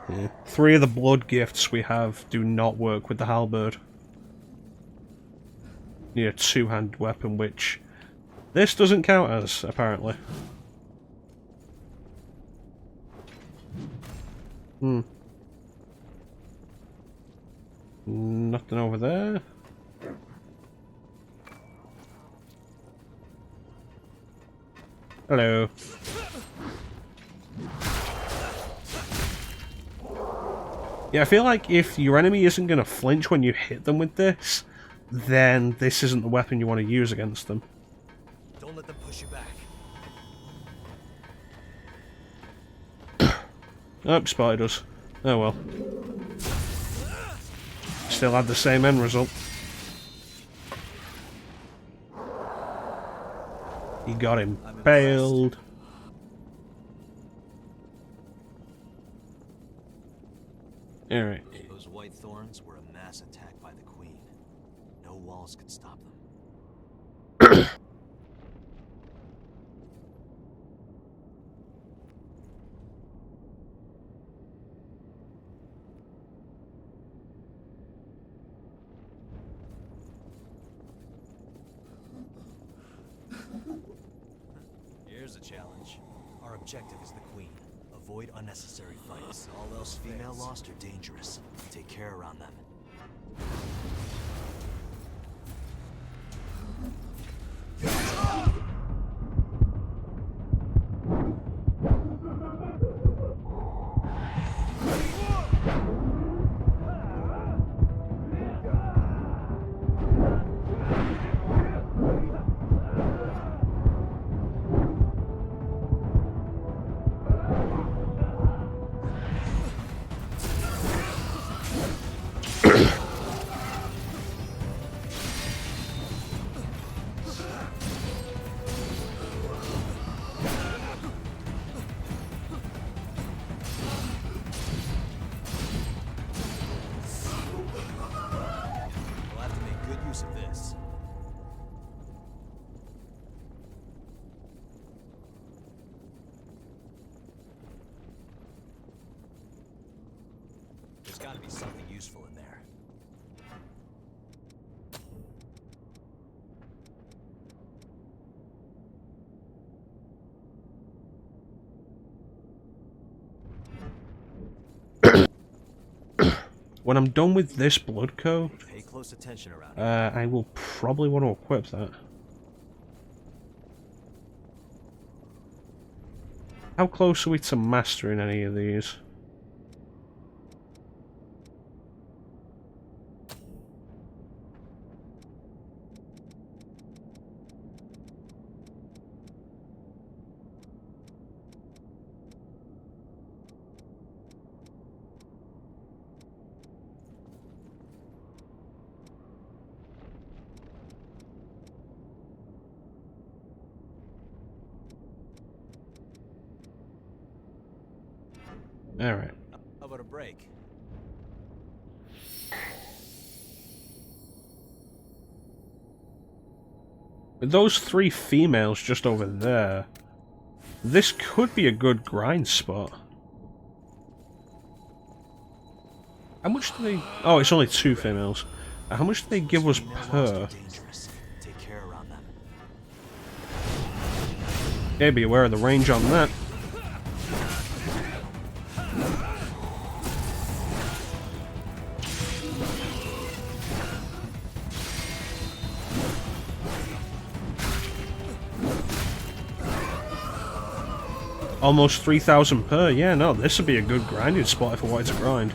Yeah. 3 of the blood gifts we have do not work with the halberd. Need a 2-handed weapon, which this doesn't count as, apparently. Nothing over there. Hello. Yeah, I feel like if your enemy isn't going to flinch when you hit them with this, then this isn't the weapon you want to use against them. Don't let them push you back. Oh, spotted us. Oh well. still had the same end result. He got him bailed. Alright. Those white thorns were a mass attack by the Queen. No walls could stop them. Here's a challenge. Our objective is the Queen. Avoid unnecessary fights. All else female lost or dangerous. Take care around them. There's got to be something useful in there. When I'm done with this blood code, Pay close attention around I will probably want to equip that. How close are we to mastering any of these? Alright. How about a break? With those 3 females just over there, this could be a good grind spot. How much do they... Oh, it's only 2 females. How much do they give us per? Take care around them. Yeah, be aware of the range on that. Almost 3,000 per. Yeah, no, this would be a good grinding spot if I wanted to grind.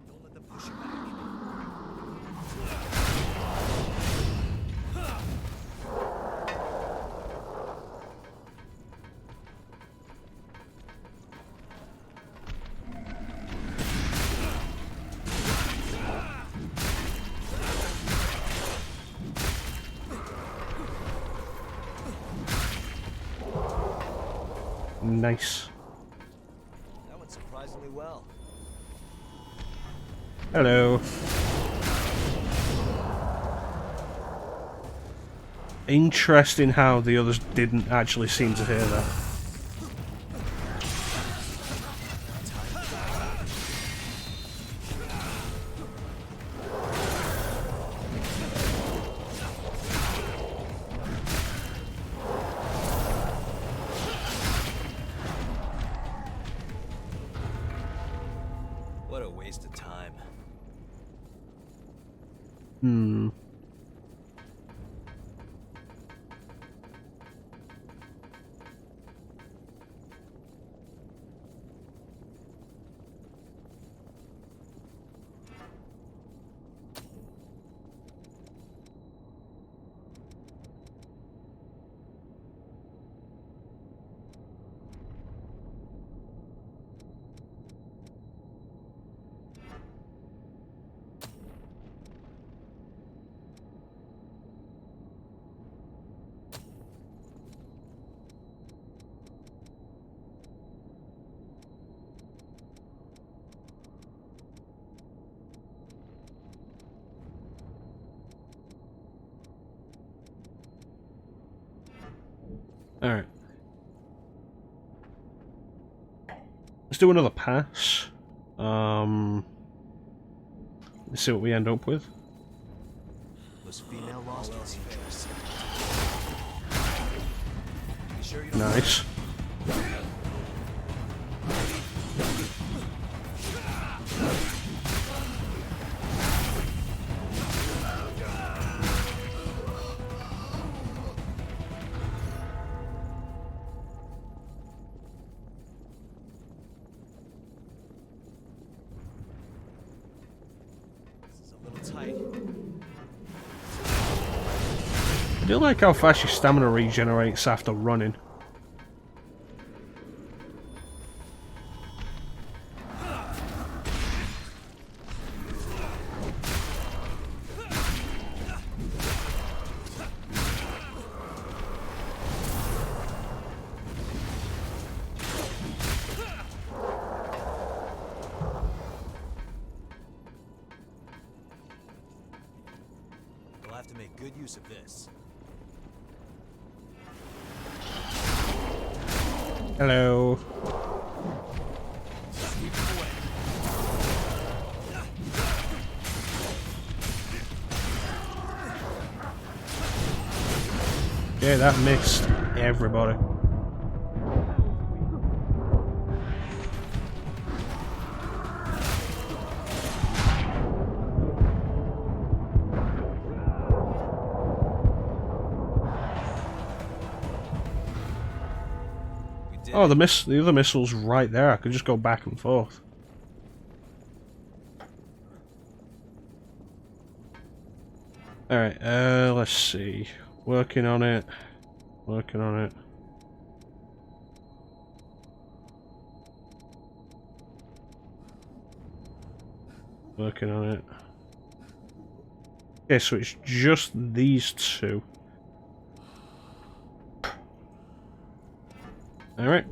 Don't let them push you back. Nice. That went surprisingly well. Hello. Interesting how the others didn't actually seem to hear that. What a waste of time. Hmm. Let's do another pass. Let's see what we end up with. Was female lost your interest? Nice. I do like how fast your stamina regenerates after running. We'll have to make good use of this. Hello. Yeah, that missed everybody. Oh, the other missile's right there. I could just go back and forth. Alright, let's see. Working on it. Working on it. Working on it. Okay, so it's just these two. Alright.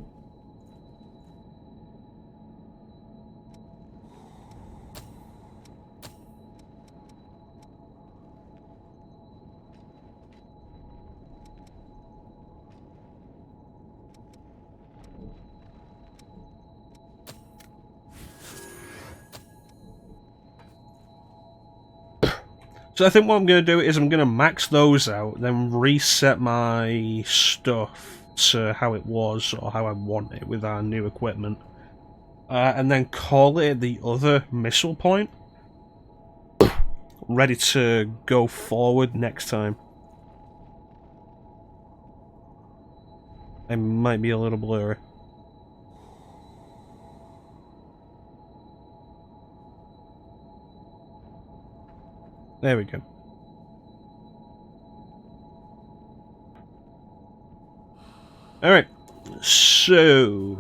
So I think what I'm going to do is I'm going to max those out, then reset my stuff to how it was, or how I want it with our new equipment. And then call it the other missile point. Ready to go forward next time. I might be a little blurry. There we go. Alright, so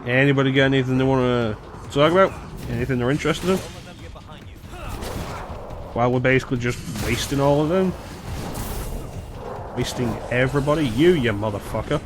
anybody got anything they want to talk about? Anything they're interested in? While we're basically just wasting all of them? Wasting everybody? You motherfucker.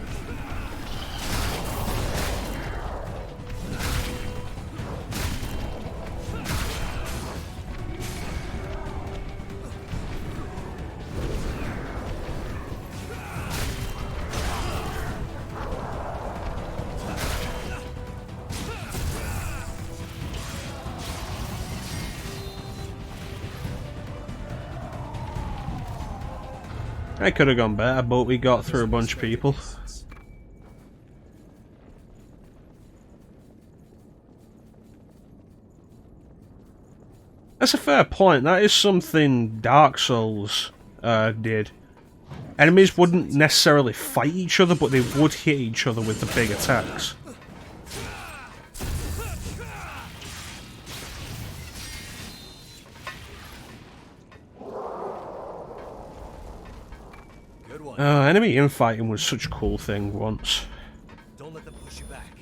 I could have gone better, but we got through a bunch of people. That's a fair point. That is something Dark Souls did. Enemies wouldn't necessarily fight each other, but they would hit each other with the big attacks. Enemy infighting was such a cool thing once. Don't let them push you back.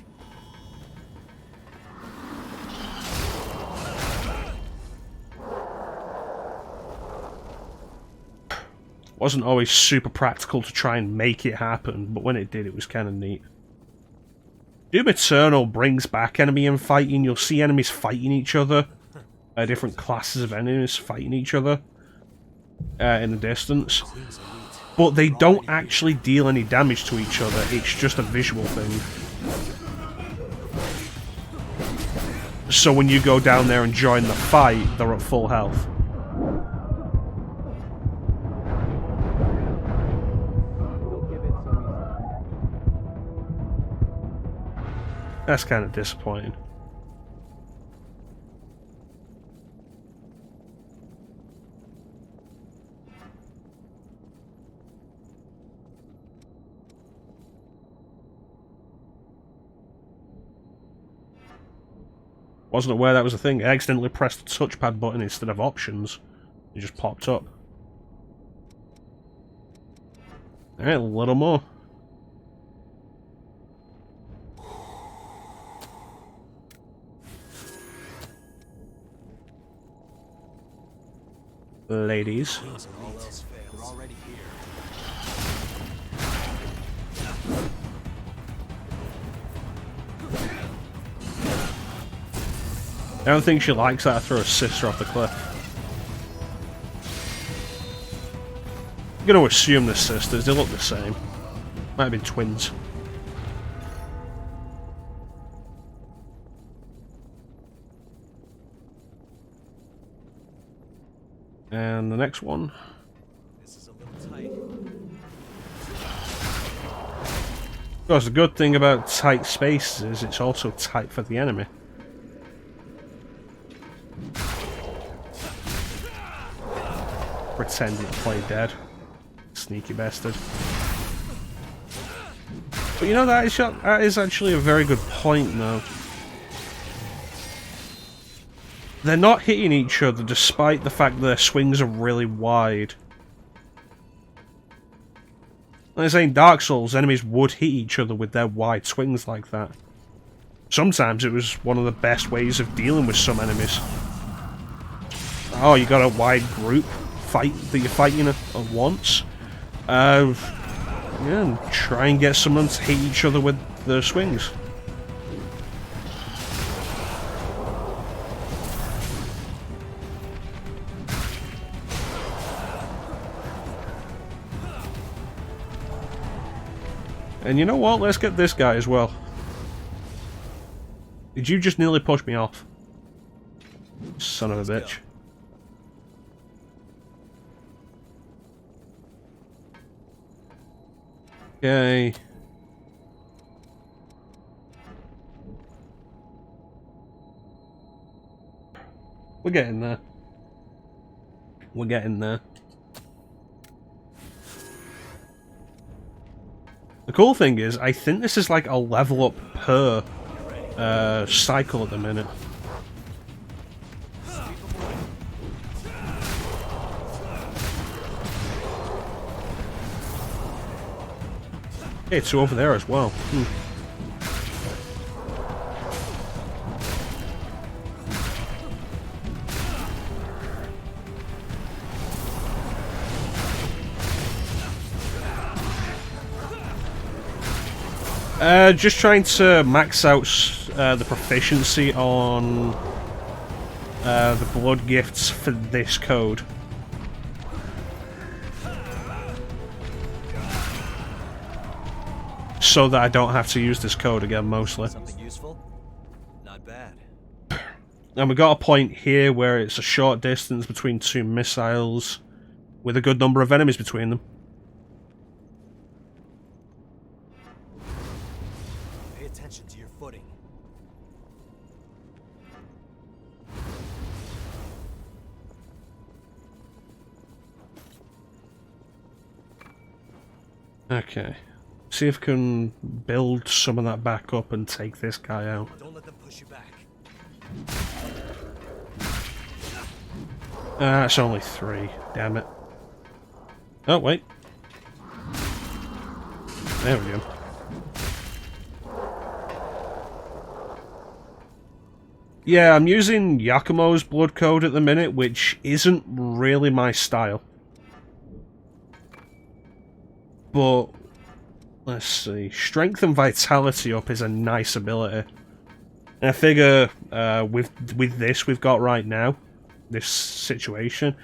Wasn't always super practical to try and make it happen, but when it did, it was kind of neat. Doom Eternal brings back enemy infighting. You'll see enemies fighting each other. Different classes of enemies fighting each other in the distance. But they don't actually deal any damage to each other, it's just a visual thing. So when you go down there and join the fight, they're at full health. That's kind of disappointing. Wasn't aware that was a thing. I accidentally pressed the touchpad button instead of options. It just popped up. Alright, a little more. Ladies. They're already here. I don't think she likes that I throw her sister off the cliff. I'm gonna assume they're sisters, they look the same. Might have been twins. And the next one. This is a little tight. Of course, the good thing about tight spaces is it's also tight for the enemy. Pretending to play dead. Sneaky bastard. But you know, that is actually a very good point, though. They're not hitting each other despite the fact that their swings are really wide. Like I say, in Dark Souls, enemies would hit each other with their wide swings like that. Sometimes it was one of the best ways of dealing with some enemies. Oh, you got a wide group fight that you're fighting at once. Yeah, and try and get someone to hit each other with their swings. And you know what? Let's get this guy as well. Did you just nearly push me off? Son of a bitch. Okay. We're getting there. We're getting there. The cool thing is, I think this is like a level up per cycle at the minute. Okay, it's over there as well. Just trying to max out the proficiency on the blood gifts for this code. So that I don't have to use this code again, mostly. Something useful? Not bad. And we got a point here where it's a short distance between two missiles with a good number of enemies between them. Pay attention to your footing. Okay. See if we can build some of that back up and take this guy out. Don't let them push you back. It's only 3. Damn it. Oh, wait. There we go. Yeah, I'm using Yakumo's blood code at the minute, which isn't really my style. But let's see. Strength and Vitality up is a nice ability. And I figure with this we've got right now, this situation,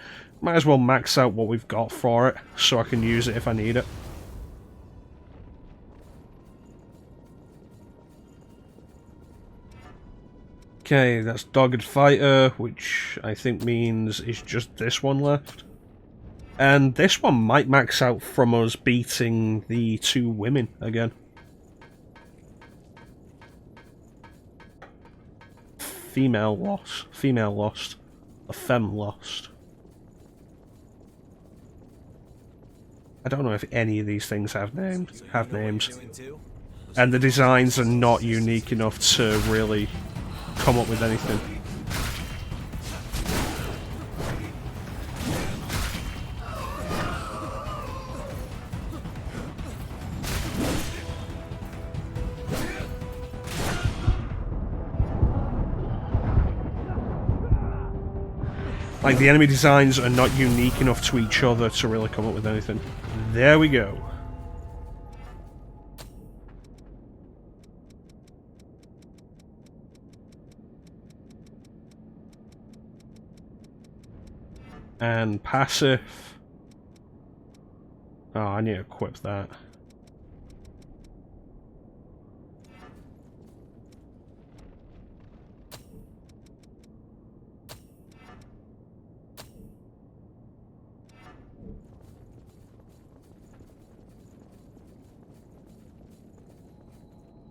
might as well max out what we've got for it, so I can use it if I need it. Okay, that's Dogged Fighter, which I think means it's just this one left. And this one might max out from us beating the 2 women again. Female lost, a femme lost. I don't know if any of these things have names. And the designs are not unique enough to really come up with anything. Like, the enemy designs are not unique enough to each other to really come up with anything. There we go. And passive. Oh, I need to equip that.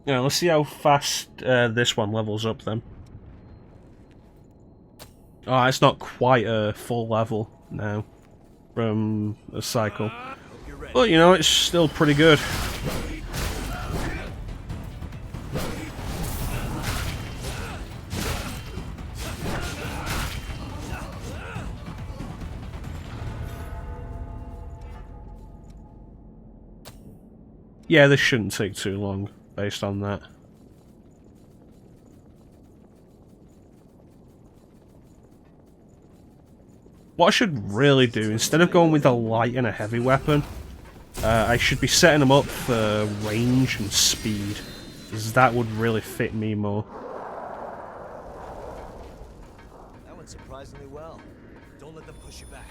Yeah, let's see how fast this one levels up then. Oh, it's not quite a full level now from a cycle. But, you know, it's still pretty good. Yeah, this shouldn't take too long based on that. What I should really do, instead of going with a light and a heavy weapon, I should be setting them up for range and speed, because that would really fit me more. That went surprisingly well. Don't let them push you back.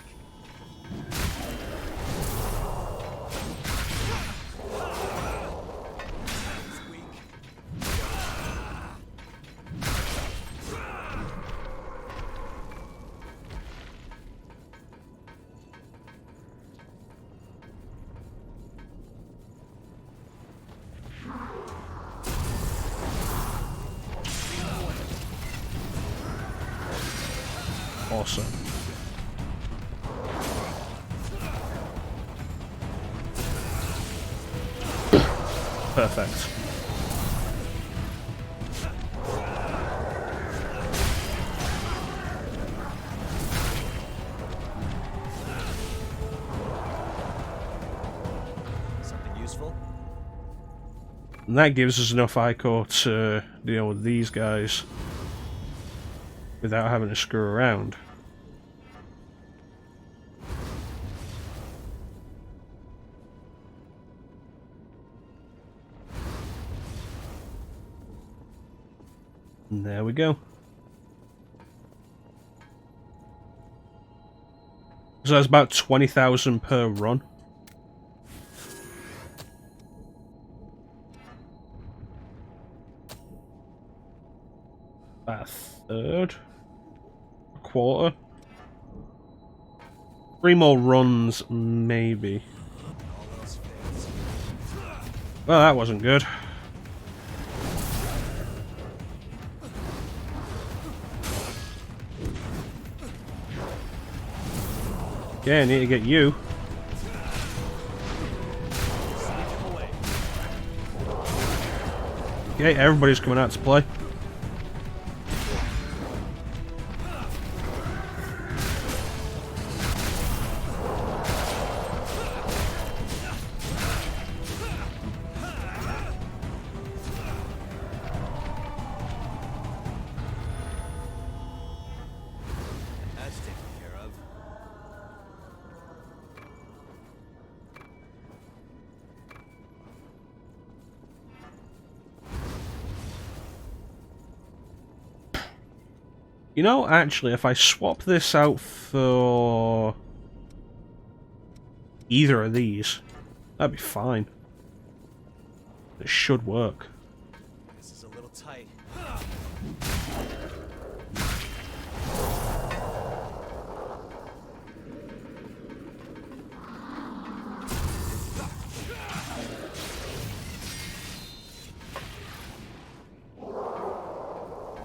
Awesome. Perfect. Something useful? And that gives us enough ichor to deal with these guys without having to screw around. And there we go. So that's about 20,000 per run. About a third. A quarter. 3 more runs, maybe. Well, that wasn't good. Okay, I need to get you. Okay, everybody's coming out to play. That's taken care of. You know, actually, if I swap this out for either of these, that'd be fine. It should work. This is a little tight.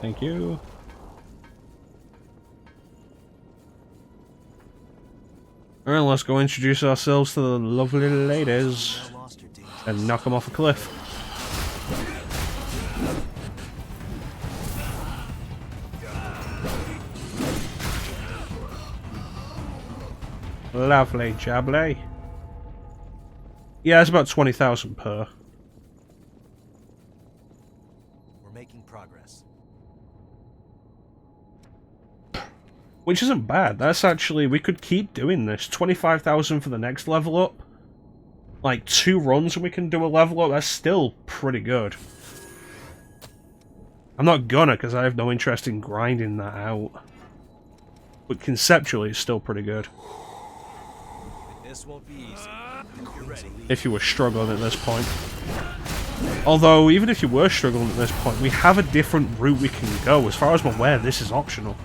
Thank you. Alright, let's go introduce ourselves to the lovely ladies and knock them off a cliff. Lovely jubbly. Yeah, it's about 20,000 per. We're making progress. Which isn't bad. That's actually, we could keep doing this. 25,000 for the next level up. Like 2 runs and we can do a level up. That's still pretty good. I'm not gonna because I have no interest in grinding that out. But conceptually it's still pretty good. This won't be easy. You're ready. If you were struggling at this point. Although, even if you were struggling at this point, we have a different route we can go. As far as I'm aware, this is optional.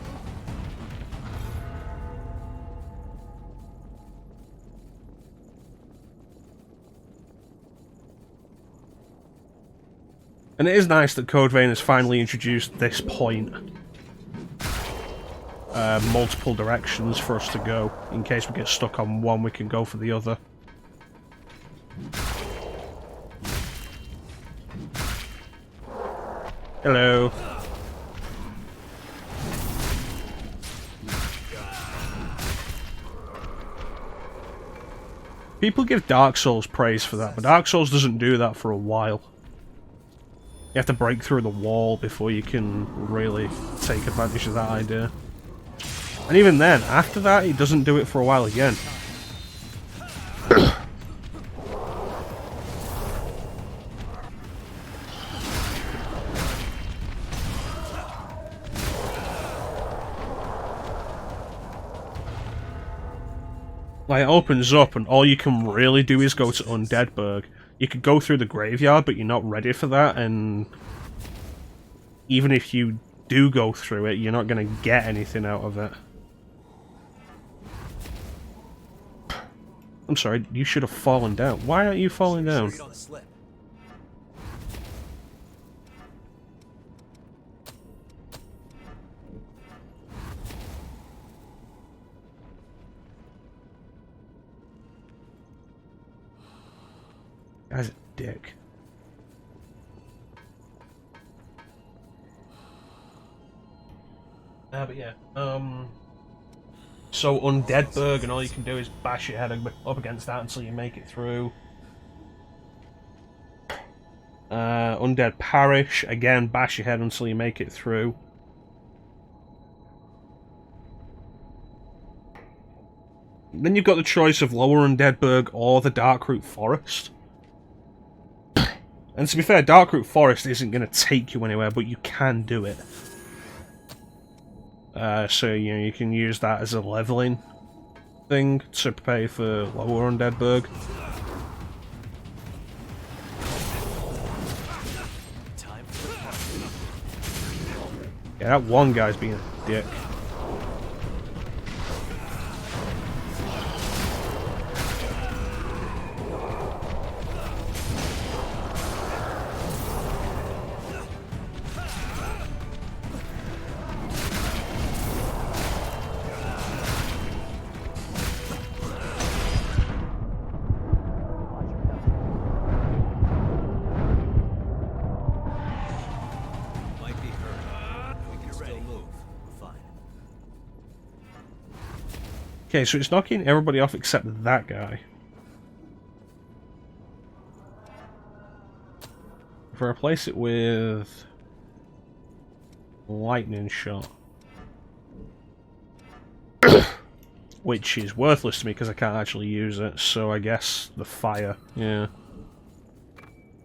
And it is nice that Code Vein has finally introduced this point. Multiple directions for us to go. In case we get stuck on one, we can go for the other. Hello. People give Dark Souls praise for that, but Dark Souls doesn't do that for a while. You have to break through the wall before you can really take advantage of that idea. And even then, after that, he doesn't do it for a while again. Like, it opens up and all you can really do is go to Undeadburg. You could go through the graveyard, but you're not ready for that, and even if you do go through it, you're not going to get anything out of it. I'm sorry, you should have fallen down. Why aren't you falling down? Guy's a dick. But yeah, so Undeadburg, and all you can do is bash your head up against that until you make it through. Undead Parish, again, bash your head until you make it through. Then you've got the choice of Lower Undeadburg or the Darkroot Forest. And to be fair, Darkroot Forest isn't going to take you anywhere, but you can do it. So, you know, you can use that as a leveling thing to prepare for Lower Undeadburg. Yeah, that one guy's being a dick. Okay, so it's knocking everybody off except that guy. If I replace it with lightning shot, which is worthless to me because I can't actually use it, so I guess the fire, yeah.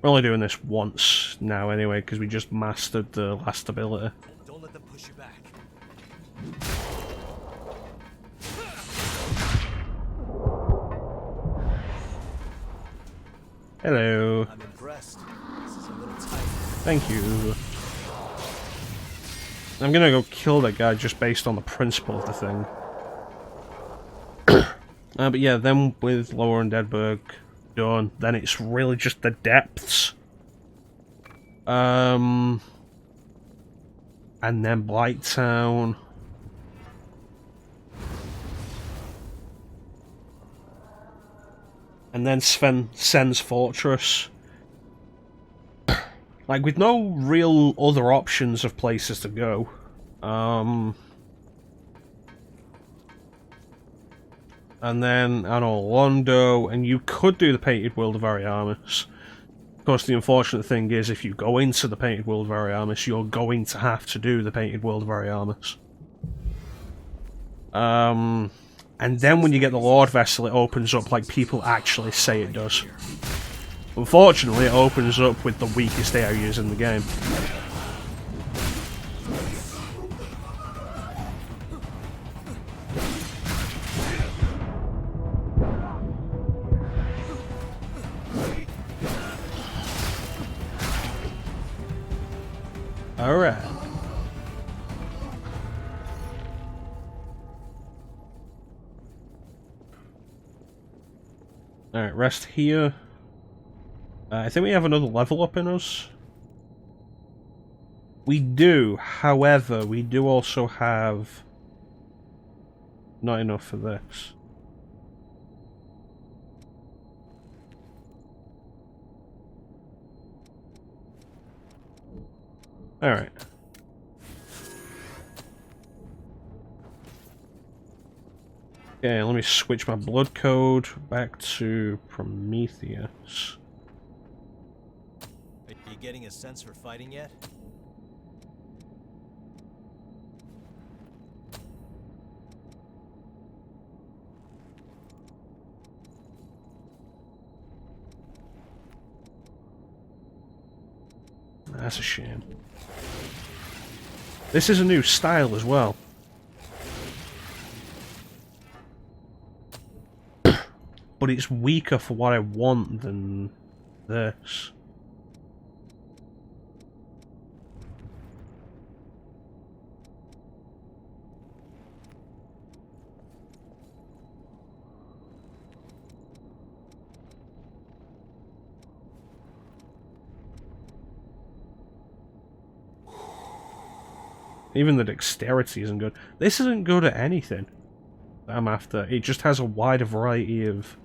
We're only doing this once now anyway because we just mastered the last ability. Don't let them push you back. Hello. I'm impressed. This is a little tight. Thank you. I'm gonna go kill that guy just based on the principle of the thing. But yeah, then with Lower Undeadburg done, then it's really just the depths. And then Blighttown. And then Sen's Fortress. Like, with no real other options of places to go. And then, I don't know, Londo, and you could do the Painted World of Ariamis. Of course, the unfortunate thing is, if you go into the Painted World of Ariamis, you're going to have to do the Painted World of Ariamis. And then when you get the Lord Vessel, it opens up like people actually say it does. Unfortunately, it opens up with the weakest areas in the game. Alright. Alright, rest here. I think we have another level up in us. We do, however, we do also have not enough for this. Alright. Okay, let me switch my blood code back to Prometheus. Are you getting a sense for fighting yet? That's a shame. This is a new style as well. But it's weaker for what I want than this. Even the dexterity isn't good. This isn't good at anything that I'm after. It just has a wider variety of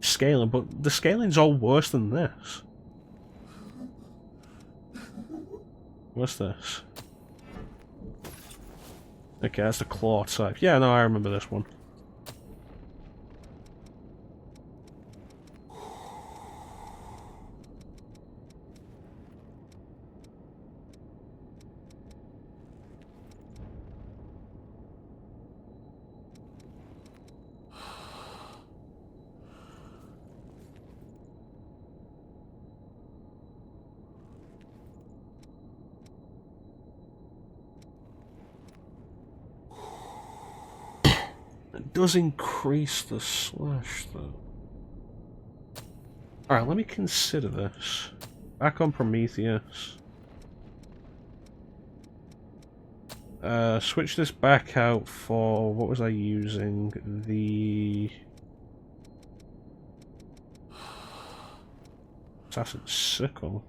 scaling, but the scaling's all worse than this. What's this? Okay, that's the claw type. Yeah, no, I remember this one. It does increase the slash, though. Alright, let me consider this. Back on Prometheus. Switch this back out for... what was I using? The... Assassin's Sickle.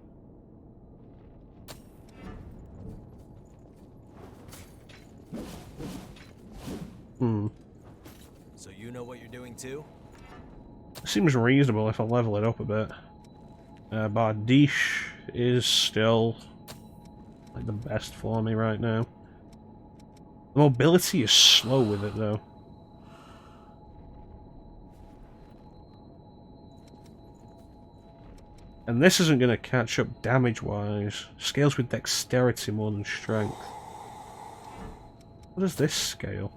So you know what you're doing too? Seems reasonable if I level it up a bit. Bardiche is still like the best for me right now. The mobility is slow with it though. And this isn't going to catch up damage-wise. Scales with dexterity more than strength. What does this scale?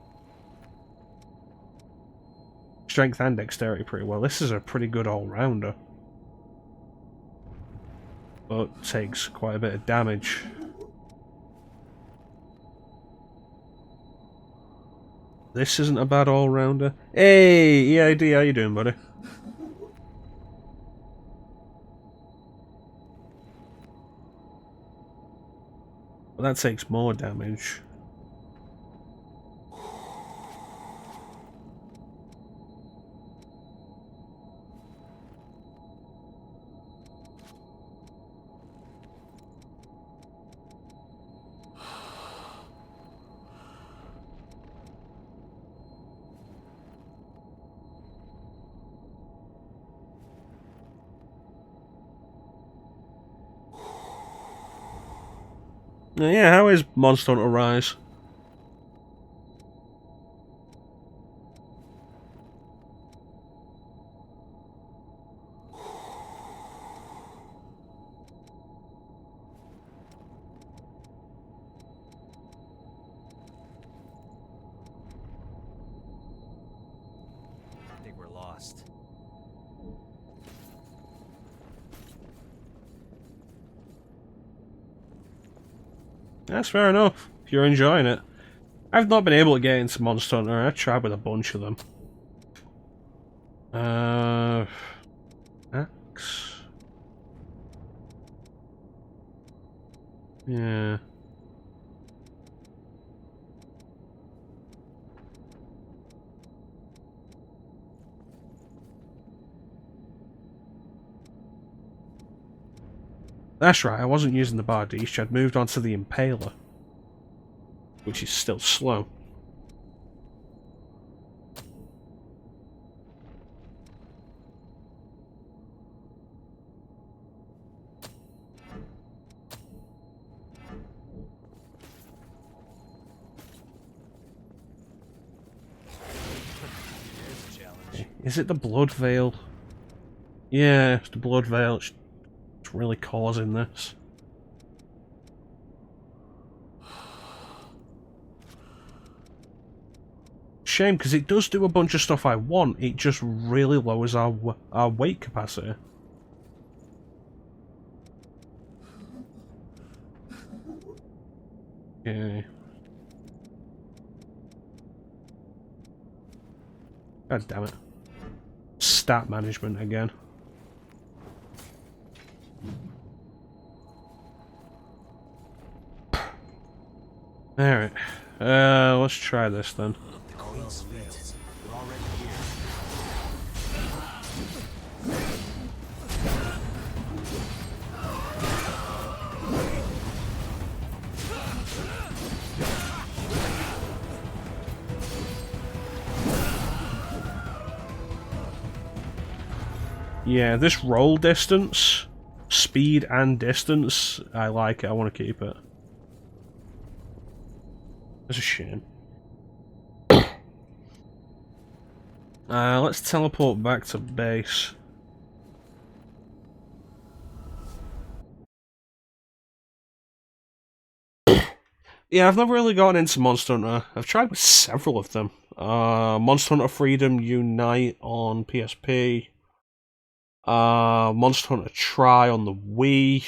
Strength and dexterity pretty well. This is a pretty good all-rounder. But takes quite a bit of damage. This isn't a bad all-rounder. Hey, EID, how you doing, buddy? But that takes more damage. Yeah, how is Monster Hunter Rise? I think we're lost. That's fair enough, if you're enjoying it. I've not been able to get into Monster Hunter. I tried with a bunch of them. Axe. Yeah. That's right, I wasn't using the Bardiche, I'd moved on to the Impaler. Which is still slow. Here's a challenge. Is it the Blood Veil? Yeah, it's the Blood Veil. It's really causing this. Shame, because it does do a bunch of stuff I want. It just really lowers our weight capacity. Okay. God damn it. Stat management again. Alright. Let's try this then. The Queen's fleet. We're already here. Yeah, this roll distance, speed and distance, I like it. I want to keep it. It's a shame. Let's teleport back to base. Yeah, I've never really gotten into Monster Hunter. I've tried with several of them. Monster Hunter Freedom Unite on PSP. Monster Hunter Tri on the Wii.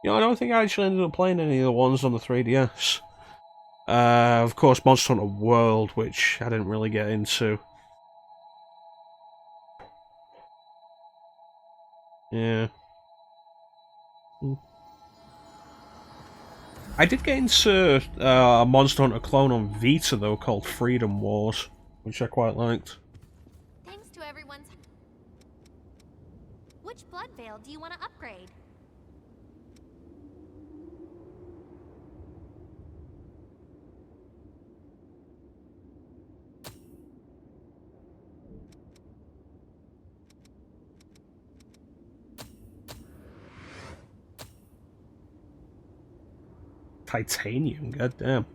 You know, I don't think I actually ended up playing any of the ones on the 3DS. Of course, Monster Hunter World, which I didn't really get into. Yeah. I did get into a Monster Hunter clone on Vita, though, called Freedom Wars, which I quite liked. Thanks to everyone's... Which blood veil do you want to upgrade? Titanium, goddamn.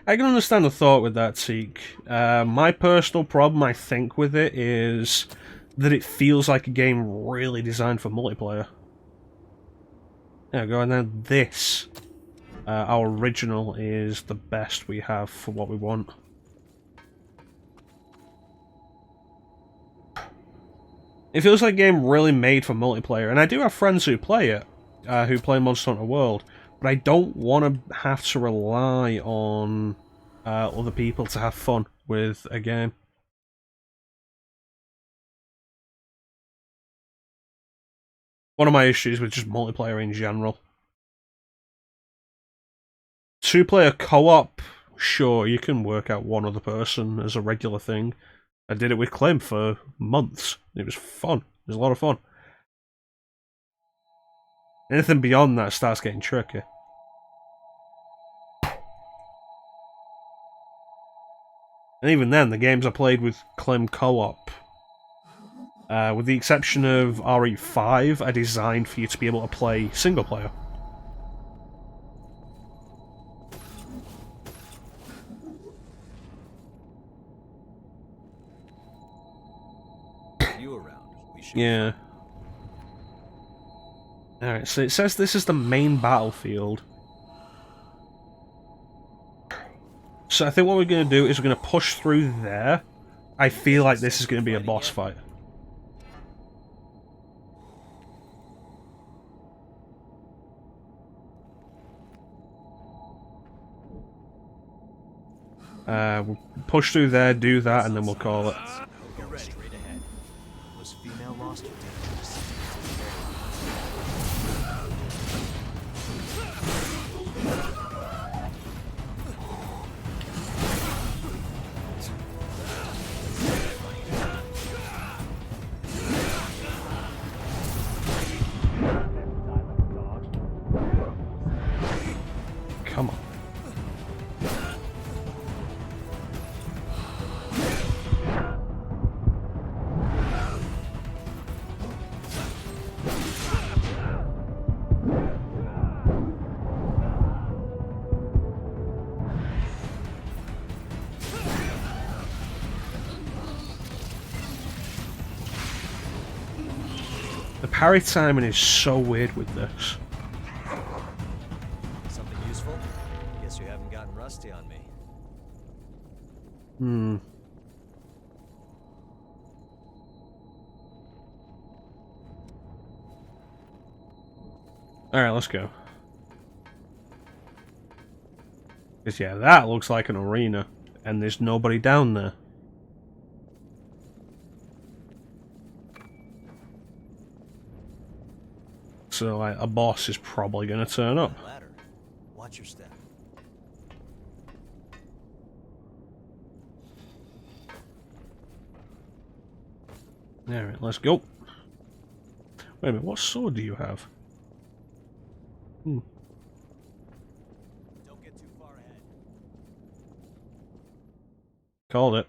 I can understand the thought with that, Teak. My personal problem, I think, with it is that it feels like a game really designed for multiplayer. There we go, and then this. Our original is the best we have for what we want. It feels like a game really made for multiplayer, and I do have friends who play it, who play Monster Hunter World, but I don't want to have to rely on other people to have fun with a game. One of my issues with just multiplayer in general. Two-player co-op, sure, you can work out one other person as a regular thing. I did it with Clem for months. It was fun. It was a lot of fun. Anything beyond that starts getting tricky. And even then, the games I played with Clem co-op, with the exception of RE5, are designed for you to be able to play single player. Yeah. Alright, so it says this is the main battlefield. So I think what we're going to do is we're going to push through there. I feel like this is going to be a boss fight. We'll push through there, do that, and then we'll call it. Come on. The parry timing is so weird with this. Something useful? Guess you haven't gotten rusty on me. Alright, let's go. Because yeah, that looks like an arena, and there's nobody down there. So like, a boss is probably going to turn up. Ladder. Watch your step. Alright, let's go. Wait a minute, what sword do you have? Don't get too far ahead. Called it.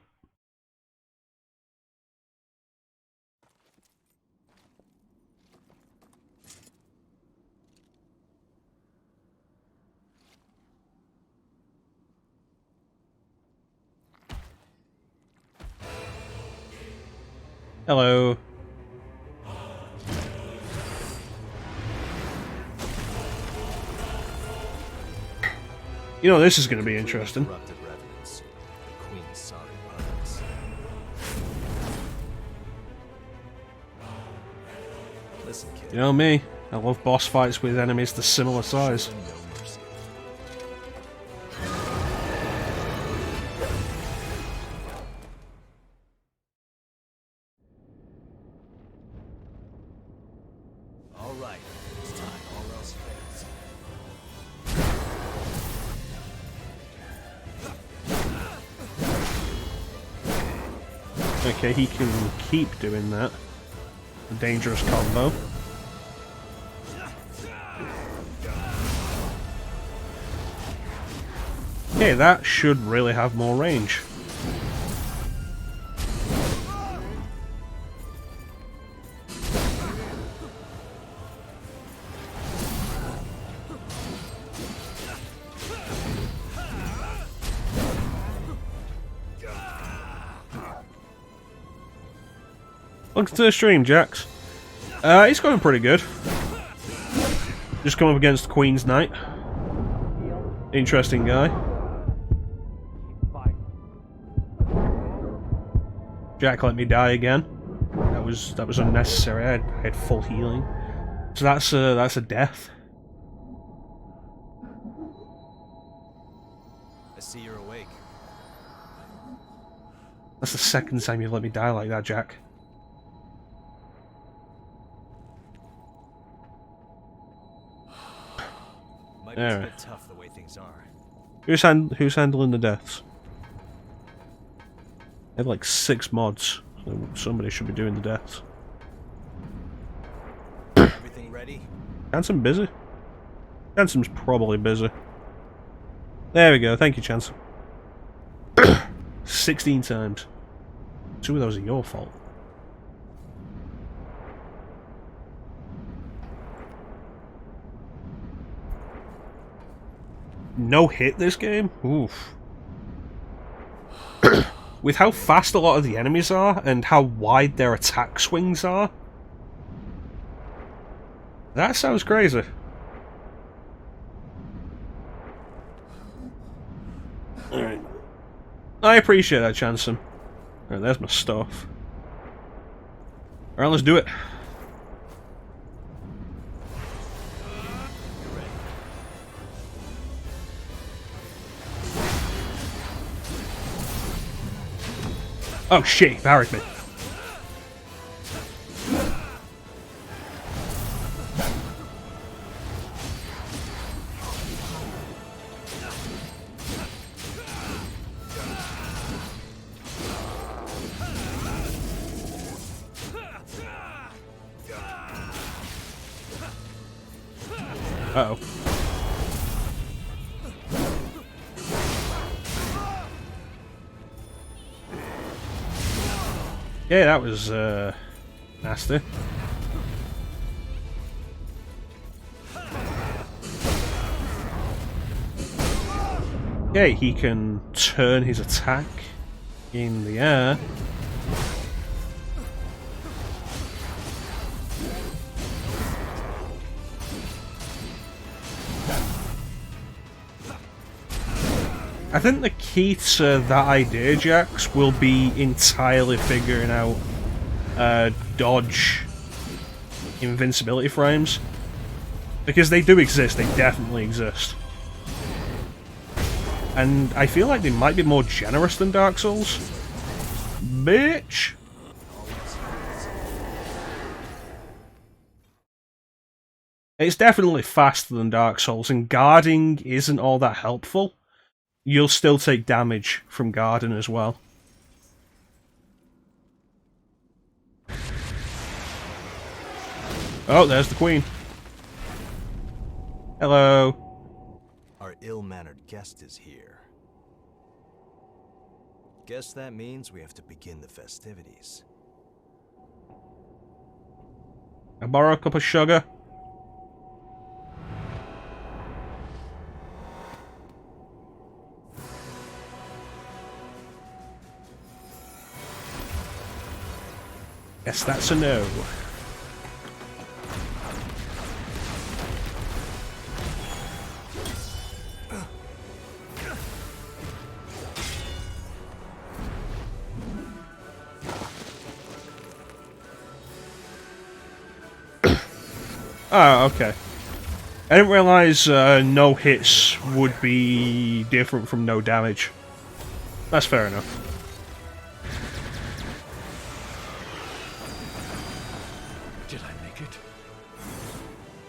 Hello. You know, this is going to be interesting. Listen, kid. You know me, I love boss fights with enemies the similar size. All right, it's time. All else fails. Okay, he can keep doing that. A dangerous combo. Okay, that should really have more range. Welcome to the stream, Jax. It's going pretty good. Just come up against Queen's Knight. Interesting guy. Jack let me die again. That was unnecessary. I had full healing. So that's a death. I see you're awake. That's the second time you've let me die like that, Jack. Might be a bit tough the way things are. Who's handling the deaths? They have like 6 mods, so somebody should be doing the deaths. Everything ready? Chansom's busy. Chansom's probably busy. There we go, thank you, Chansom. 16 times. 2 of those are your fault. No hit this game? Oof. With how fast a lot of the enemies are, and how wide their attack swings are, that sounds crazy. Alright. I appreciate that, Chanson. Alright, there's my stuff. Alright, let's do it. Oh shit, he barracked me. Uh-oh. Yeah, that was, nasty. Okay, he can turn his attack in the air. I think the key to that idea, Jax, will be entirely figuring out dodge invincibility frames. Because they do exist, they definitely exist. And I feel like they might be more generous than Dark Souls. Bitch! It's definitely faster than Dark Souls, and guarding isn't all that helpful. You'll still take damage from guarding as well. Oh, there's the Queen. Hello. Our ill-mannered guest is here. Guess that means we have to begin the festivities. I borrow a cup of sugar. Yes, that's a no. Oh, okay. I didn't realise no hits would be different from no damage. That's fair enough. Did I make it?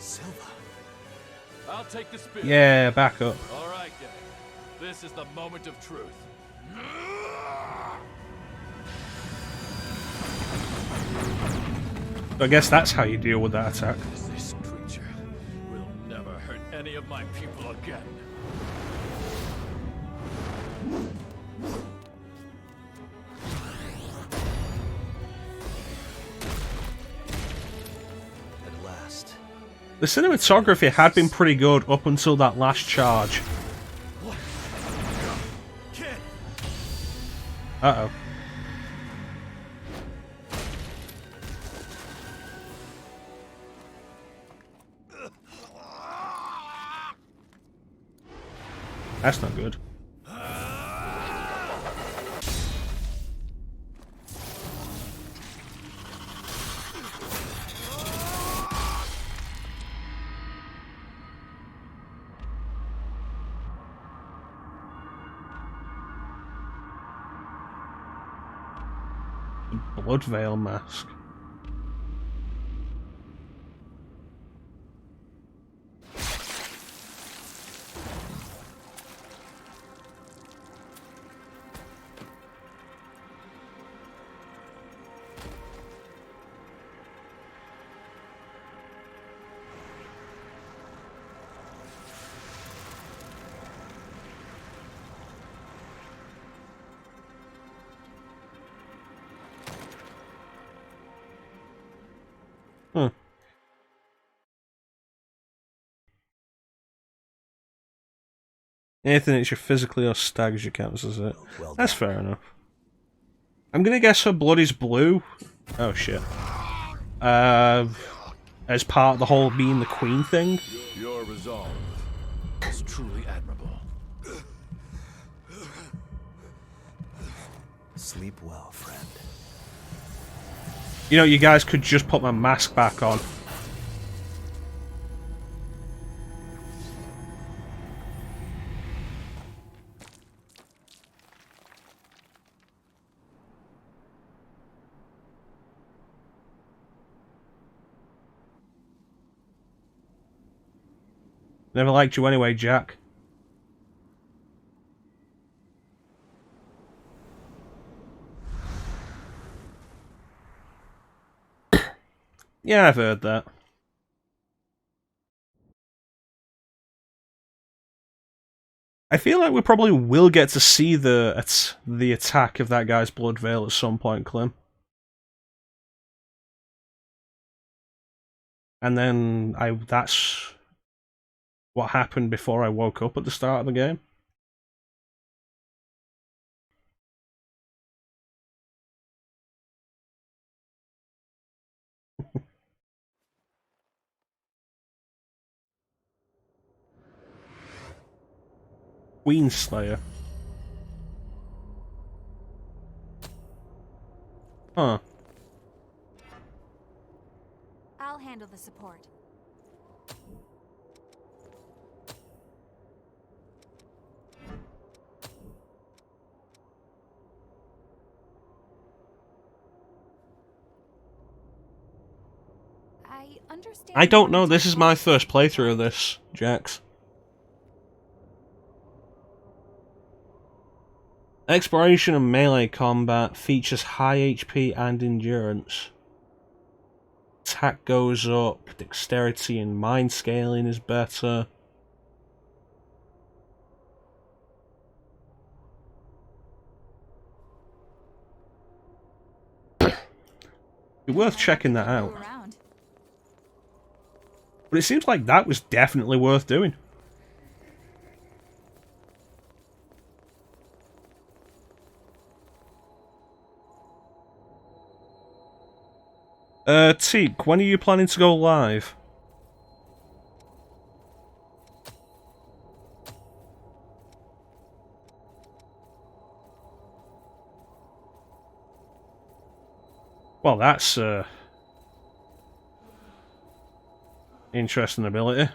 Silva. I'll take the spear. Yeah, back up. All right, gang. This is the moment of truth. I guess that's how you deal with that attack. This creature will never hurt any of my people again. At last. The cinematography had been pretty good up until that last charge. Uh-oh. That's not good. Blood veil mask. Huh. Anything that you physically or staggers you counts as it. That's fair enough. I'm gonna guess her blood is blue. Oh shit. As part of the whole being the queen thing. Your resolve is truly admirable. Sleep well, friend. You know, you guys could just put my mask back on. Never liked you anyway, Jack. Yeah, I've heard that. I feel like we probably will get to see the attack of that guy's blood veil at some point, Clem. And then that's what happened before I woke up at the start of the game. Queen Slayer. Huh. I'll handle the support. I don't know, this is my first playthrough of this, Jax. Exploration and melee combat features high HP and endurance. Attack goes up, dexterity and mind scaling is better. Be worth checking that out. But it seems like that was definitely worth doing. Teak, when are you planning to go live? Well, that's interesting ability.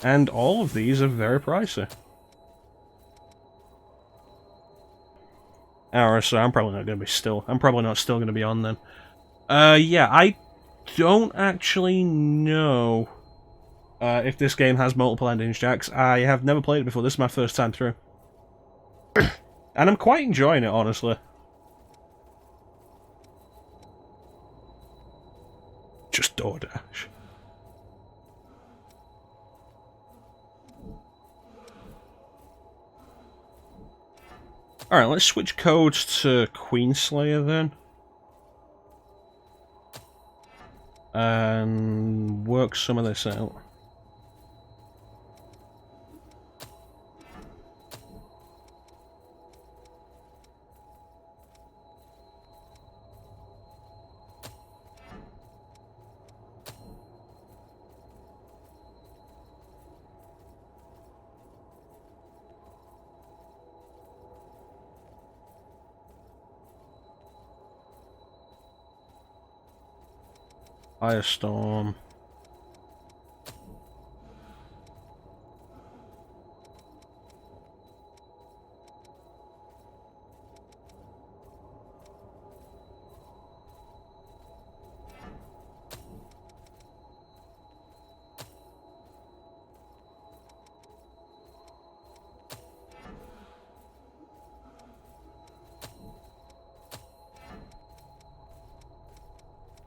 And all of these are very pricey. Alright, so I'm probably not going to be still. I'm probably not still going to be on then. Yeah, I don't actually know if this game has multiple endings, Jax. I have never played it before. This is my first time through. And I'm quite enjoying it, honestly. Just DoorDash. Alright, let's switch codes to Queenslayer then. And work some of this out. Firestorm.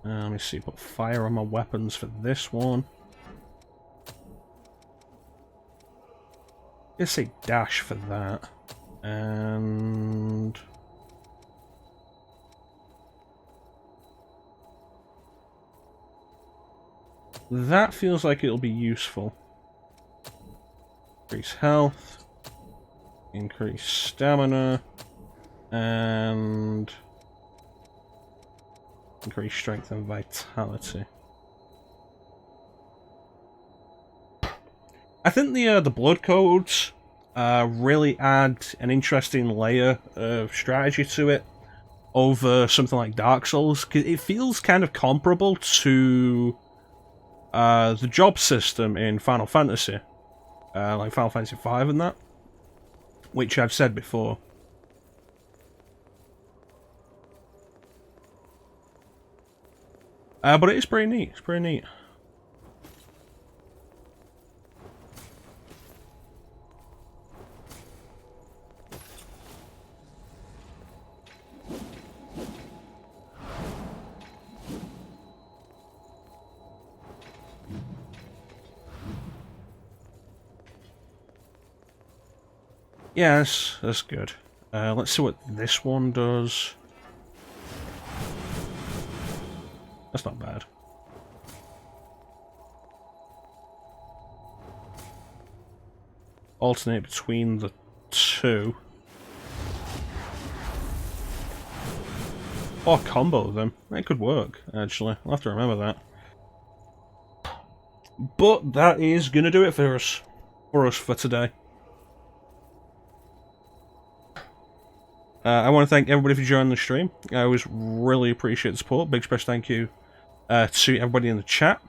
Let me see, put fire on my weapons for this one. Let's say dash for that. And... that feels like it'll be useful. Increase health. Increase stamina. And... increase strength and vitality. I think the blood codes really add an interesting layer of strategy to it over something like Dark Souls, 'cause it feels kind of comparable to the job system in Final Fantasy, like Final Fantasy V and that, which I've said before. But it is pretty neat. It's pretty neat. Yes, that's good. Let's see what this one does. That's not bad. Alternate between the two. Or combo them. That could work, actually. I'll have to remember that. But that is gonna do it for us for today. I want to thank everybody for joining the stream. I always really appreciate the support. Big special thank you to everybody in the chat.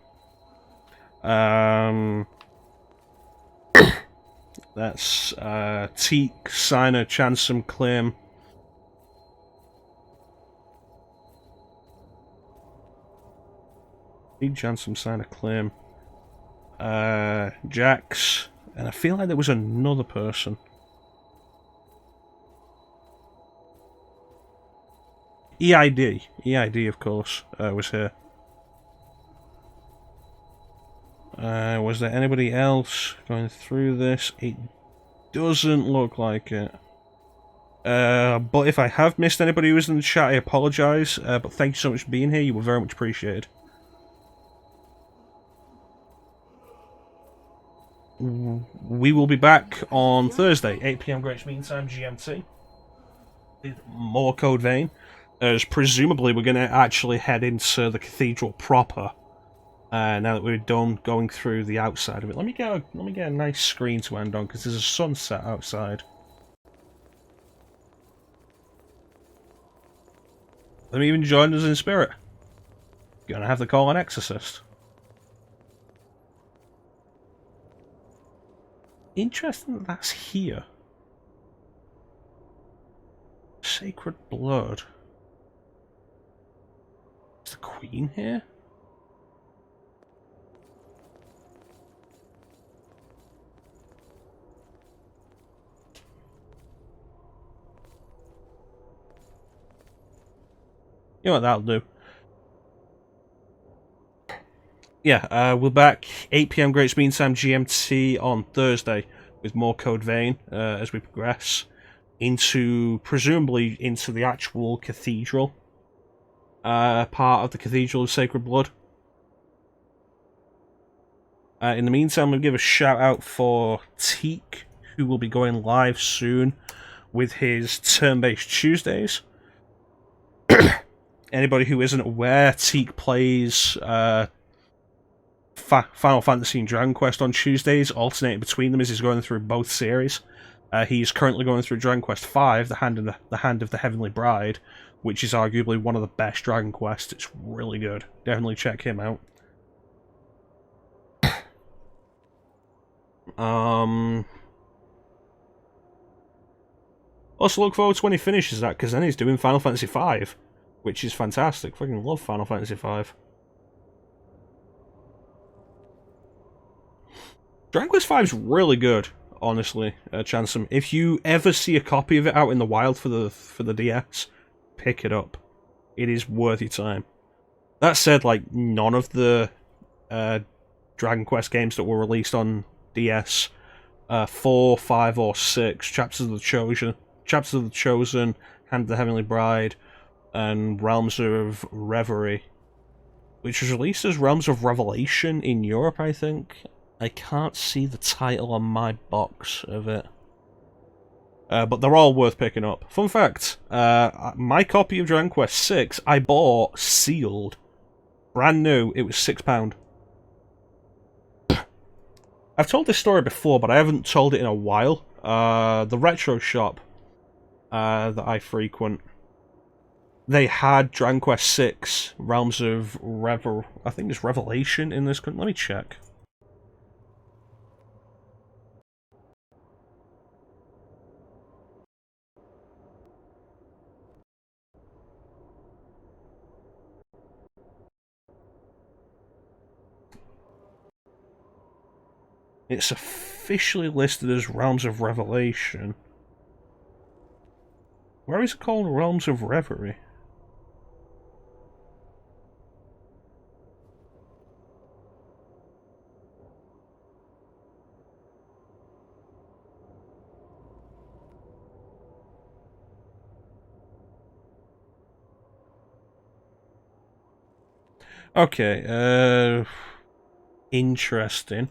That's Teak, Signer, Chansum, Clim. Teak, Chansum, Signer, Clim. Jax. And I feel like there was another person. EID of course, was here. Was there anybody else going through this? It doesn't look like it. But if I have missed anybody who was in the chat, I apologise. But thank you so much for being here. You were very much appreciated. We will be back on Thursday, 8 PM Greenwich Mean Time GMT. With more Code Vein. As presumably we're going to actually head into the Cathedral proper. Now that we're done going through the outside of it. Let me get a nice screen to end on, because there's a sunset outside. Let me even join us in spirit. Gonna have to call an exorcist. Interesting that that's here. Sacred blood. Is the Queen here? You know what that'll do. Yeah, we're back 8 PM Great Mean Time GMT on Thursday with more Code Vein as we progress into, presumably, into the actual Cathedral. Part of the Cathedral of Sacred Blood. In the meantime, I'm going to give a shout out for Teak, who will be going live soon with his turn-based Tuesdays. Anybody who isn't aware, Teak plays Final Fantasy and Dragon Quest on Tuesdays, alternating between them as he's going through both series. He's currently going through Dragon Quest V, the Hand of the Heavenly Bride, which is arguably one of the best Dragon Quests. It's really good. Definitely check him out. Also look forward to when he finishes that, because then he's doing Final Fantasy V, which is fantastic. Fucking love Final Fantasy V. Dragon Quest V is really good, honestly, Chansum. If you ever see a copy of it out in the wild for the DS, pick it up. It is worth your time. That said, like, none of the Dragon Quest games that were released on DS, 4, 5, or 6, Chapters of the Chosen, Hand of the Heavenly Bride, and Realms of Reverie, which was released as Realms of Revelation in Europe, I think. I can't see the title on my box of it. But they're all worth picking up. Fun fact, my copy of Dragon Quest VI, I bought sealed. Brand new, it was £6. I've told this story before, but I haven't told it in a while. The retro shop that I frequent, they had Dragon Quest VI, Realms of I think it's Revelation in this country. Let me check. It's officially listed as Realms of Revelation. Where is it called Realms of Reverie? Okay, interesting.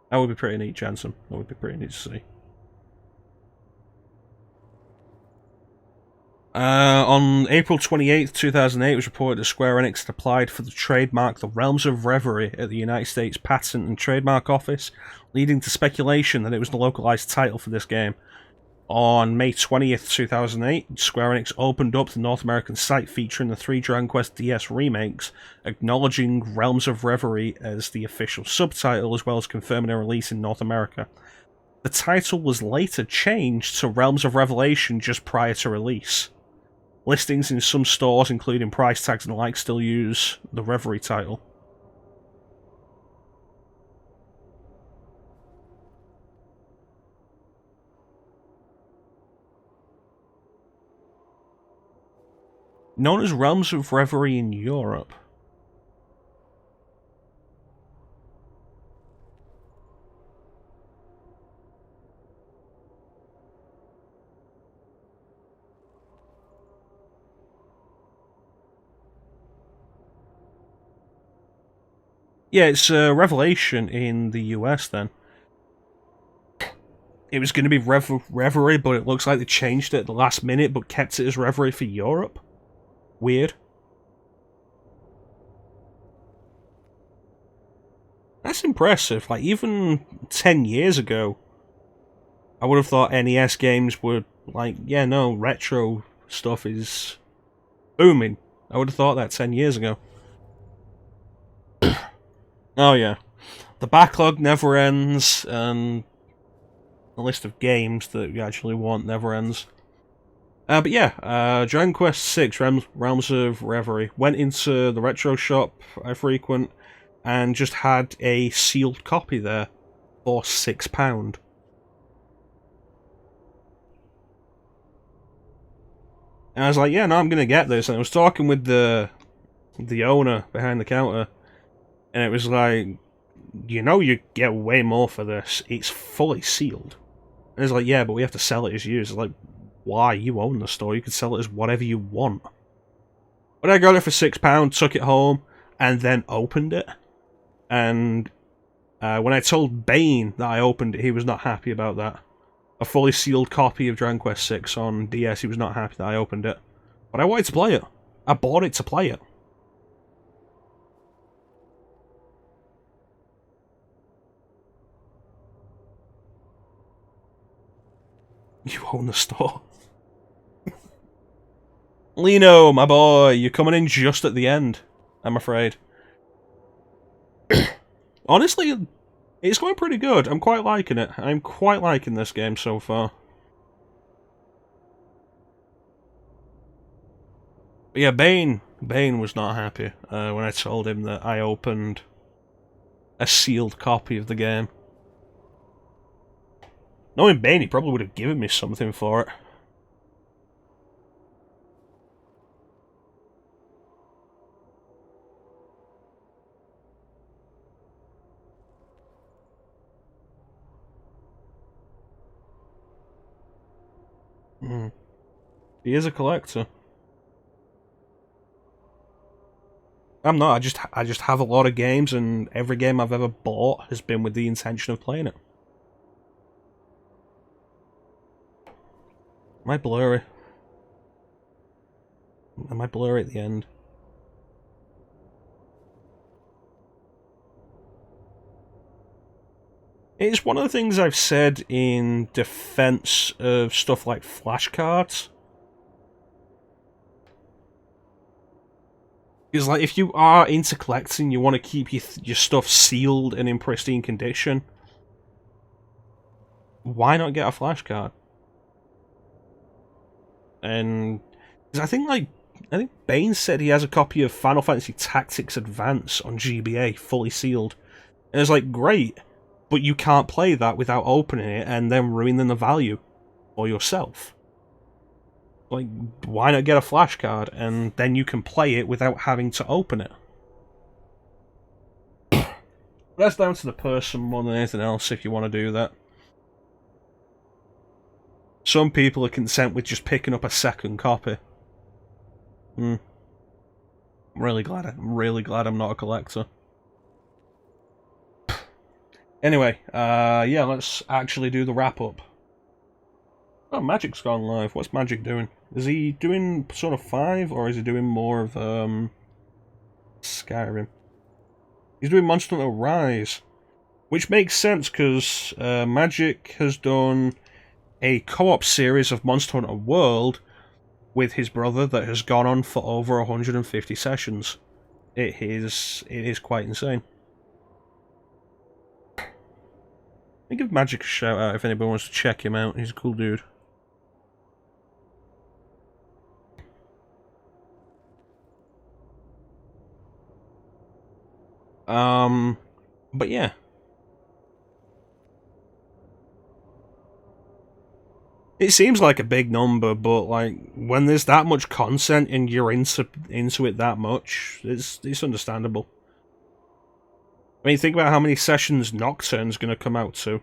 That would be pretty neat, Jansen. That would be pretty neat to see. On April 28th, 2008, it was reported that Square Enix had applied for the trademark The Realms of Reverie at the United States Patent and Trademark Office, leading to speculation that it was the localized title for this game. On May 20th, 2008, Square Enix opened up the North American site featuring the 3 Dragon Quest DS remakes, acknowledging Realms of Reverie as the official subtitle, as well as confirming a release in North America. The title was later changed to Realms of Revelation just prior to release. Listings in some stores, including price tags and the like, still use the Reverie title. Known as Realms of Reverie in Europe. Yeah, it's Revelation in the US then. It was going to be Reverie, but it looks like they changed it at the last minute, but kept it as Reverie for Europe. Weird. That's impressive. Like, even 10 years ago, I would have thought NES games were like, yeah, no, retro stuff is booming. I would have thought that 10 years ago. Oh yeah. The backlog never ends, and the list of games that you actually want never ends. But yeah, Dragon Quest VI, Realms of Reverie, went into the retro shop I frequent, and just had a sealed copy there for £6. And I was like, yeah, no, I'm gonna get this. And I was talking with the owner behind the counter, and it was like, you know, you get way more for this. It's fully sealed. And it's like, yeah, but we have to sell it as used. It's like, why? You own the store. You can sell it as whatever you want. But I got it for £6, took it home, and then opened it. And when I told Bane that I opened it, he was not happy about that. A fully sealed copy of Dragon Quest VI on DS, he was not happy that I opened it. But I wanted to play it. I bought it to play it. You own the store. Lino, my boy, you're coming in just at the end, I'm afraid. Honestly, it's going pretty good. I'm quite liking it. I'm quite liking this game so far. But yeah, Bane was not happy when I told him that I opened a sealed copy of the game. Knowing Bane, he probably would have given me something for it. He is a collector. I'm not. I just have a lot of games, and every game I've ever bought has been with the intention of playing it. Am I blurry? Am I blurry at the end? It's one of the things I've said in defense of stuff like flashcards. Because, like, if you are into collecting, you want to keep your stuff sealed and in pristine condition, why not get a flashcard? And because I think Bane said he has a copy of Final Fantasy Tactics Advance on GBA, fully sealed. And it's like, great, but you can't play that without opening it and then ruining the value for yourself. Like, why not get a flashcard and then you can play it without having to open it? That's down to the person more than anything else if you want to do that. Some people are content with just picking up a second copy. I'm really glad I'm not a collector. Anyway, yeah, let's actually do the wrap-up. Oh, Magic's gone live. What's Magic doing? Is he doing Persona 5, or is he doing more of, Skyrim? He's doing Monster Hunter Rise. Which makes sense, because Magic has done a co-op series of Monster Hunter World with his brother that has gone on for over 150 sessions. It is quite insane. I give Magic a shout out if anybody wants to check him out. He's a cool dude. But yeah. It seems like a big number, but like when there's that much content and you're into it that much, it's understandable. I mean, think about how many sessions Nocturne's gonna come out to.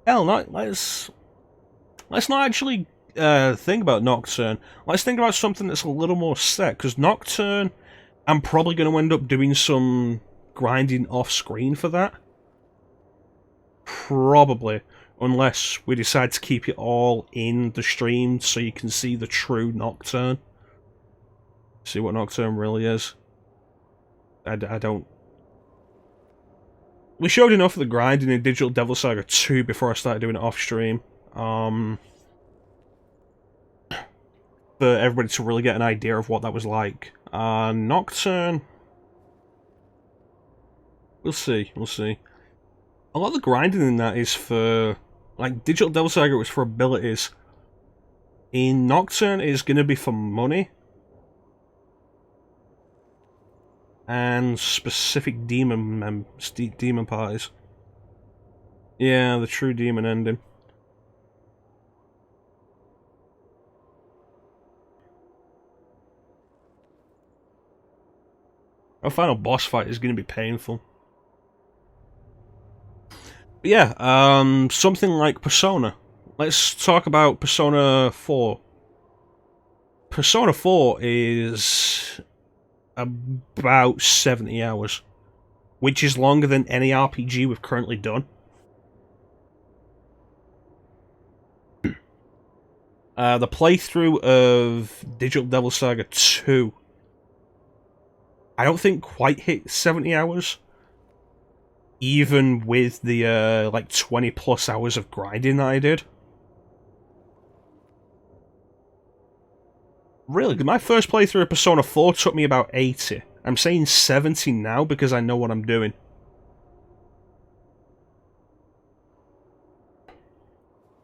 Hell, let's not actually think about Nocturne. Let's think about something that's a little more set, because Nocturne, I'm probably going to end up doing some grinding off-screen for that. Probably. Unless we decide to keep it all in the stream so you can see the true Nocturne. See what Nocturne really is. I don't... We showed enough of the grinding in Digital Devil Saga 2 before I started doing it off-stream. For everybody to really get an idea of what that was like. Nocturne... We'll see. A lot of the grinding in that is for... Like, Digital Devil Saga was for abilities. In Nocturne, it's going to be for money. And specific demon parties. Yeah, the true demon ending. Our final boss fight is going to be painful. But yeah, something like Persona. Let's talk about Persona 4. Persona 4 is about 70 hours, which is longer than any RPG we've currently done. The playthrough of Digital Devil Saga 2, I don't think quite hit 70 hours, even with the like 20 plus hours of grinding that I did. Really, my first playthrough of Persona 4 took me about 80. I'm saying 70 now because I know what I'm doing.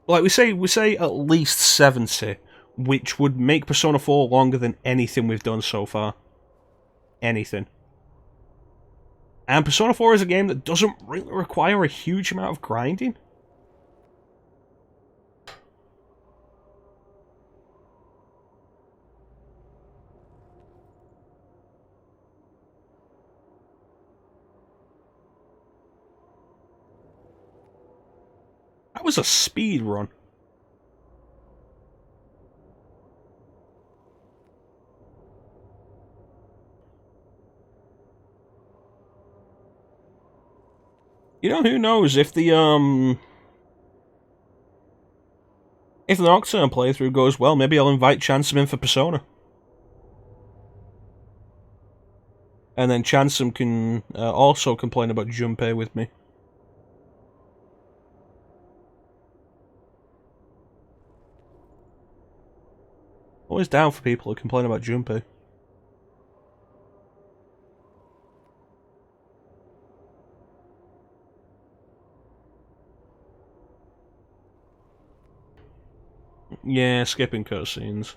Like, we say at least 70, which would make Persona 4 longer than anything we've done so far. Anything. And Persona 4 is a game that doesn't really require a huge amount of grinding. That was a speed run. You know, who knows if the Nocturne playthrough goes well, maybe I'll invite Chansum in for Persona. And then Chansum can also complain about Junpei with me. Always down for people who complain about Junpei. Yeah, skipping cutscenes.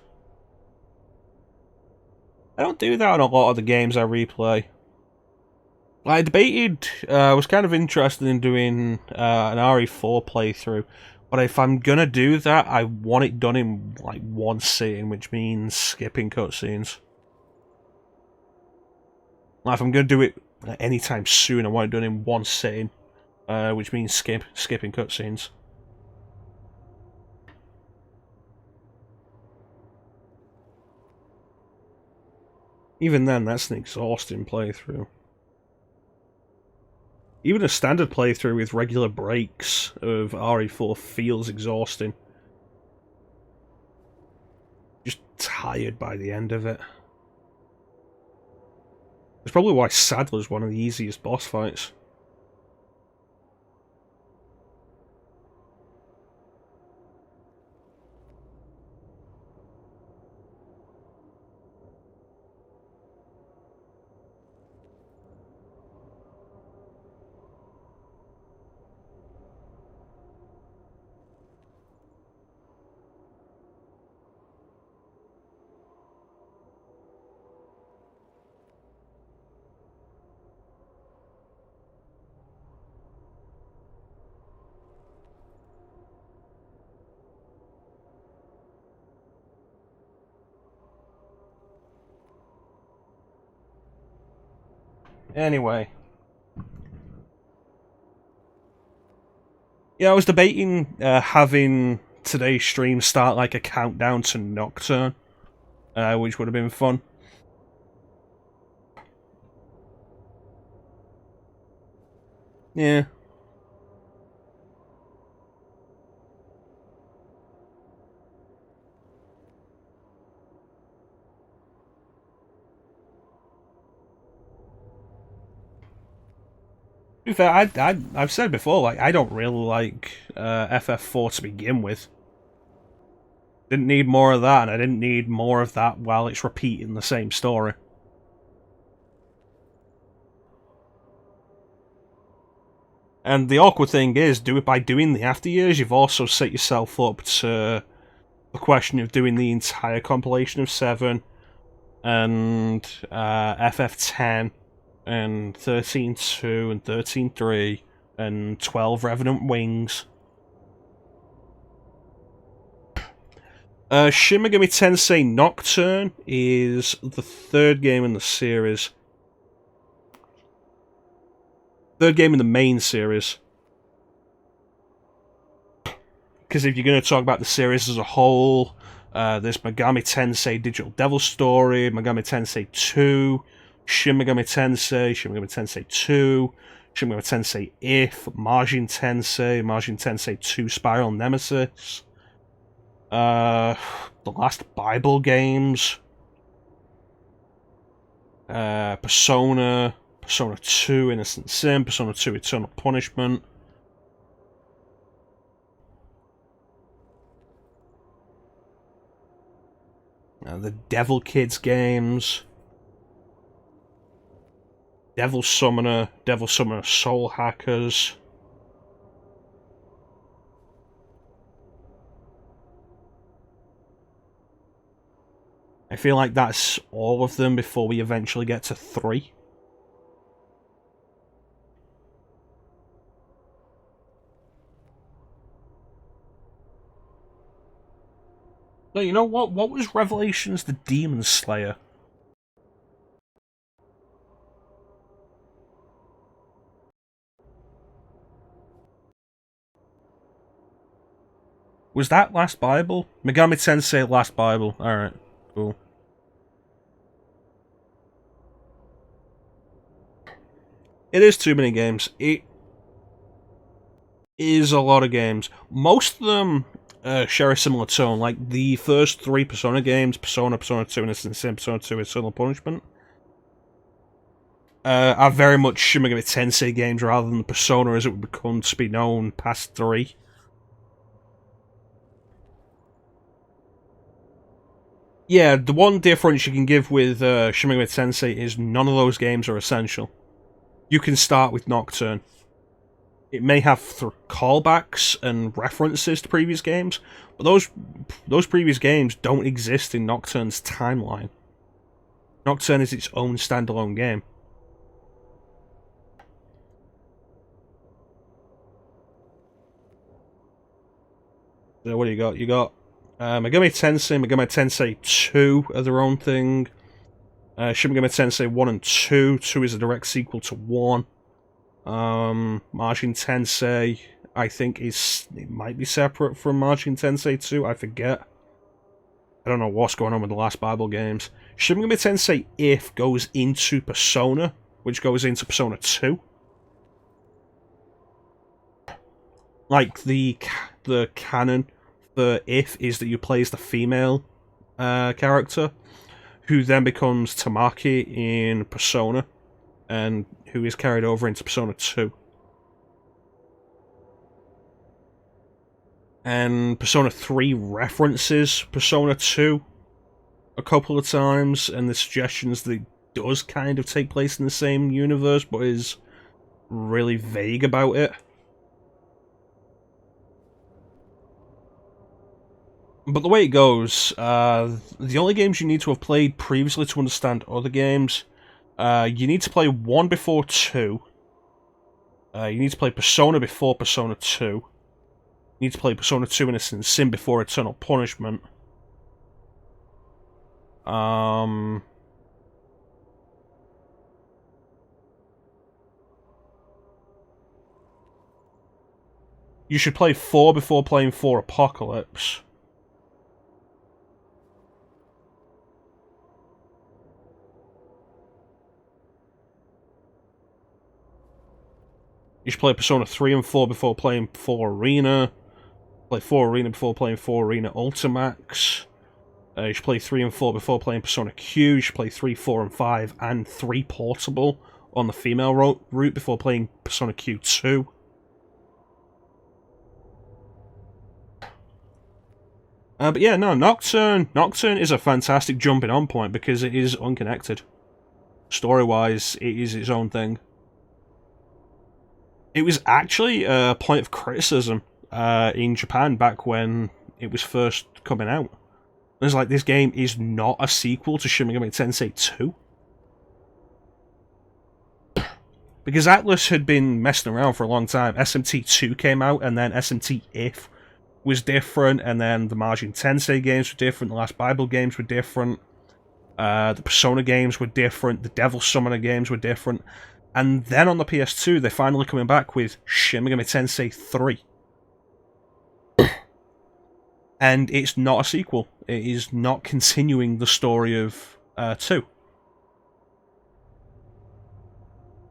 I don't do that on a lot of the games I replay. I debated, I was kind of interested in doing an RE4 playthrough, but if I'm gonna do that, I want it done in like one sitting, which means skipping cutscenes. Like, if I'm gonna do it anytime soon, I want it done in one sitting, which means skipping cutscenes. Even then, that's an exhausting playthrough. Even a standard playthrough with regular breaks of RE4 feels exhausting. Just tired by the end of it. It's probably why Sadler's one of the easiest boss fights. Anyway. Yeah, I was debating having today's stream start like a countdown to Nocturne, which would have been fun. Yeah. To be fair, I've said before, like, I don't really like FF4 to begin with. Didn't need more of that, and I didn't need more of that while it's repeating the same story. And the awkward thing is, by doing the after years, you've also set yourself up to the question of doing the entire compilation of 7 and FF10 and 13.2 and 13.3 and 12 Revenant Wings. Shin Megami Tensei Nocturne is the third game in the series. Third game in the main series. Because if you're going to talk about the series as a whole, There's Megami Tensei Digital Devil Story, Megami Tensei 2, Shin Megami Tensei, Shin Megami Tensei 2, Shin Megami Tensei If, Margin Tensei 2 Spiral Nemesis, The Last Bible games, Persona 2 Innocent Sin, Persona 2 Eternal Punishment. The Devil Kids games, Devil Summoner Soul Hackers. I feel like that's all of them before we eventually get to 3. No, you know what? What was Revelations the Demon Slayer? Was that Last Bible? Megami Tensei Last Bible. Alright, cool. It is too many games. It is a lot of games. Most of them share a similar tone. Like the first 3 Persona games, Persona 2 Innocent Sin, Persona 2 Eternal Punishment, are very much Shin Megami Tensei games rather than Persona as it would become to be known past 3. Yeah, the one difference you can give with Shin Megami Tensei is none of those games are essential. You can start with Nocturne. It may have callbacks and references to previous games, but those previous games don't exist in Nocturne's timeline. Nocturne is its own standalone game. So what do you got? You got Megami Tensei 2 are their own thing. Shin Megami Tensei 1 and 2. 2 is a direct sequel to 1. Margin Tensei, I think it might be separate from Margin Tensei 2, I forget. I don't know what's going on with the Last Bible games. Shin Megami Tensei If goes into Persona, which goes into Persona 2. Like, the canon for If is that you play as the female character, who then becomes Tamaki in Persona, and who is carried over into Persona 2. And Persona 3 references Persona 2 a couple of times, and the suggestions that it does kind of take place in the same universe, but is really vague about it. But the way it goes, the only games you need to have played previously to understand other games, you need to play 1 before 2. You need to play Persona before Persona 2. You need to play Persona 2 Innocent Sin before Eternal Punishment. You should play 4 before playing 4 Apocalypse. You should play Persona 3 and 4 before playing 4 Arena. Play 4 Arena before playing 4 Arena Ultimax. You should play 3 and 4 before playing Persona Q. You should play 3, 4, and 5 and 3 Portable on the female route before playing Persona Q2. But yeah, no, Nocturne is a fantastic jumping on point because it is unconnected. Story-wise, it is its own thing. It was actually a point of criticism in Japan back when it was first coming out. It was like, this game is not a sequel to Shin Megami Tensei 2. Because Atlus had been messing around for a long time. SMT2 came out, and then SMT If was different, and then the Margin Tensei games were different, the Last Bible games were different, the Persona games were different, the Devil Summoner games were different. And then on the PS2, they're finally coming back with Shin Megami Tensei 3. And it's not a sequel. It is not continuing the story of 2.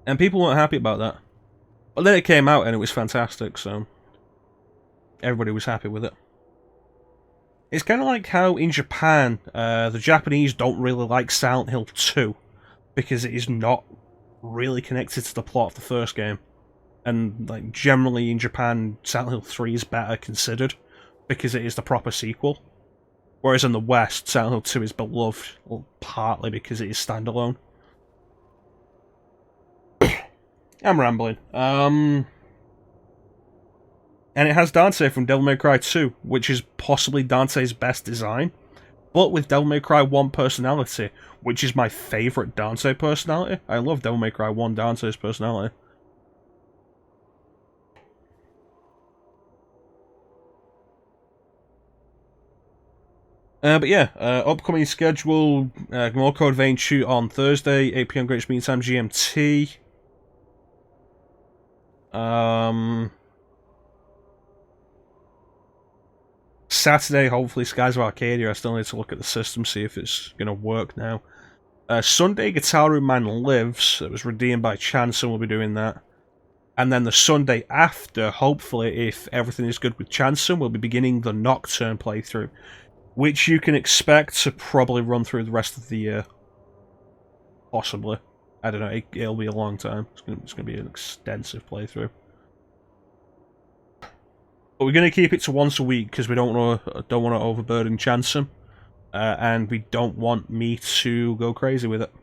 And people weren't happy about that. But then it came out and it was fantastic, so everybody was happy with it. It's kind of like how in Japan, the Japanese don't really like Silent Hill 2 because it is not really connected to the plot of the first game. And like generally in Japan, Silent Hill 3 is better considered because it is the proper sequel. Whereas in the West, Silent Hill 2 is beloved, well, partly because it is standalone. I'm rambling. And it has Dante from Devil May Cry 2, which is possibly Dante's best design, but with Devil May Cry 1 personality, which is my favourite Dante personality. I love Devil May Cry 1 Dante's personality. But yeah, upcoming schedule, more Code Vein shoot on Thursday, 8 PM Greenwich Mean Time GMT. Saturday, hopefully, Skies of Arcadia. I still need to look at the system, see if it's going to work now. Sunday, Guitar Man Lives. It was redeemed by Chance, and we'll be doing that. And then the Sunday after, hopefully, if everything is good with Chanson, we'll be beginning the Nocturne playthrough, which you can expect to probably run through the rest of the year. Possibly. I don't know, it'll be a long time. It's gonna be an extensive playthrough. But we're gonna keep it to once a week because we don't want to overburden Chanson, and we don't want me to go crazy with it.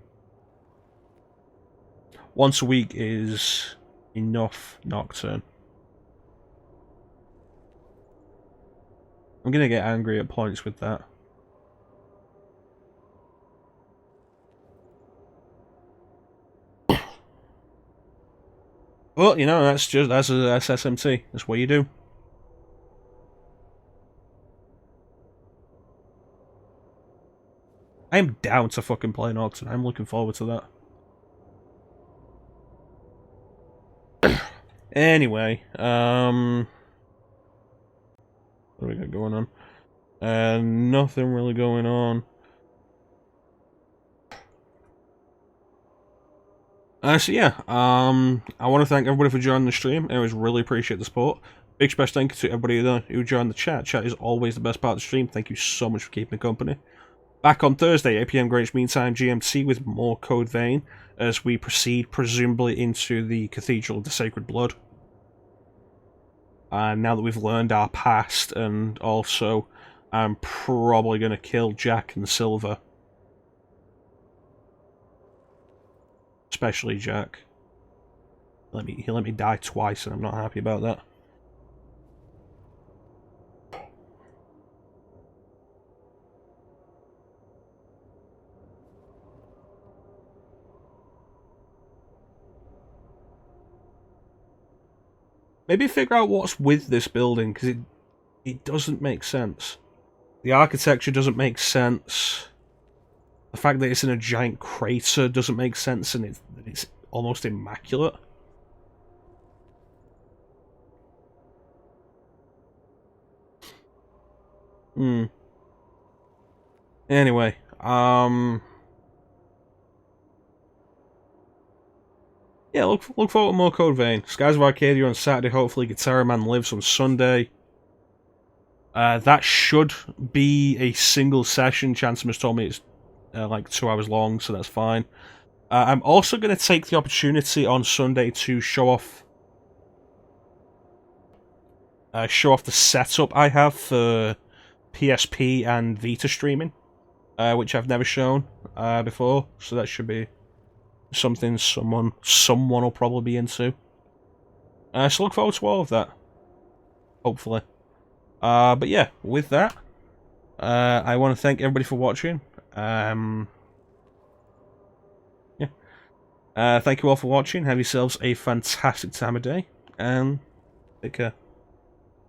Once a week is enough Nocturne. I'm gonna get angry at points with that. Well, you know, that's SMT. That's what you do. I am down to fucking play Nocturne. I'm looking forward to that. Anyway, what do we got going on? Nothing really going on. So yeah, I want to thank everybody for joining the stream. I always really appreciate the support. Big special thank you to everybody who joined the chat. Chat is always the best part of the stream. Thank you so much for keeping me company. Back on Thursday, 8 PM Greenwich Mean Time GMT with more Code Vein as we proceed presumably into the Cathedral of the Sacred Blood. Now that we've learned our past, and also I'm probably going to kill Jack and Silver. Especially Jack. He let me die twice and I'm not happy about that. Maybe figure out what's with this building, because it doesn't make sense. The architecture doesn't make sense. The fact that it's in a giant crater doesn't make sense, and it's almost immaculate. Anyway, yeah, look forward to more Code Vein. Skies of Arcadia on Saturday, hopefully Guitar Man Lives on Sunday. That should be a single session. Chancellor has told me it's like 2 hours long, so that's fine. I'm also going to take the opportunity on Sunday to show off the setup I have for PSP and Vita streaming, which I've never shown before, so that should be something someone will probably be into. So look forward to all of that, hopefully. But yeah, with that, I want to thank everybody for watching. Thank you all for watching. Have yourselves a fantastic time of day, and take care.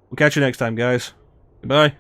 We'll catch you next time, guys. Goodbye.